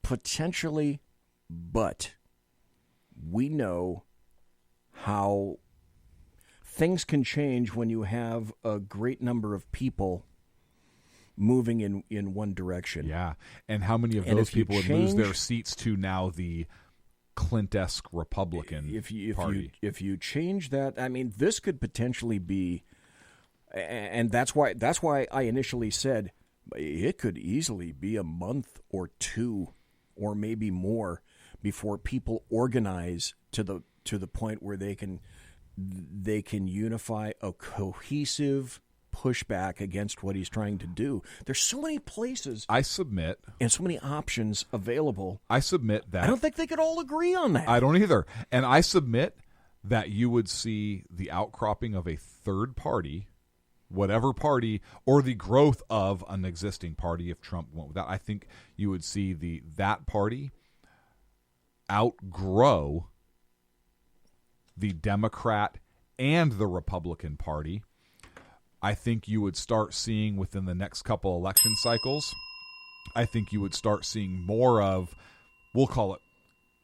Speaker 3: Potentially, but we know how things can change when you have a great number of people moving in one direction.
Speaker 4: Yeah, and how many of those people would lose their seats to now the Clint-esque Republican party.
Speaker 3: If you change that, I mean, this could potentially be, and that's why I initially said it could easily be a month or two, or maybe more, before people organize to the point where they can unify a cohesive pushback against what he's trying to do. There's so many places,
Speaker 4: I submit,
Speaker 3: and so many options available.
Speaker 4: I submit that
Speaker 3: I don't think they could all agree on that.
Speaker 4: I don't either. And I submit that you would see the outcropping of a third party, whatever party, or the growth of an existing party if Trump went with that. I think you would see that party outgrow the Democrat and the Republican Party. I think you would start seeing within the next couple election cycles, I think you would start seeing more of, we'll call it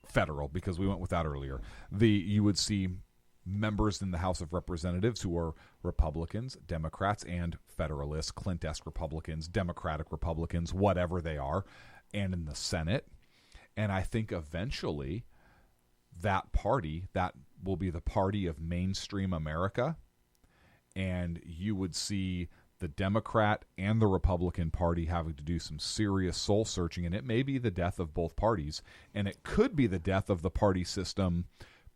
Speaker 4: federal because we went with that earlier. You would see members in the House of Representatives who are Republicans, Democrats, and Federalists, Clint-esque Republicans, Democratic Republicans, whatever they are, and in the Senate. And I think eventually that party, that will be the party of mainstream America, and you would see the Democrat and the Republican Party having to do some serious soul searching, and it may be the death of both parties, and it could be the death of the party system,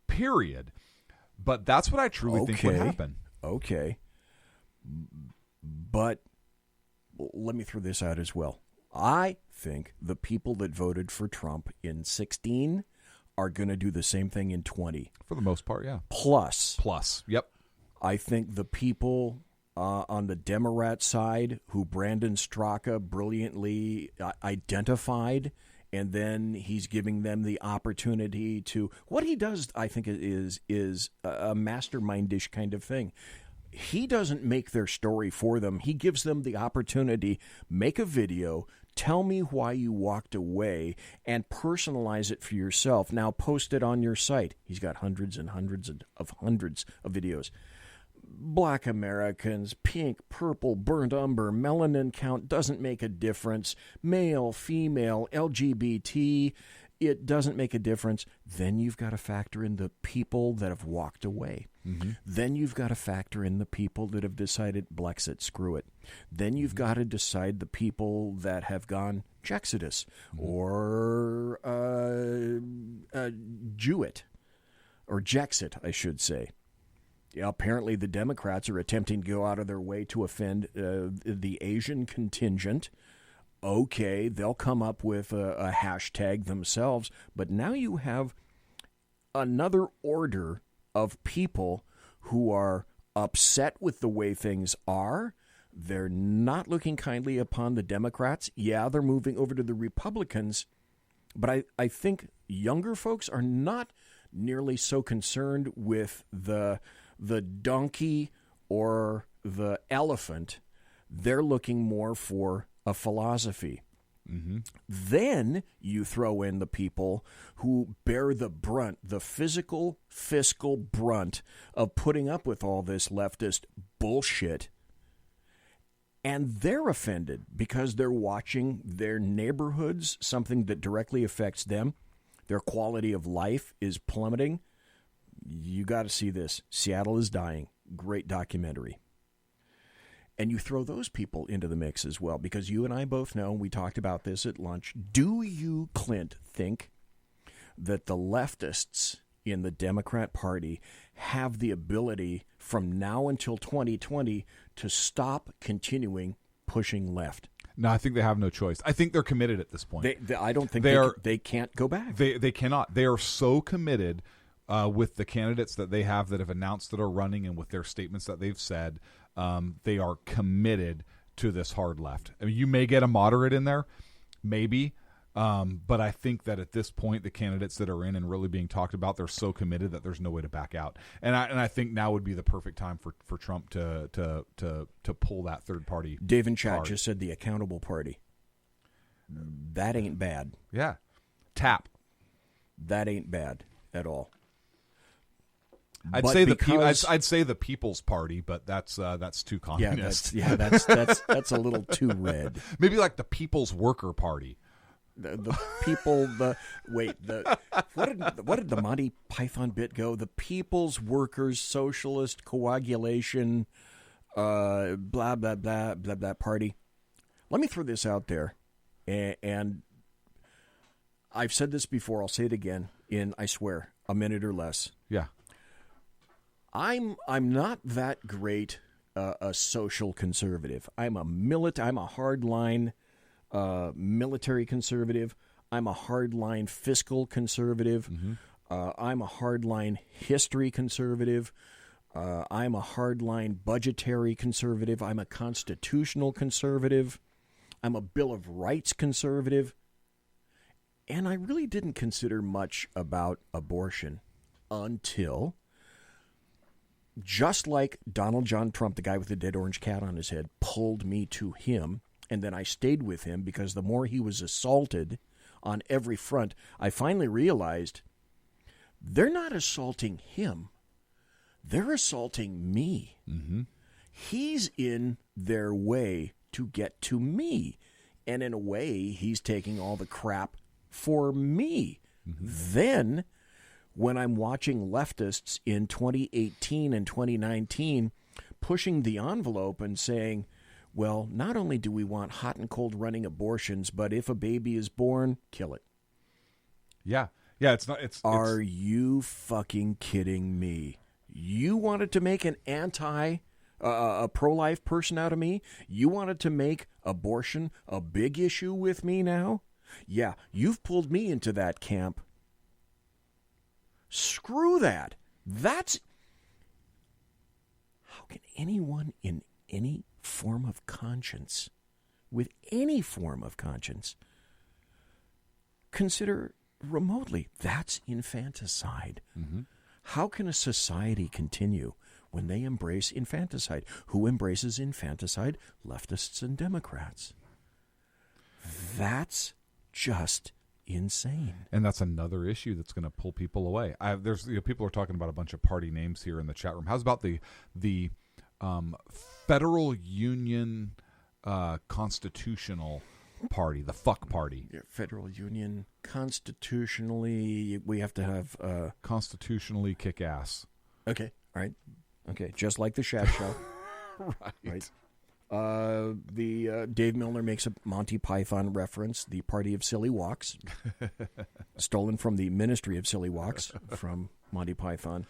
Speaker 4: period. But that's what I truly think would happen.
Speaker 3: Okay. But let me throw this out as well. I think the people that voted for Trump in 2016 are going to do the same thing in 2020.
Speaker 4: For the most part, yeah.
Speaker 3: Plus.
Speaker 4: Yep.
Speaker 3: I think the people on the Democrat side who Brandon Straka brilliantly identified, and then he's giving them the opportunity to, what he does, I think, is a mastermindish kind of thing. He doesn't make their story for them. He gives them the opportunity, make a video, tell me why you walked away, and personalize it for yourself. Now post it on your site. He's got hundreds and hundreds of videos. Black Americans, pink, purple, burnt umber, melanin count doesn't make a difference. Male, female, LGBT, it doesn't make a difference. Then you've got to factor in the people that have walked away. Mm-hmm. Then you've got to factor in the people that have decided, Blexit, screw it. Then you've got to decide the people that have gone Jexodus or Jewett, or Jexit, I should say. Yeah, apparently the Democrats are attempting to go out of their way to offend the Asian contingent. Okay, they'll come up with a hashtag themselves, but now you have another order of people who are upset with the way things are. They're not looking kindly upon the Democrats. Yeah, they're moving over to the Republicans, but I think younger folks are not nearly so concerned with the donkey or the elephant. They're looking more for a philosophy. Mm-hmm. Then you throw in the people who bear the brunt, the physical, fiscal brunt of putting up with all this leftist bullshit. And they're offended because they're watching their neighborhoods, something that directly affects them. Their quality of life is plummeting. You got to see this. Seattle is Dying. Great documentary. And you throw those people into the mix as well, because you and I both know, and we talked about this at lunch, do you, Clint, think that the leftists in the Democrat Party have the ability from now until 2020 to stop continuing pushing left?
Speaker 4: No, I think they have no choice. I think they're committed at this point.
Speaker 3: I don't think they can't go back.
Speaker 4: They cannot. They are so committed with the candidates that they have that have announced that are running, and with their statements that they've said. They are committed to this hard left. I mean, you may get a moderate in there, maybe, but I think that at this point, the candidates that are in and really being talked about, they're so committed that there's no way to back out. And I think now would be the perfect time for Trump to pull that third party.
Speaker 3: Dave in chat just said the accountable party. That ain't bad.
Speaker 4: Yeah, TAP.
Speaker 3: That ain't bad at all.
Speaker 4: I'd say the People's Party, but that's too communist.
Speaker 3: That's a little too red.
Speaker 4: Maybe like the People's Worker Party.
Speaker 3: The people, what did the Monty Python bit go? The People's Workers Socialist Coagulation, blah, blah, blah, blah, blah party. Let me throw this out there, and I've said this before, I'll say it again in, I swear, a minute or less.
Speaker 4: Yeah.
Speaker 3: I'm not that great a social conservative. I'm a hardline military conservative. I'm a hardline fiscal conservative.
Speaker 4: Mm-hmm.
Speaker 3: I'm a hardline history conservative. I'm a hardline budgetary conservative. I'm a constitutional conservative. I'm a Bill of Rights conservative. And I really didn't consider much about abortion until, just like Donald John Trump, the guy with the dead orange cat on his head, pulled me to him, and then I stayed with him because the more he was assaulted on every front, I finally realized they're not assaulting him. They're assaulting me.
Speaker 4: Mm-hmm.
Speaker 3: He's in their way to get to me. And in a way, he's taking all the crap for me.
Speaker 4: Mm-hmm.
Speaker 3: Then, when I'm watching leftists in 2018 and 2019 pushing the envelope and saying, well, not only do we want hot and cold running abortions, but if a baby is born, kill it.
Speaker 4: Yeah. Yeah, it's not.
Speaker 3: Are you fucking kidding me? You wanted to make an a pro-life person out of me? You wanted to make abortion a big issue with me now? Yeah, you've pulled me into that camp. Screw that. How can anyone in any form of conscience, with any form of conscience, consider remotely that's infanticide?
Speaker 4: Mm-hmm.
Speaker 3: How can a society continue when they embrace infanticide? Who embraces infanticide? Leftists and Democrats. That's just insane.
Speaker 4: And that's another issue that's going to pull people away. There's people are talking about a bunch of party names here in the chat room. How's about the Federal Union Constitutional Party, the fuck party?
Speaker 3: Yeah, Federal Union constitutionally, we have to have
Speaker 4: constitutionally kick ass.
Speaker 3: Okay, all right, okay, just like the Shad Show,
Speaker 4: right.
Speaker 3: The Dave Milner makes a Monty Python reference, the Party of Silly Walks, stolen from the Ministry of Silly Walks from Monty Python.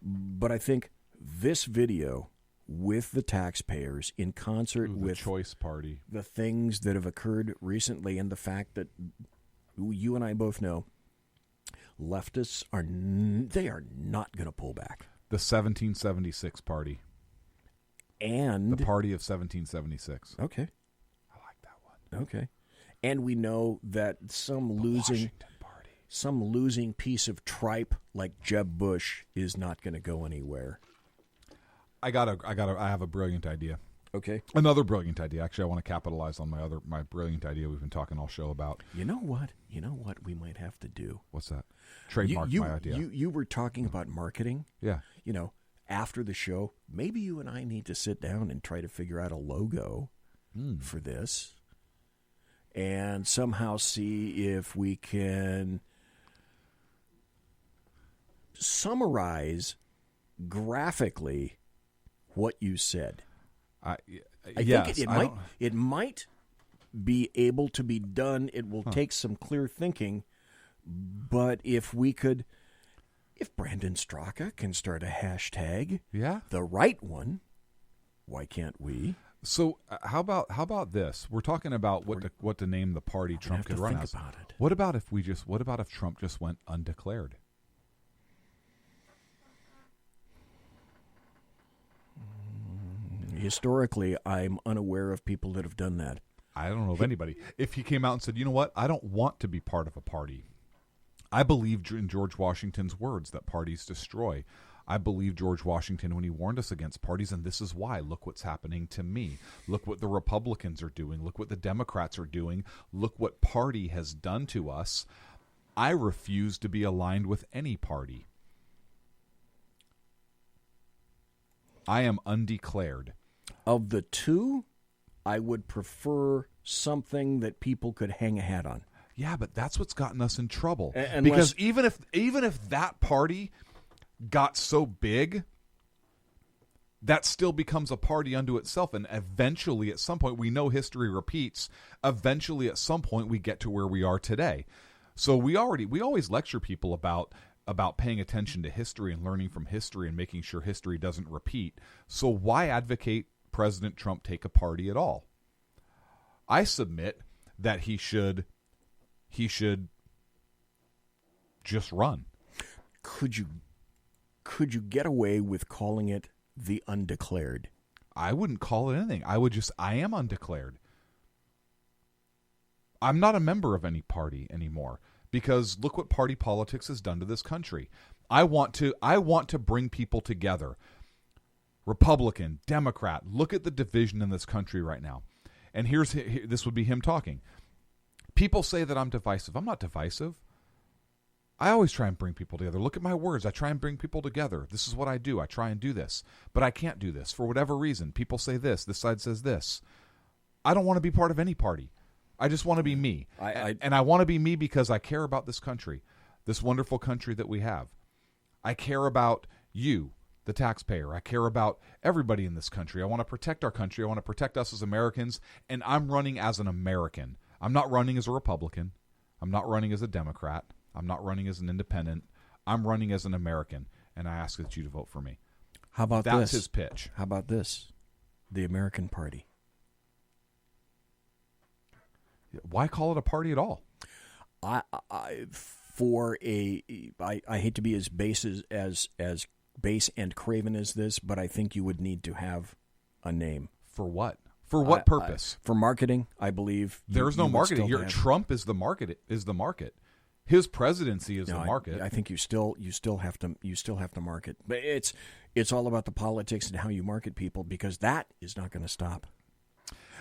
Speaker 3: But I think this video, with the taxpayers in concert with
Speaker 4: Choice Party,
Speaker 3: the things that have occurred recently, and the fact that you and I both know leftists are not going to pull back.
Speaker 4: The 1776 Party.
Speaker 3: And
Speaker 4: the Party of 1776.
Speaker 3: Okay.
Speaker 4: I like that one.
Speaker 3: Okay. And we know that some losing piece of tripe like Jeb Bush is not going to go anywhere. I
Speaker 4: have a brilliant idea.
Speaker 3: Okay.
Speaker 4: Another brilliant idea. Actually, I want to capitalize on my brilliant idea we've been talking all show about.
Speaker 3: You know what we might have to do?
Speaker 4: What's that? Trademark my idea.
Speaker 3: You were talking about marketing.
Speaker 4: Yeah.
Speaker 3: After the show, maybe you and I need to sit down and try to figure out a logo for this and somehow see if we can summarize graphically what you said. I think it might be able to be done. It will take some clear thinking, but if Brandon Straka can start a hashtag, the right one, why can't we?
Speaker 4: So how about this? We're talking about what to name the party Trump could run as.
Speaker 3: About it.
Speaker 4: What about if Trump just went undeclared?
Speaker 3: Historically, I'm unaware of people that have done that.
Speaker 4: I don't know of anybody. If he came out and said, you know what, I don't want to be part of a party. I believe in George Washington's words that parties destroy. I believe George Washington when he warned us against parties, and this is why. Look what's happening to me. Look what the Republicans are doing. Look what the Democrats are doing. Look what party has done to us. I refuse to be aligned with any party. I am undeclared.
Speaker 3: Of the two, I would prefer something that people could hang a hat on.
Speaker 4: Yeah, but that's what's gotten us in trouble.
Speaker 3: Unless-
Speaker 4: Because even if that party got so big, that still becomes a party unto itself, and eventually at some point, we know history repeats, eventually at some point we get to where we are today. So we always lecture people about paying attention to history and learning from history and making sure history doesn't repeat. So why advocate President Trump take a party at all? I submit that he should just run.
Speaker 3: Could you get away with calling it the undeclared?
Speaker 4: I wouldn't call it anything. I am undeclared. I'm not a member of any party anymore because look what party politics has done to this country. I want to bring people together. Republican, Democrat, look at the division in this country right now. And this would be him talking. People say that I'm divisive. I'm not divisive. I always try and bring people together. Look at my words. I try and bring people together. This is what I do. I try and do this. But I can't do this for whatever reason. People say this. This side says this. I don't want to be part of any party. I just want to be me. And I want to be me because I care about this country, this wonderful country that we have. I care about you, the taxpayer. I care about everybody in this country. I want to protect our country. I want to protect us as Americans. And I'm running as an American. I'm not running as a Republican. I'm not running as a Democrat. I'm not running as an independent. I'm running as an American, and I ask that you to vote for me.
Speaker 3: How about
Speaker 4: That's
Speaker 3: this?
Speaker 4: his pitch.
Speaker 3: How about this? The American Party.
Speaker 4: Why call it a party at all?
Speaker 3: I hate to be as base and craven as this, but I think you would need to have a name.
Speaker 4: For what? For what purpose?
Speaker 3: For marketing, I believe.
Speaker 4: There's no marketing. Trump is the market. His presidency is the market.
Speaker 3: I think you still have to market. But it's all about the politics and how you market people, because that is not going to stop.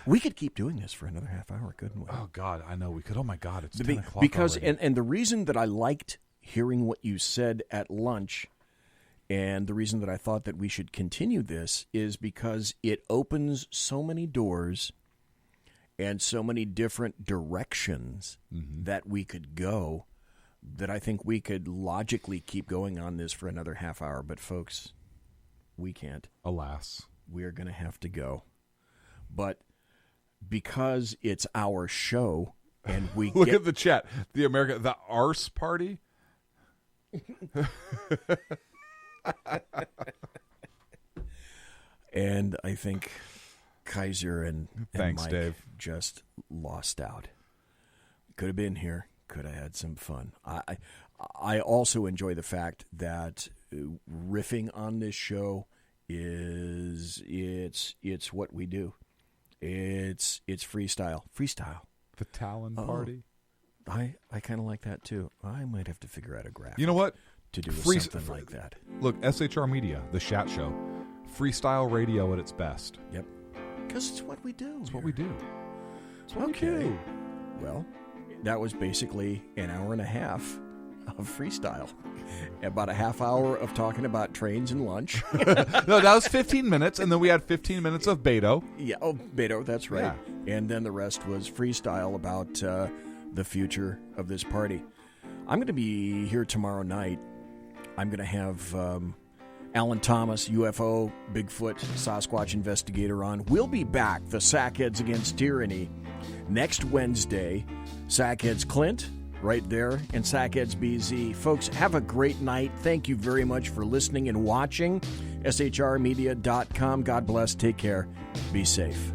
Speaker 3: We could keep doing this for another half hour, couldn't we?
Speaker 4: Oh God, I know we could. Oh my God, it's 10 o'clock
Speaker 3: because
Speaker 4: already.
Speaker 3: and the reason that I liked hearing what you said at lunch, and the reason that I thought that we should continue this is because it opens so many doors and so many different directions that we could go, that I think we could logically keep going on this for another half hour. But folks, we can't.
Speaker 4: Alas.
Speaker 3: We're going to have to go. But because it's our show and we
Speaker 4: Look at the chat. The Arse Party?
Speaker 3: And I think Kaiser and
Speaker 4: Thanks,
Speaker 3: Mike
Speaker 4: Dave.
Speaker 3: just lost out. Could have been here. Could have had some fun. I also enjoy the fact that riffing on this show it's what we do. It's freestyle.
Speaker 4: The Talon Party.
Speaker 3: I kind of like that too. I might have to figure out a graphic.
Speaker 4: You know what?
Speaker 3: To do something like that.
Speaker 4: Look, SHR Media, the Shat Show, freestyle radio at its best.
Speaker 3: Yep. Because it's what we do.
Speaker 4: It's what we do.
Speaker 3: It's what we do. Well, that was basically an hour and a half of freestyle. About a half hour of talking about trains and lunch.
Speaker 4: No, that was 15 minutes, and then we had 15 minutes of Beto.
Speaker 3: Yeah, Beto, that's right. Yeah. And then the rest was freestyle about the future of this party. I'm going to be here tomorrow night. I'm going to have Alan Thomas, UFO, Bigfoot, Sasquatch investigator on. We'll be back, the Sackheads Against Tyranny, next Wednesday. Sackheads Clint, right there, and Sackheads BZ. Folks, have a great night. Thank you very much for listening and watching. SHRmedia.com. God bless. Take care. Be safe.